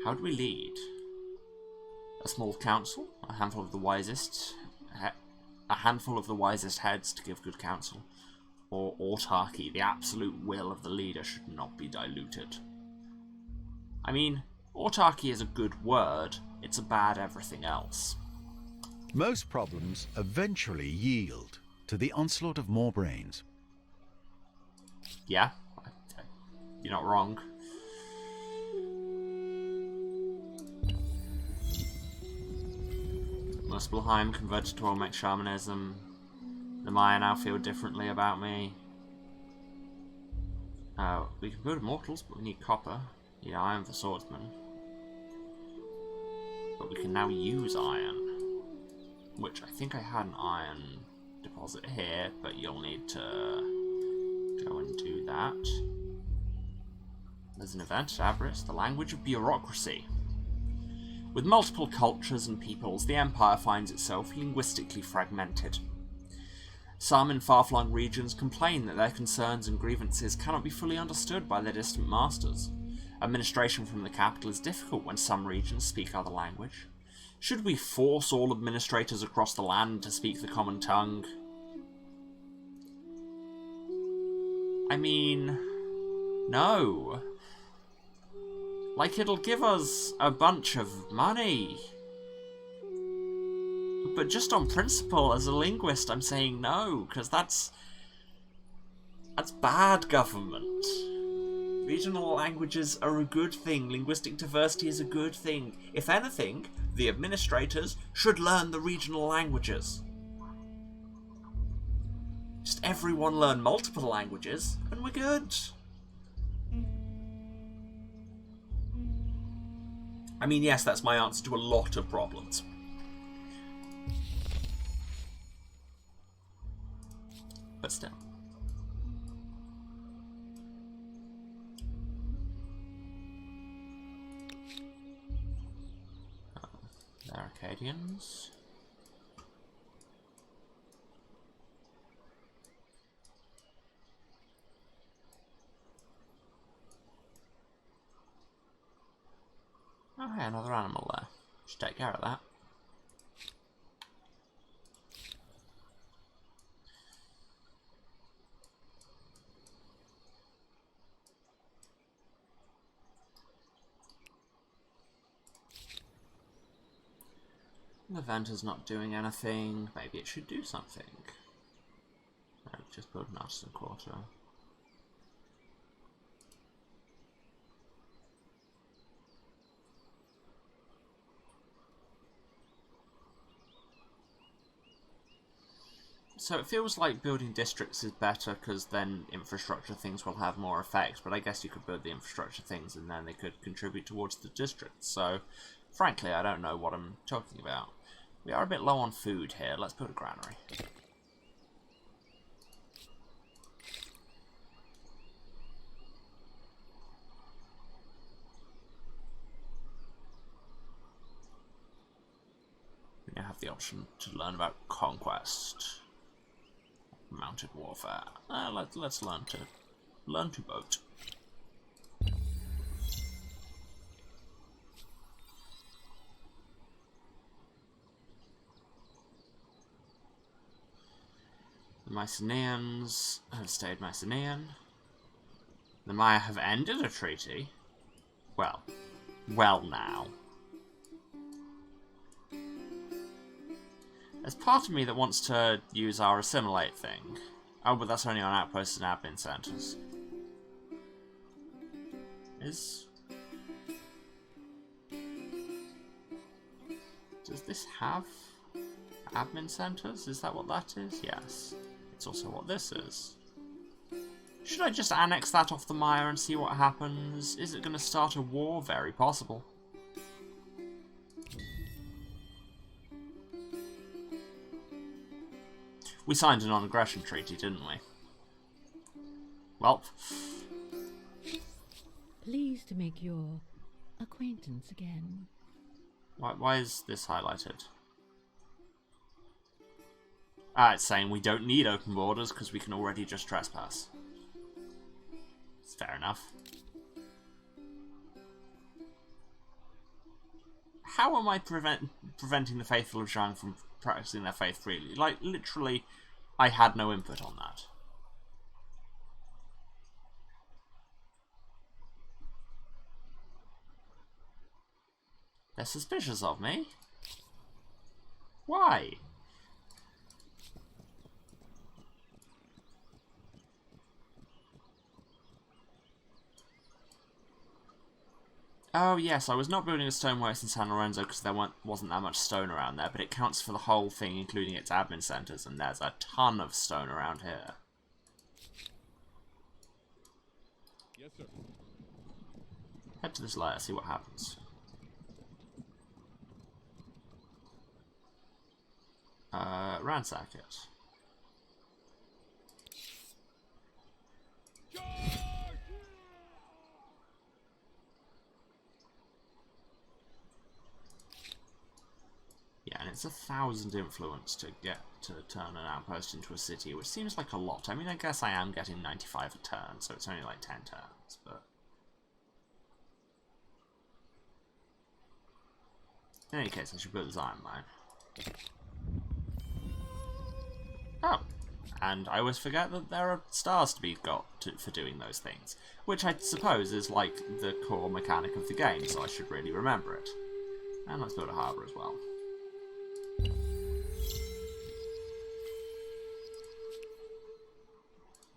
How do we lead? A small council, a handful of the wisest heads to give good counsel, or autarky, the absolute will of the leader should not be diluted. I mean, autarky is a good word, it's a bad everything else. Most problems eventually yield to the onslaught of more brains. Yeah, you're not wrong. Muspelheim converted to Olmec shamanism. The Maya now feel differently about me. We can build immortals, but we need copper. Yeah, I am the swordsman. but we can now use iron. Which I think I had an iron deposit here, but you'll need to go and do that. There's an event at Abris, the language of bureaucracy. With multiple cultures and peoples, the Empire finds itself linguistically fragmented. Some in far-flung regions complain that their concerns and grievances cannot be fully understood by their distant masters. Administration from the capital is difficult when some regions speak other language. Should we force all administrators across the land to speak the common tongue? I mean, no. Like, it'll give us a bunch of money. But just on principle, as a linguist, I'm saying no, because that's bad government. Regional languages are a good thing. Linguistic diversity is a good thing. If anything, the administrators should learn the regional languages. Just everyone learn multiple languages, and we're good. I mean, yes, that's my answer to a lot of problems. But still. They're Arcadians. Oh, hey, another animal there. Should take care of that. The vent is not doing anything. Maybe it should do something. No, just build an artisan quarter. So it feels like building districts is better because then infrastructure things will have more effect, but I guess you could build the infrastructure things and then they could contribute towards the districts. So, frankly, I don't know what I'm talking about. We are a bit low on food here. Let's build a granary. We now have the option to learn about conquest. Mounted warfare. Let's learn to boat. The Mycenaeans have stayed Mycenaean. The Maya have ended a treaty. Well now. There's part of me that wants to use our assimilate thing. Oh, but that's only on outposts and admin centers. Does this have admin centers? Is that what that is? Yes. It's also what this is. Should I just annex that off the Maya and see what happens? Is it going to start a war? Very possible. We signed a non-aggression treaty, didn't we? Well. Pleased to make your acquaintance again. Why is this highlighted? Ah, it's saying we don't need open borders because we can already just trespass. It's fair enough. How am I preventing the faithful of Zhang from practicing their faith freely? Like, literally, I had no input on that. They're suspicious of me? Why? Oh yes, I was not building a stoneworks in San Lorenzo because there wasn't that much stone around there, but it counts for the whole thing, including its admin centers, and there's a ton of stone around here. Yes, sir. Head to this layer, see what happens. ransack it. Yeah, and it's 1,000 influence to get to turn an outpost into a city, which seems like a lot. I mean, I guess I am getting 95 a turn, so it's only like 10 turns, but... In any case, I should build this iron mine. Oh, and I always forget that there are stars to be got for doing those things, which I suppose is like the core mechanic of the game, so I should really remember it. And let's build a harbour as well.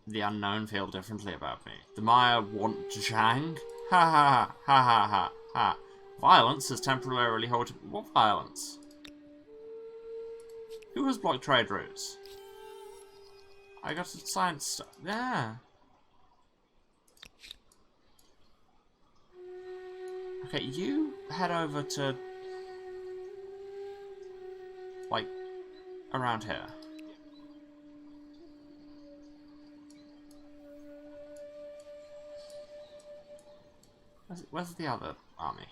The unknown feel differently about me. The Maya want to Zhang? Ha ha ha ha ha ha ha. Violence has temporarily halted. What violence? Who has blocked trade routes? I got some science stuff. Yeah. Okay, you head over to... like, around here. Where's the other army?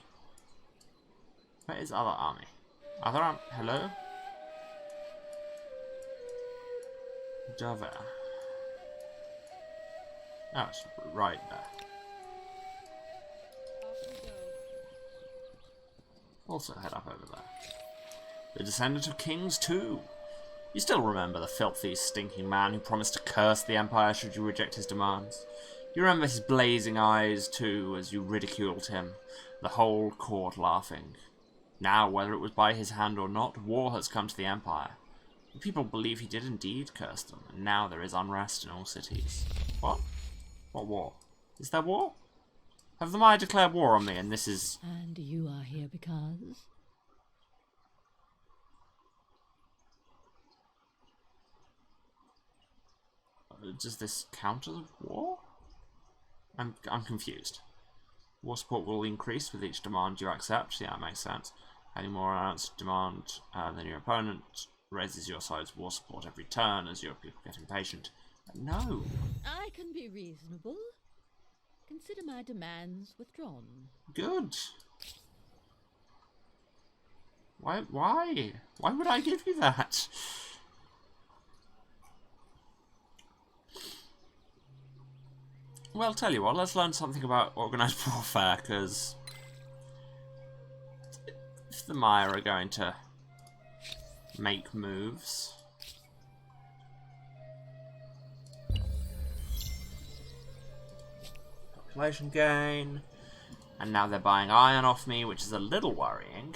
Where is other army? Other army? Hello? Dover. Oh, it's right there. Also head up over there. The descendant of kings too. You still remember the filthy, stinking man who promised to curse the Empire should you reject his demands? You remember his blazing eyes too as you ridiculed him, the whole court laughing. Now, whether it was by his hand or not, war has come to the Empire. The people believe he did indeed curse them, and now there is unrest in all cities. What? What war? Is there war? Have the Maya declared war on me, and this is... And you are here because? Does this count as a war? I'm confused. War support will increase with each demand you accept. Yeah, that makes sense. Any more announced demand than your opponent raises your side's war support every turn as your people get impatient. No. I can be reasonable. Consider my demands withdrawn. Good. Why? Why would I give you that? Well, tell you what, let's learn something about organised warfare, because if the Maya are going to make moves... Population gain, and now they're buying iron off me, which is a little worrying.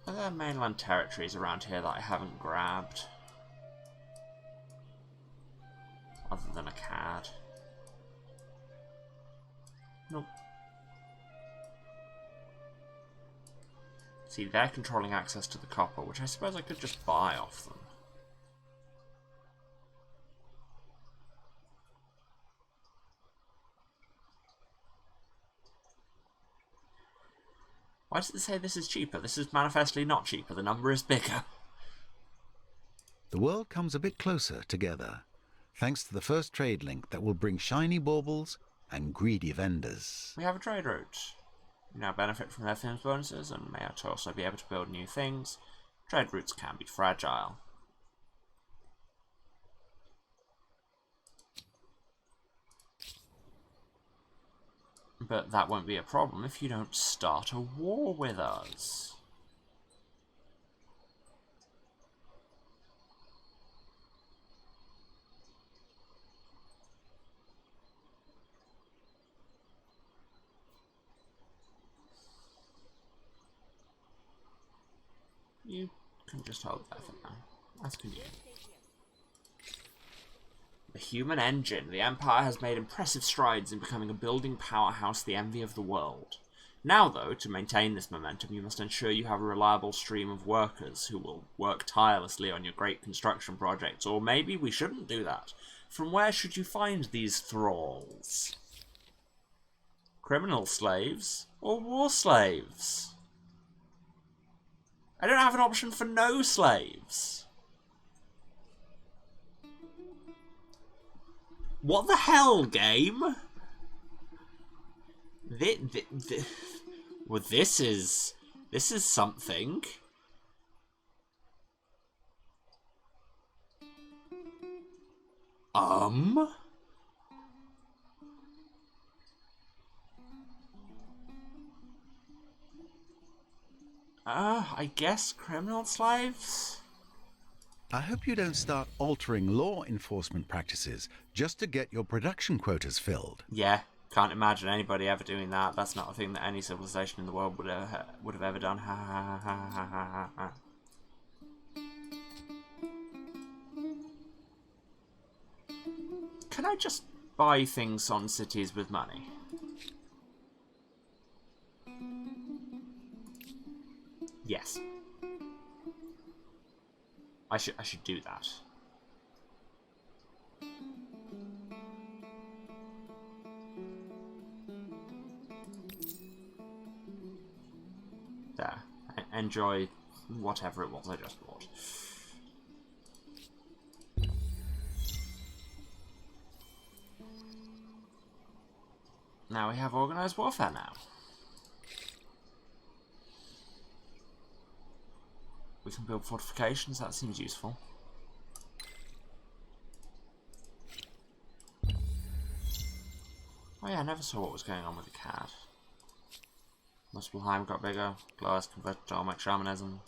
Are there mainland territories around here that I haven't grabbed? Other than a cad. Nope. See, they're controlling access to the copper, which I suppose I could just buy off them. Why does it say this is cheaper? This is manifestly not cheaper. The number is bigger. The world comes a bit closer together, thanks to the first trade link that will bring shiny baubles and greedy vendors. We have a trade route. We now benefit from their firm's bonuses and may also be able to build new things. Trade routes can be fragile. But that won't be a problem if you don't start a war with us. You can just hold that for now. That's convenient. The human engine. The Empire has made impressive strides in becoming a building powerhouse, the envy of the world. Now, though, to maintain this momentum, you must ensure you have a reliable stream of workers who will work tirelessly on your great construction projects. Or maybe we shouldn't do that. From where should you find these thralls? Criminal slaves or war slaves? I don't have an option for no slaves. What the hell, game? Well, this is something. I guess criminal slaves? I hope you don't start altering law enforcement practices just to get your production quotas filled. Yeah, can't imagine anybody ever doing that. That's not a thing that any civilization in the world would have ever done. Ha ha ha ha ha ha. Can I just buy things on cities with money? Yes. I should do that. There. Enjoy whatever it was I just bought. Now we have organised warfare now. We can build fortifications, that seems useful. Oh yeah, I never saw what was going on with the cat. Muspelheim got bigger, Glowers converted to Olmec shamanism.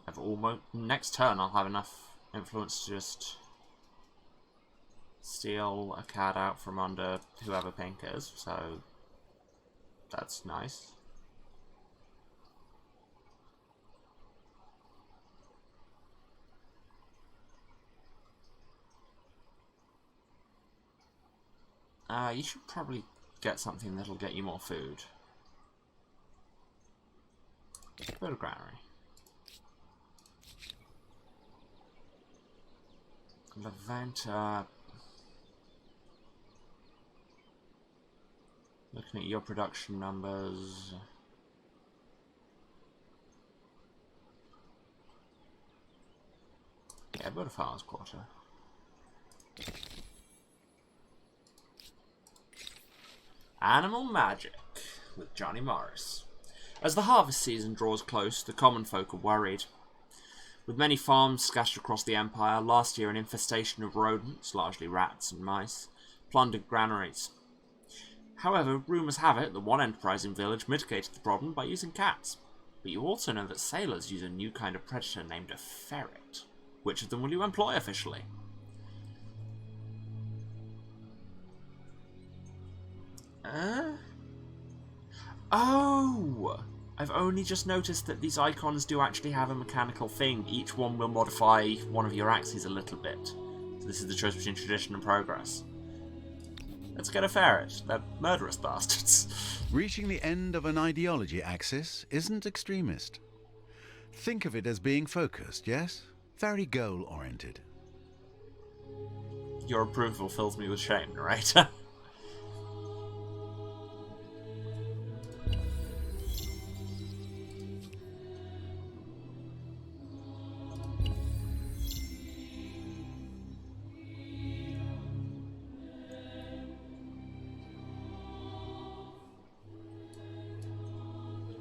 I've almost... Next turn I'll have enough influence to just steal a cat out from under whoever Pink is, so that's nice. You should probably get something that'll get you more food. Build a granary. Levanta. Looking at your production numbers. Yeah, build a farmer's quarter. Animal Magic with Johnny Morris. As the harvest season draws close, the common folk are worried. With many farms scattered across the empire, last year an infestation of rodents, largely rats and mice, plundered granaries. However, rumours have it that one enterprising village mitigated the problem by using cats. But you also know that sailors use a new kind of predator named a ferret. Which of them will you employ officially? Oh! I've only just noticed that these icons do actually have a mechanical thing. Each one will modify one of your axes a little bit. So this is the choice between tradition and progress. Let's get a ferret. They're murderous bastards. Reaching the end of an ideology axis isn't extremist. Think of it as being focused, yes? Very goal-oriented. Your approval fills me with shame, narrator.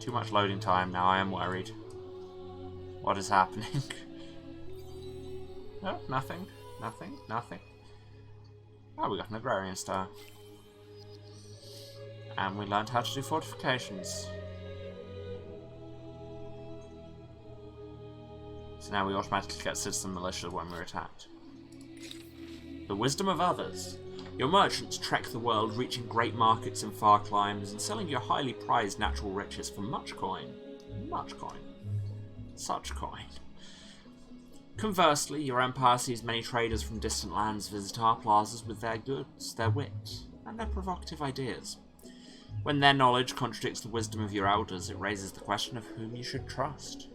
Too much loading time now, I am worried. What is happening? No, nothing, nothing, nothing. Oh, we got an agrarian star. And we learned how to do fortifications. So now we automatically get citizen militia when we're attacked. The wisdom of others. Your merchants trek the world, reaching great markets in far climes and selling your highly prized natural riches for much coin. Much coin. Such coin. Conversely, your empire sees many traders from distant lands visit our plazas with their goods, their wit, and their provocative ideas. When their knowledge contradicts the wisdom of your elders, it raises the question of whom you should trust.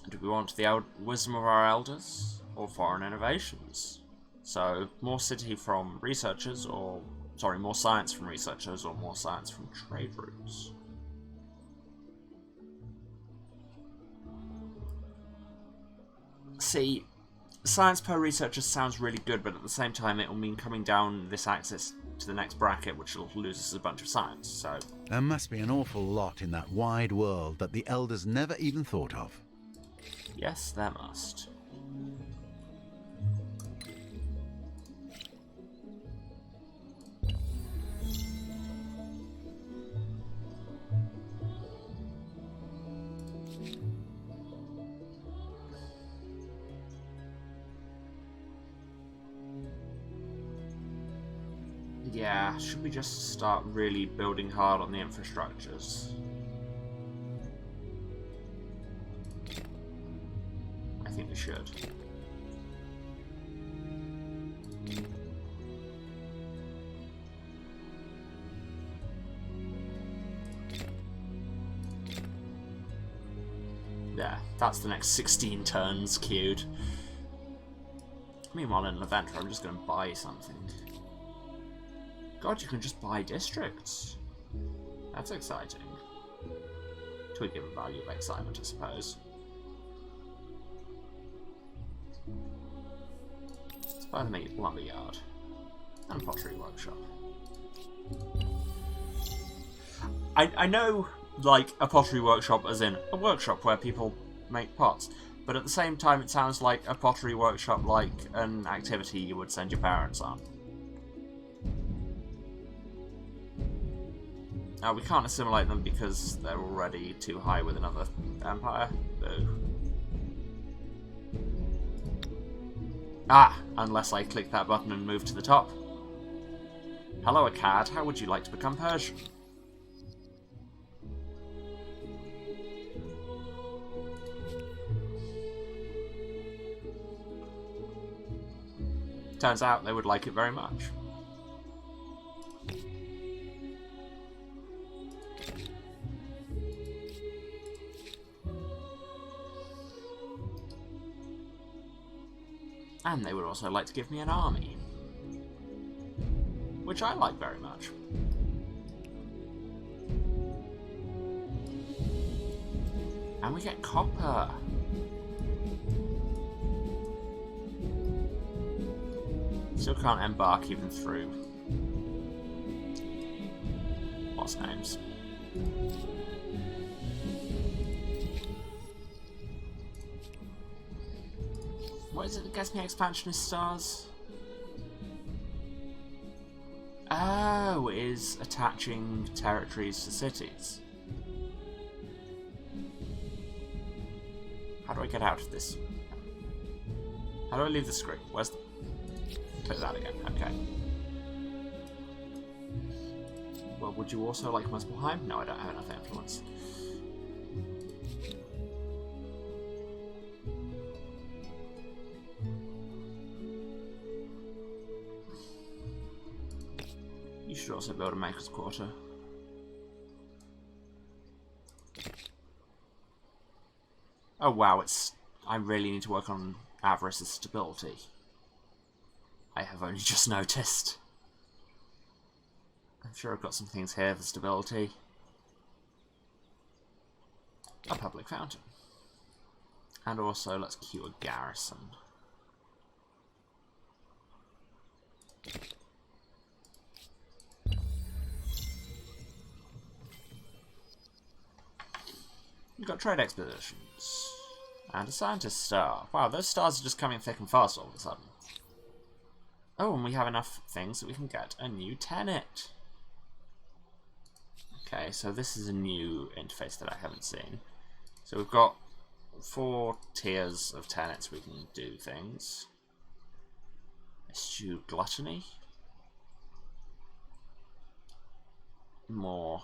Do we want the wisdom of our elders, or foreign innovations? So, more city from researchers, or... sorry, more science from researchers, or more science from trade routes? See, science per researcher sounds really good, but at the same time it will mean coming down this axis to the next bracket, which will lose us a bunch of science, so... There must be an awful lot in that wide world that the elders never even thought of. Yes, there must. Yeah, should we just start really building hard on the infrastructures? I think we should. Yeah, that's the next 16 turns queued. Meanwhile, in an event where I'm just going to buy something. God, you can just buy districts. That's exciting. To a given value of excitement, I suppose. Let's buy the lumberyard and pottery workshop. I know, like, a pottery workshop as in a workshop where people make pots, but at the same time it sounds like a pottery workshop like an activity you would send your parents on. Now, we can't assimilate them because they're already too high with another empire. Boo. Ah, unless I click that button and move to the top. Hello, Akkad. How would you like to become Persian? Turns out they would like it very much. And they would also like to give me an army. Which I like very much. And we get copper. Still can't embark even through... what's names? What is it that gets me expansionist stars? Oh, it is attaching territories to cities. How do I get out of this? How do I leave the screen? Where's the... click that again, okay. Well, would you also like Muspelheim? No, I don't have enough influence. You should also build a maker's quarter. Oh wow, I really need to work on avarice's stability. I have only just noticed. I'm sure I've got some things here for stability. A public fountain. And also, let's queue a garrison. We've got trade expeditions. And a scientist star. Wow, those stars are just coming thick and fast all of a sudden. Oh, and we have enough things that we can get a new tenet. Okay, so this is a new interface that I haven't seen. So we've got 4 tiers of tenets we can do things. Eschew gluttony. More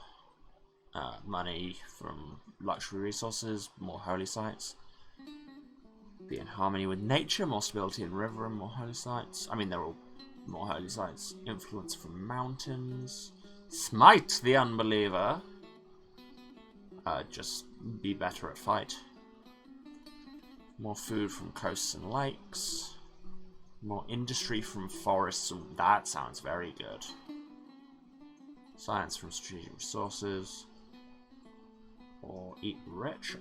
money from luxury resources, more holy sites. Be in harmony with nature, more stability in river and more holy sites. I mean, they're all more holy sites. Influence from mountains. Smite the unbeliever. Just be better at fight. More food from coasts and lakes. More industry from forests. That sounds very good. Science from strategic resources. Or eat rich.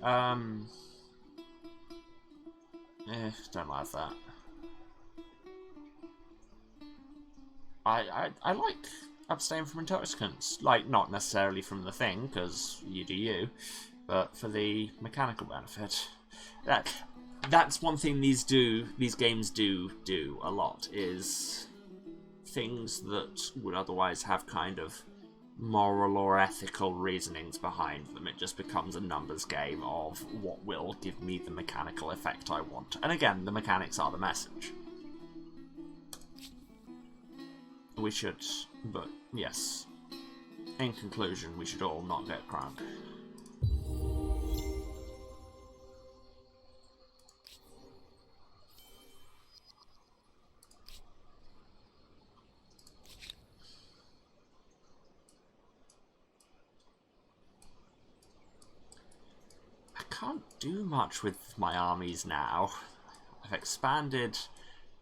Don't like that. I like abstain from intoxicants. Like, not necessarily from the thing, because you do you, but for the mechanical benefit. That's one thing these games do a lot, is things that would otherwise have kind of moral or ethical reasonings behind them. It just becomes a numbers game of what will give me the mechanical effect I want. And again, the mechanics are the message. We should, but yes, in conclusion, we should all not get crunk. I can't do much with my armies now. I've expanded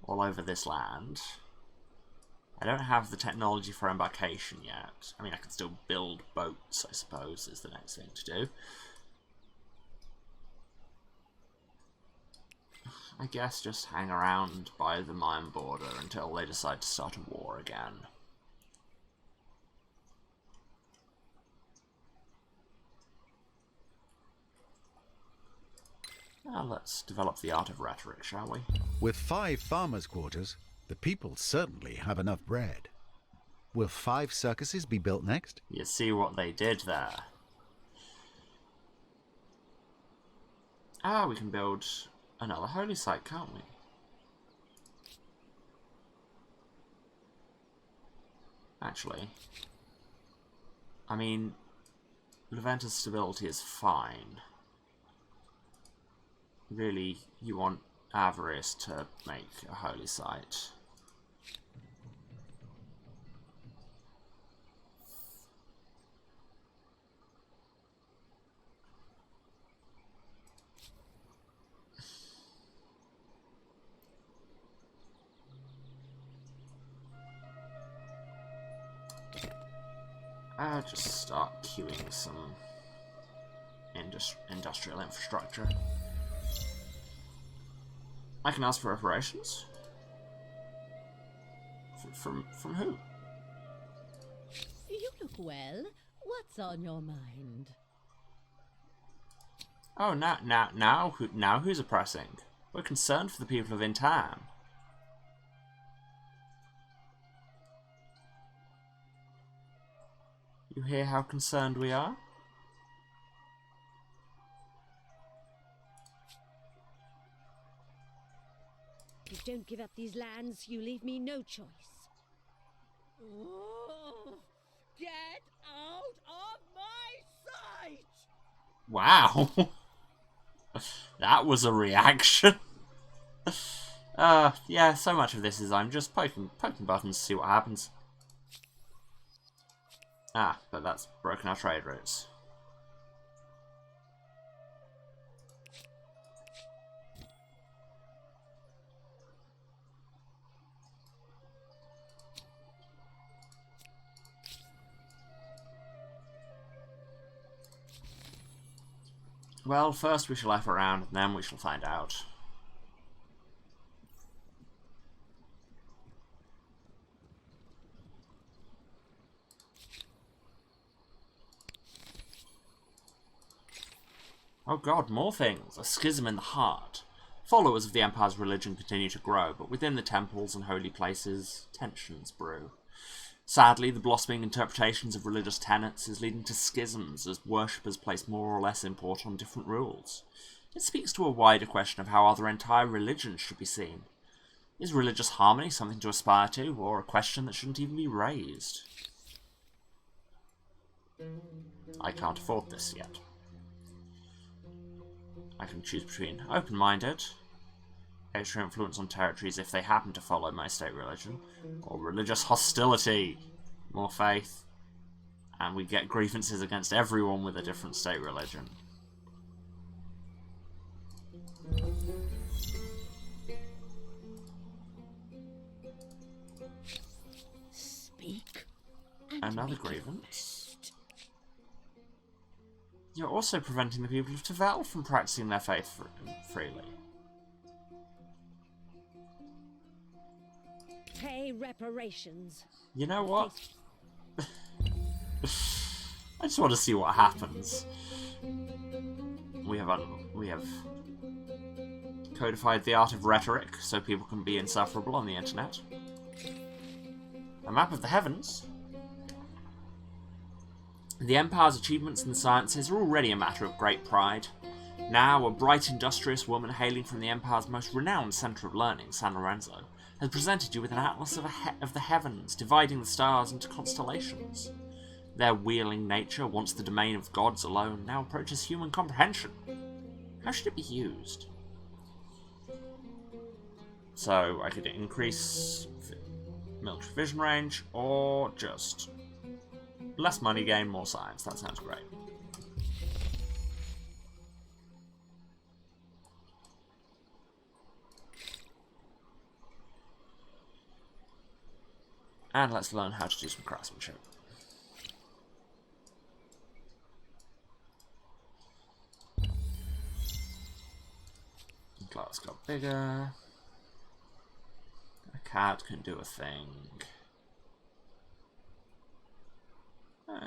all over this land. I don't have the technology for embarkation yet. I mean, I can still build boats, I suppose, is the next thing to do. I guess just hang around by the mine border until they decide to start a war again. Now let's develop the art of rhetoric, shall we? With 5 farmers' quarters, the people certainly have enough bread. Will 5 circuses be built next? You see what they did there. Ah, we can build another holy site, can't we? Actually, I mean, Leventa's stability is fine. Really, you want Avarice to make a holy site. I'll just start queuing some industrial infrastructure. I can ask for reparations? From who? You look well. What's on your mind? Oh, now who's oppressing? We're concerned for the people of Intam. You hear how concerned we are? If you don't give up these lands, you leave me no choice. Oh, get out of my sight! Wow. That was a reaction. Yeah, so much of this is I'm just poking buttons to see what happens. Ah, but that's broken our trade routes. Well, first we shall F around, and then we shall find out. Oh god, more things! A schism in the heart. Followers of the Empire's religion continue to grow, but within the temples and holy places, tensions brew. Sadly, the blossoming interpretations of religious tenets is leading to schisms as worshippers place more or less import on different rules. It speaks to a wider question of how other entire religions should be seen. Is religious harmony something to aspire to, or a question that shouldn't even be raised? I can't afford this yet. I can choose between open-minded, extra influence on territories if they happen to follow my state religion. Or religious hostility. More faith. And we get grievances against everyone with a different state religion. Speak. Another grievance. You're also preventing the people of Tavel from practicing their faith freely. Pay reparations. You know what? I just want to see what happens. We have codified the art of rhetoric so people can be insufferable on the internet. A map of the heavens. The Empire's achievements in the sciences are already a matter of great pride. Now, a bright, industrious woman hailing from the Empire's most renowned centre of learning, San Lorenzo, has presented you with an atlas of the heavens, dividing the stars into constellations. Their wheeling nature, once the domain of gods alone, now approaches human comprehension. How should it be used? So, I could increase military vision range, or just less money gain, more science. That sounds great. And let's learn how to do some craftsmanship. Glass got bigger. A cat can do a thing.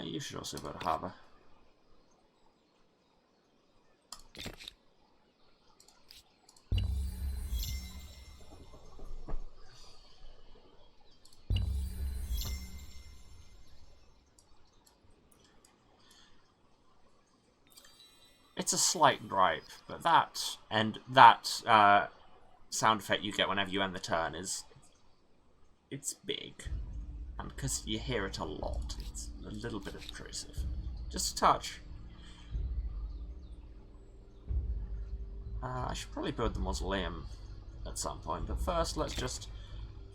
You should also build a harbour. It's a slight gripe, but that sound effect you get whenever you end the turn it's big, and because you hear it a lot, it's a little bit obtrusive. Just a touch. I should probably build the mausoleum at some point, but first let's just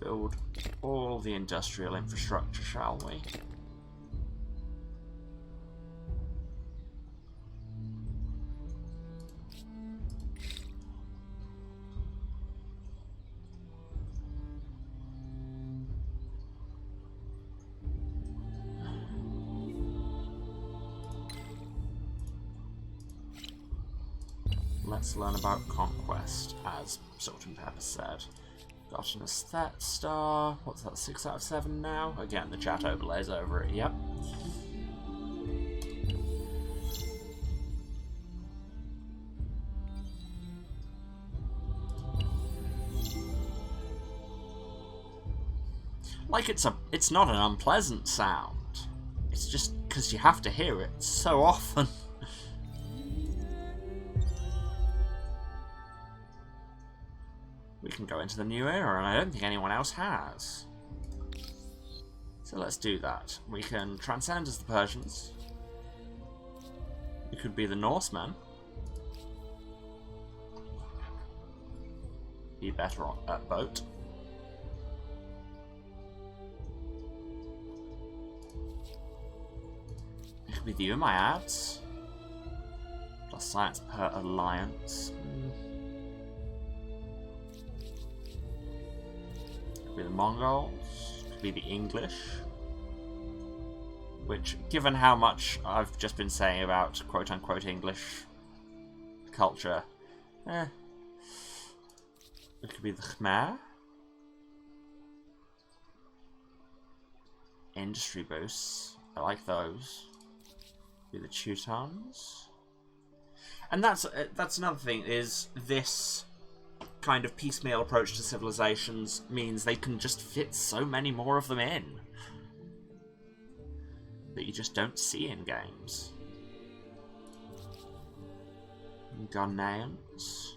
build all the industrial infrastructure, shall we? Let's learn about conquest, as Salt and Pepper said. Got an aesthetic star. What's that, 6 out of 7 now? Again, the chat overlays over it, yep. Like, it's not an unpleasant sound. It's just because you have to hear it so often. We can go into the new era, and I don't think anyone else has. So let's do that. We can transcend as the Persians. We could be the Norsemen. Be better at boat. We could be the Umayyads. Plus science per alliance. Could be the Mongols, could be the English, which, given how much I've just been saying about quote-unquote English culture, it could be the Khmer. Industry boosts, I like those. Could be the Teutons. And that's another thing, is this kind of piecemeal approach to civilizations means they can just fit so many more of them in that you just don't see in games. Ghanaians.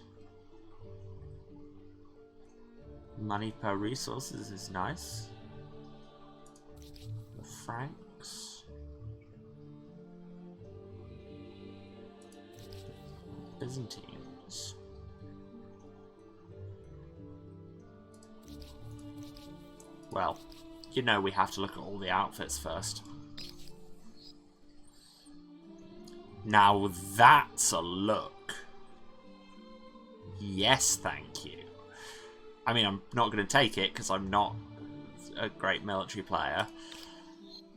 Money per resources is nice. The Franks. Byzantines. Well, you know we have to look at all the outfits first. Now that's a look. Yes, thank you. I mean, I'm not going to take it because I'm not a great military player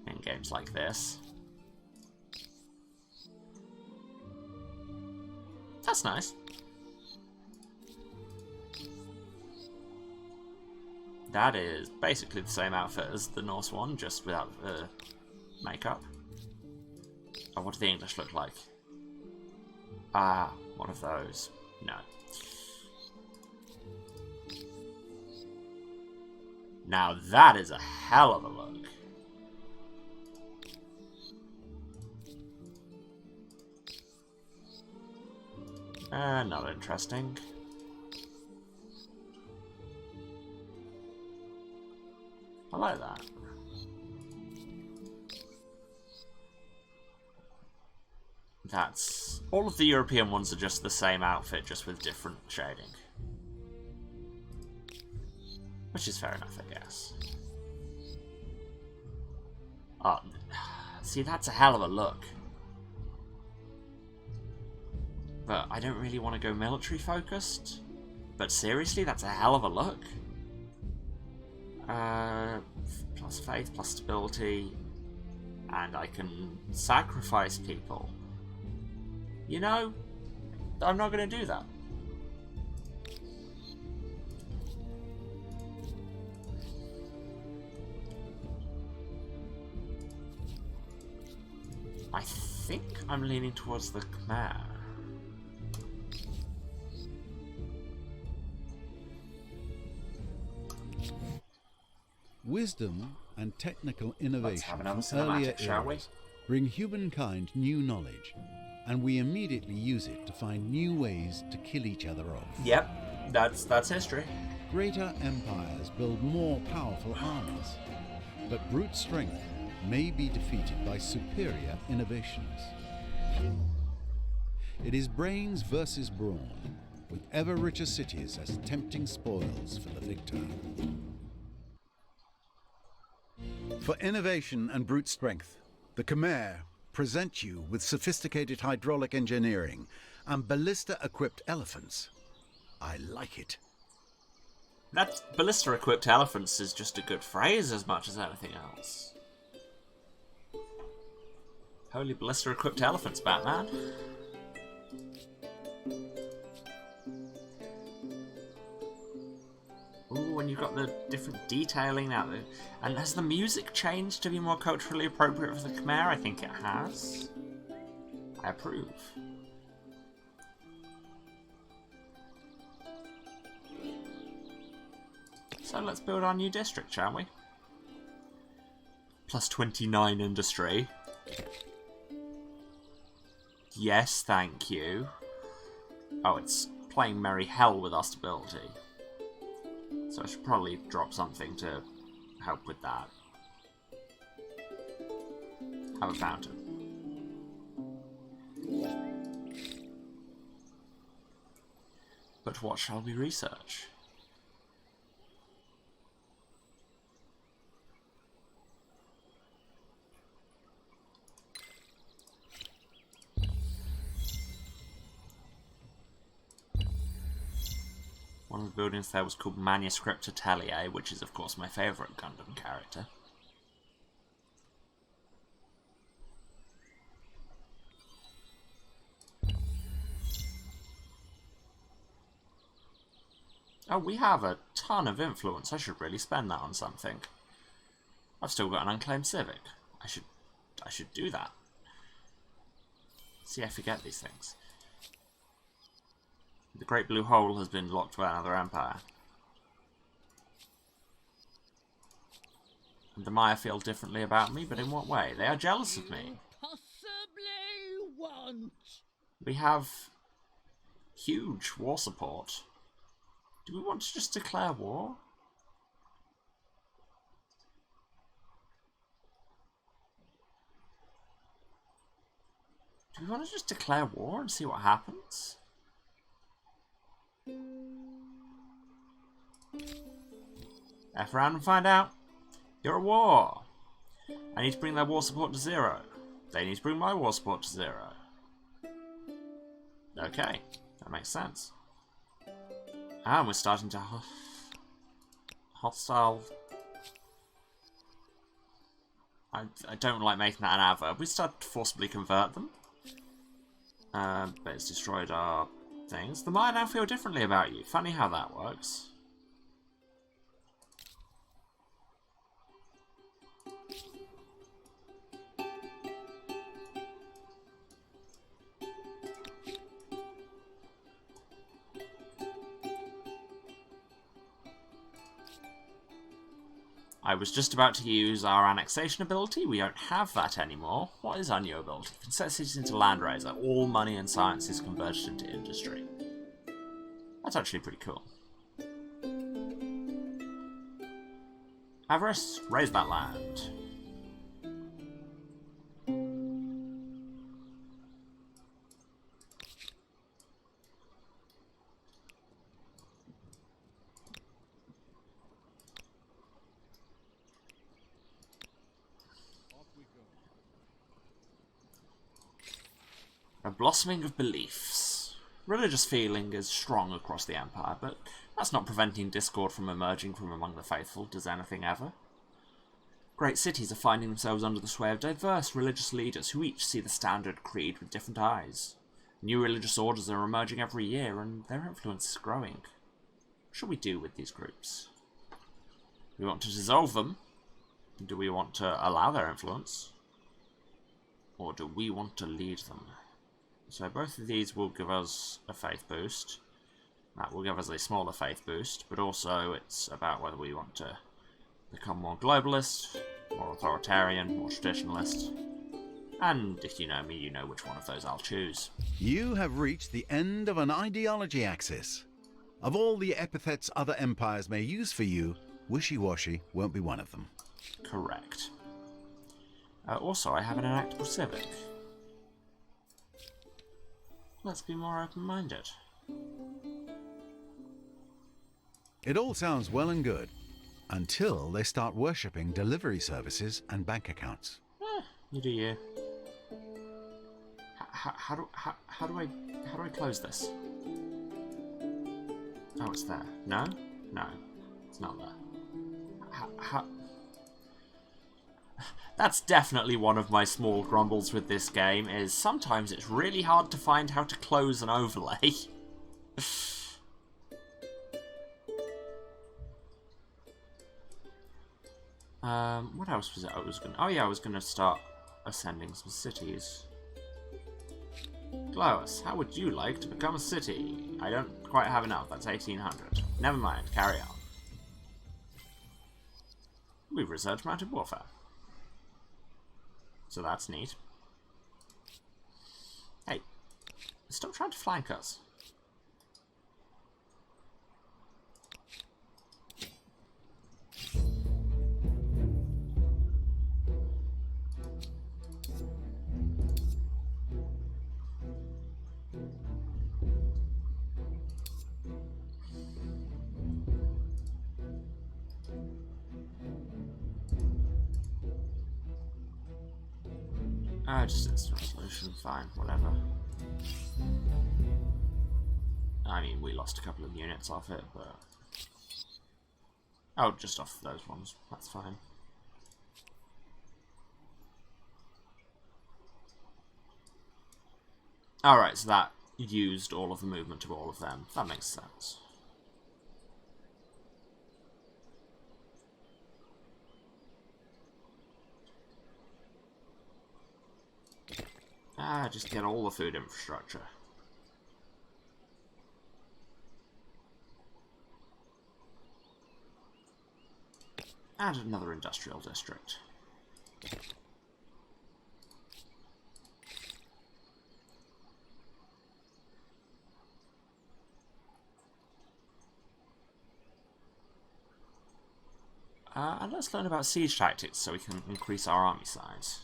in games like this. That's nice. That is basically the same outfit as the Norse one, just without the makeup. Oh, what do the English look like? Ah, one of those. No. Now that is a hell of a look. Not interesting. I like that. That's... all of the European ones are just the same outfit, just with different shading. Which is fair enough, I guess. Oh, see, that's a hell of a look. But I don't really want to go military focused. But seriously, that's a hell of a look. Plus faith, plus stability. And I can sacrifice people. You know, I'm not going to do that. I think I'm leaning towards the Khmer. Wisdom and technical Let's innovation have another from earlier cinematic, shall we? eras bring humankind new knowledge, and we immediately use it to find new ways to kill each other off. Yep, that's history. Greater empires build more powerful armies, but brute strength may be defeated by superior innovations. It is brains versus brawn, with ever richer cities as tempting spoils for the victor. For innovation and brute strength, the Khmer present you with sophisticated hydraulic engineering and ballista-equipped elephants. I like it. That ballista-equipped elephants is just a good phrase as much as anything else. Holy ballista-equipped elephants, Batman. Ooh, and you've got the different detailing now. And has the music changed to be more culturally appropriate for the Khmer? I think it has. I approve. So let's build our new district, shall we? Plus 29 industry. Yes, thank you. Oh, it's playing merry hell with our stability. So I should probably drop something to help with that. Have a fountain. But what shall we research? One of the buildings there was called Manuscript Atelier, which is of course my favourite Gundam character. Oh, we have a ton of influence. I should really spend that on something. I've still got an unclaimed civic. I should do that. See, I forget these things. The Great Blue Hole has been locked by another empire. And the Maya feel differently about me, but in what way? They are jealous of me. Possibly won't. We have huge war support. Do we want to just declare war? Do we want to just declare war and see what happens? F around and find out. You're at war. I need to bring their war support to 0. They need to bring my war support to 0. Okay, that makes sense. And we're starting to hostile. I don't like making that an adverb. We start to forcibly convert them. But it's destroyed our things. They might now feel differently about you. Funny how that works. I was just about to use our annexation ability. We don't have that anymore. What is our new ability? Convert cities into land raiser. All money and science is converted into industry. That's actually pretty cool. Avarice, raise that land. A blossoming of beliefs. Religious feeling is strong across the Empire, but that's not preventing discord from emerging from among the faithful, does anything ever? Great cities are finding themselves under the sway of diverse religious leaders who each see the standard creed with different eyes. New religious orders are emerging every year, and their influence is growing. What should we do with these groups? Do we want to dissolve them? Do we want to allow their influence? Or do we want to lead them? So both of these will give us a faith boost. That will give us a smaller faith boost, but also it's about whether we want to become more globalist, more authoritarian, more traditionalist. And if you know me, you know which one of those I'll choose. You have reached the end of an ideology axis. Of all the epithets other empires may use for you, wishy-washy won't be one of them. Correct. Also, I have an enactable civic. Let's be more open-minded. It all sounds well and good, until they start worshipping delivery services and bank accounts. You do you. How do I close this? Oh, it's there. No? No. It's not there. How... That's definitely one of my small grumbles with this game, is sometimes it's really hard to find how to close an overlay. What else was it I was gonna... Oh yeah, I was gonna start ascending some cities. Glois, how would you like to become a city? I don't quite have enough, that's 1800. Never mind, carry on. We've researched mounted warfare. So that's neat. Hey, stop trying to flank us. Just instant resolution, fine, whatever. I mean, we lost a couple of units off it, but... Oh, just off those ones, that's fine. Alright, so that used all of the movement of all of them. That makes sense. Just get all the food infrastructure. And another industrial district. And let's learn about siege tactics so we can increase our army size.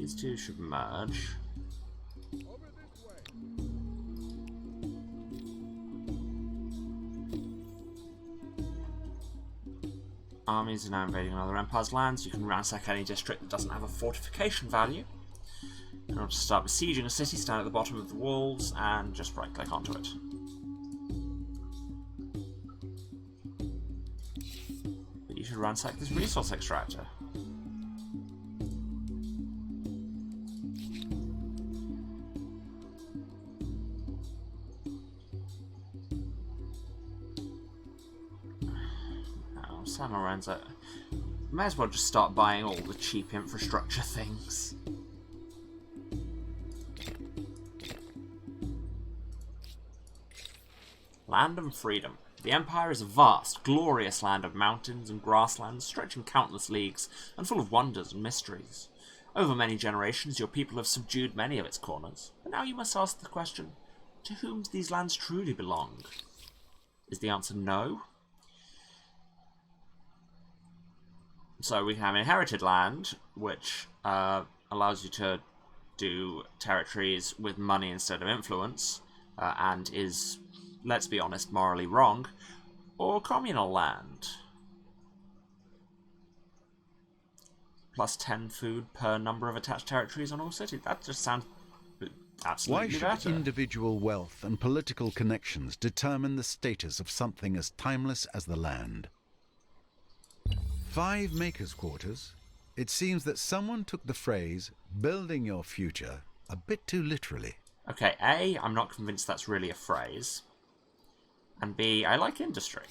These two should merge. Over this way. Armies are now invading another empire's lands. You can ransack any district that doesn't have a fortification value. In order to start besieging a city, stand at the bottom of the walls and just right-click onto it. But you should ransack this resource extractor. San Lorenzo. May as well just start buying all the cheap infrastructure things. Land and freedom. The Empire is a vast, glorious land of mountains and grasslands stretching countless leagues and full of wonders and mysteries. Over many generations, your people have subdued many of its corners, but now you must ask the question, to whom do these lands truly belong? Is the answer no? So we have inherited land, which allows you to do territories with money instead of influence, and is, let's be honest, morally wrong. Or communal land. Plus 10 food per number of attached territories on all cities. That just sounds absolutely Why should better. individual wealth and political connections determine the status of something as timeless as the land? 5 makers' quarters. It seems that someone took the phrase, building your future, a bit too literally. Okay, A, I'm not convinced that's really a phrase. And B, I like industry.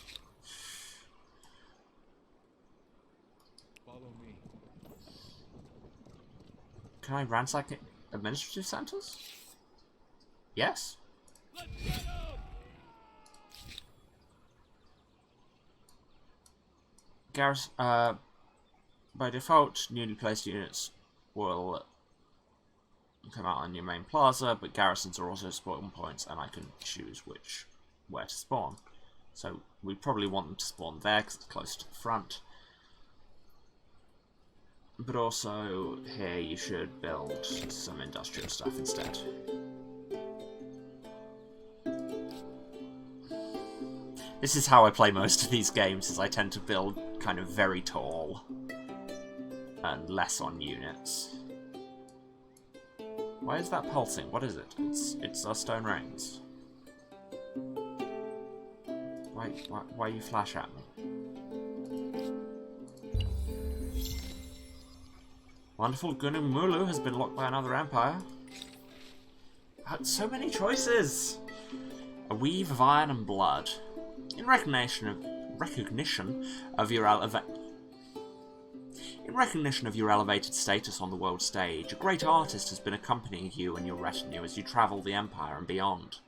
Follow me. Can I ransack administrative centers? Yes. Let's get 'em! By default, newly placed units will come out on your main plaza, but garrisons are also spawn points, and I can choose where to spawn. So we probably want them to spawn there because it's close to the front. But also here you should build some industrial stuff instead. This is how I play most of these games, is I tend to build kind of very tall and less on units. Why is that pulsing? What is it? It's our stone rings. Why you flash at me? Wonderful Gunung has been locked by another empire. So many choices! A weave of iron and blood. In recognition of your elevated status on the world stage, a great artist has been accompanying you and your retinue as you travel the Empire and beyond.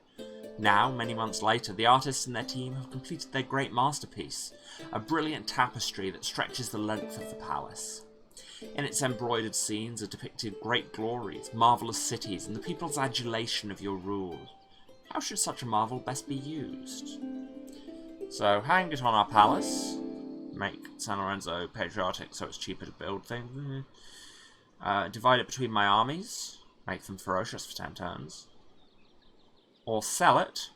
Now, many months later, the artists and their team have completed their great masterpiece, a brilliant tapestry that stretches the length of the palace. In its embroidered scenes are depicted great glories, marvellous cities, and the people's adulation of your rule. How should such a marvel best be used? So, hang it on our palace. Make San Lorenzo patriotic so it's cheaper to build things. Divide it between my armies. Make them ferocious for 10 turns. Or sell it.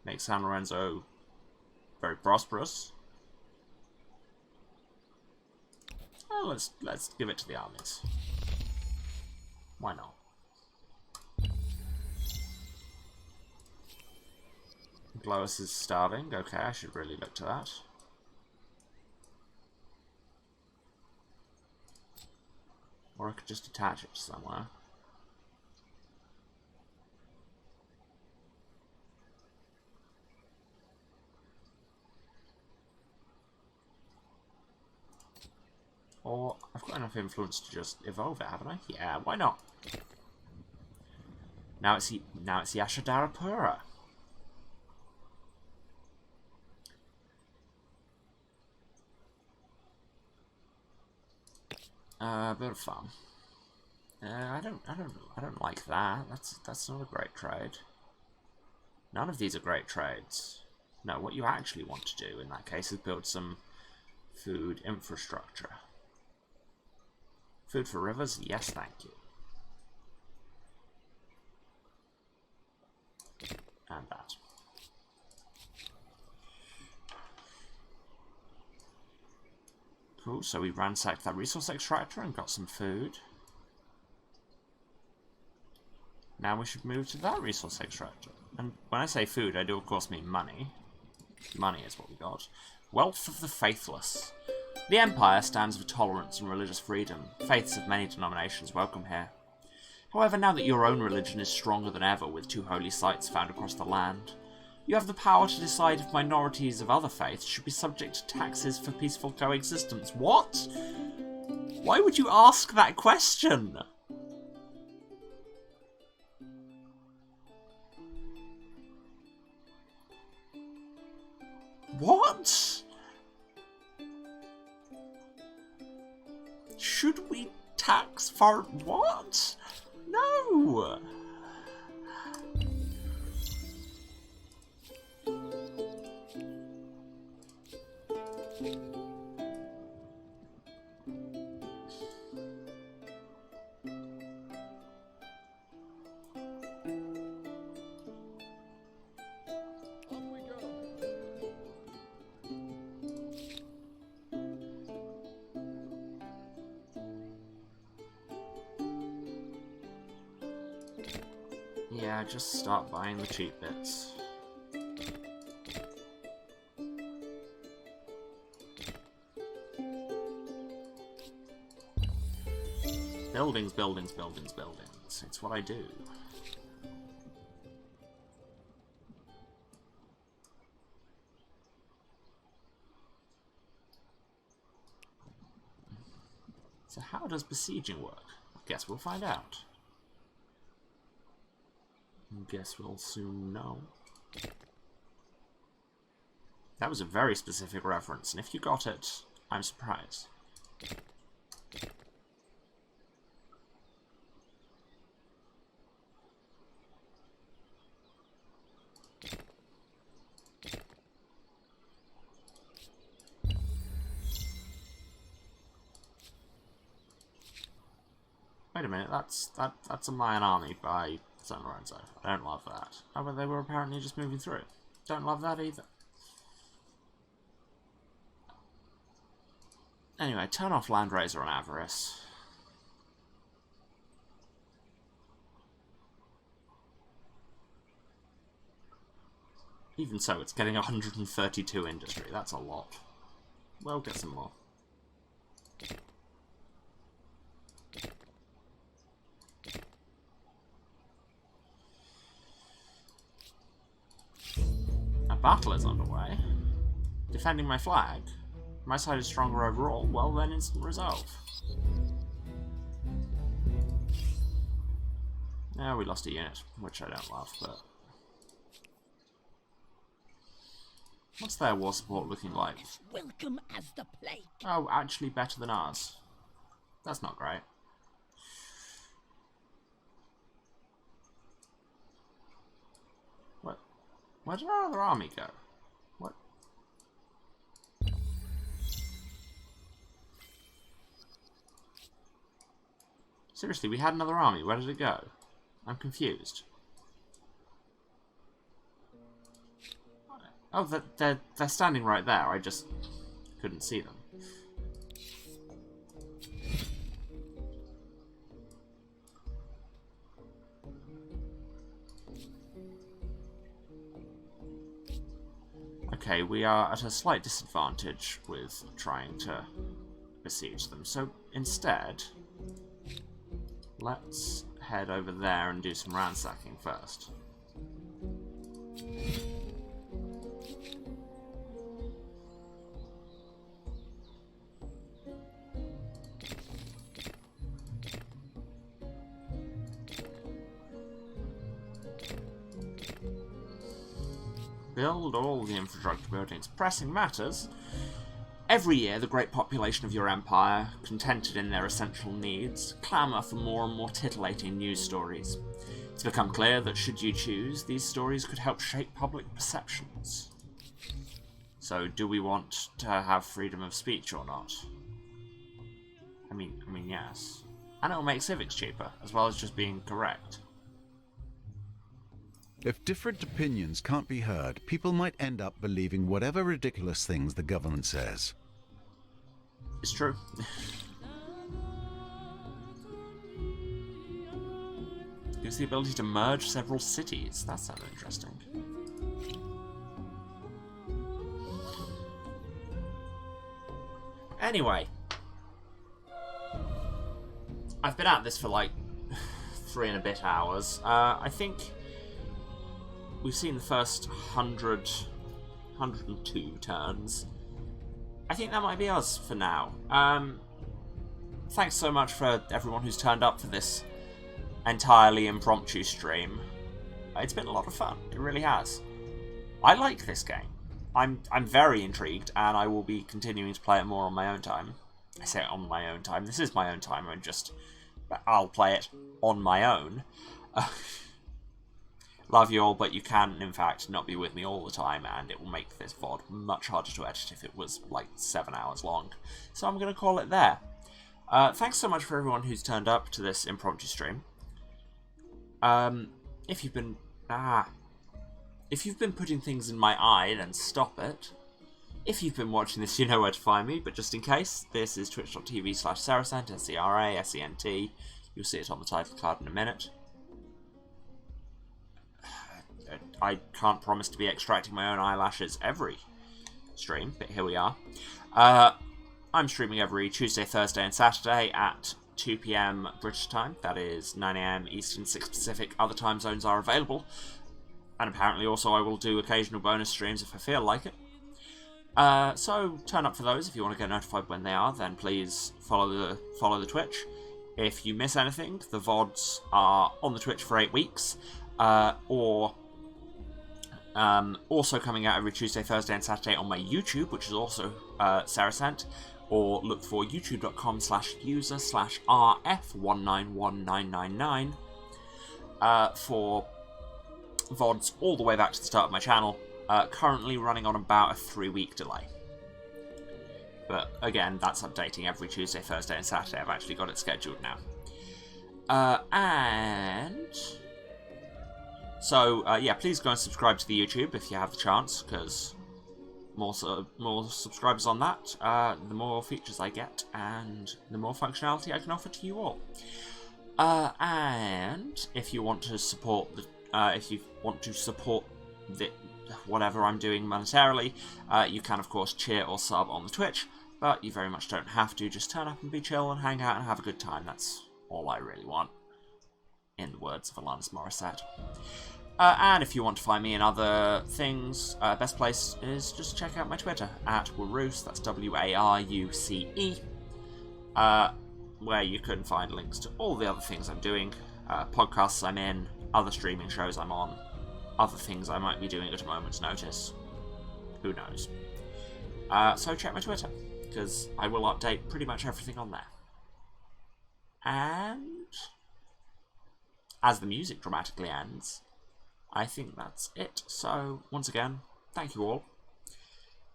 Make San Lorenzo very prosperous. Well, let's give it to the armies. Why not? Glois is starving. Okay, I should really look to that. Or I could just attach it to somewhere. Or I've got enough influence to just evolve it, haven't I? Yeah, why not? Now it's Yashadarapura. Bit of fun. I don't like that. That's not a great trade. None of these are great trades. No, what you actually want to do in that case is build some food infrastructure. Food for rivers? Yes, thank you. And that. Cool, so we ransacked that resource extractor and got some food. Now we should move to that resource extractor. And when I say food, I do of course mean money. Money is what we got. Wealth of the faithless. The Empire stands for tolerance and religious freedom. Faiths of many denominations welcome here. However, now that your own religion is stronger than ever with 2 holy sites found across the land, you have the power to decide if minorities of other faiths should be subject to taxes for peaceful coexistence. What? Why would you ask that question? What? Should we tax for what? No! On we go. Yeah, just start buying the cheap bits. Buildings, buildings, buildings, buildings. It's what I do. So how does besieging work? I guess we'll find out. Guess we'll soon know. That was a very specific reference, and if you got it, I'm surprised. Wait a minute, that's a Mayan army by San Lorenzo. I don't love that. Oh, but they were apparently just moving through. Don't love that either. Anyway, turn off Landraiser and Avarice. Even so, it's getting 132 industry. That's a lot. We'll get some more. A battle is underway. Defending my flag. My side is stronger overall. Well, then instant resolve. Yeah, we lost a unit, which I don't love, but... What's their war support looking like? Welcome as the plague. Oh, actually better than ours. That's not great. What? Where did our other army go? What? Seriously, we had another army. Where did it go? I'm confused. Oh, they're standing right there. I just couldn't see them. Okay, we are at a slight disadvantage with trying to besiege them. So instead, let's head over there and do some ransacking first. Build all the infrastructure buildings. Pressing matters. Every year, the great population of your empire, contented in their essential needs, clamour for more and more titillating news stories. It's become clear that should you choose, these stories could help shape public perceptions. So, do we want to have freedom of speech or not? I mean, yes. And it'll make civics cheaper, as well as just being correct. If different opinions can't be heard, people might end up believing whatever ridiculous things the government says. It's true. Gives the ability to merge several cities. That sounds interesting. Anyway. I've been at this for like 3 and a bit hours. I think we've seen the first 102 turns. I think that might be us for now. Thanks so much for everyone who's turned up for this entirely impromptu stream. It's been a lot of fun. It really has. I like this game. I'm very intrigued, and I will be continuing to play it more on my own time. I say it on my own time. This is my own time. I'll play it on my own. Love you all, but you can, in fact, not be with me all the time, and it will make this VOD much harder to edit if it was, like, 7 hours long. So I'm going to call it there. Thanks so much for everyone who's turned up to this impromptu stream. If you've been putting things in my eye, then stop it. If you've been watching this, you know where to find me, but just in case, this is twitch.tv/Saracent, SCRASENT. You'll see it on the title card in a minute. I can't promise to be extracting my own eyelashes every stream, but here we are. I'm streaming every Tuesday, Thursday, and Saturday at 2 PM British time. That is 9 AM Eastern, 6 Pacific. Other time zones are available. And apparently also I will do occasional bonus streams if I feel like it. So turn up for those. If you want to get notified when they are, then please follow the Twitch. If you miss anything, the VODs are on the Twitch for 8 weeks. Also coming out every Tuesday, Thursday, and Saturday on my YouTube, which is also Saracent. Or look for youtube.com/user/rf191999 for VODs all the way back to the start of my channel. Currently running on about a 3-week delay. But again, that's updating every Tuesday, Thursday, and Saturday. I've actually got it scheduled now. Yeah, please go and subscribe to the YouTube if you have the chance, because more subscribers on that, the more features I get, and the more functionality I can offer to you all. And if you want to support whatever I'm doing monetarily, you can of course cheer or sub on the Twitch, but you very much don't have to. Just turn up and be chill and hang out and have a good time. That's all I really want, in the words of Alanis Morissette. And if you want to find me in other things, best place is just check out my Twitter, @Waruce, that's WARUCE, where you can find links to all the other things I'm doing, podcasts I'm in, other streaming shows I'm on, other things I might be doing at a moment's notice. Who knows? So check my Twitter, because I will update pretty much everything on there. And as the music dramatically ends, I think that's it. So, once again, thank you all.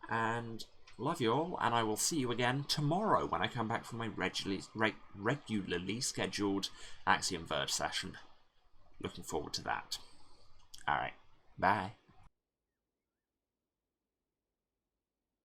And love you all. And I will see you again tomorrow when I come back from my regularly scheduled Axiom Verge session. Looking forward to that. Alright, bye.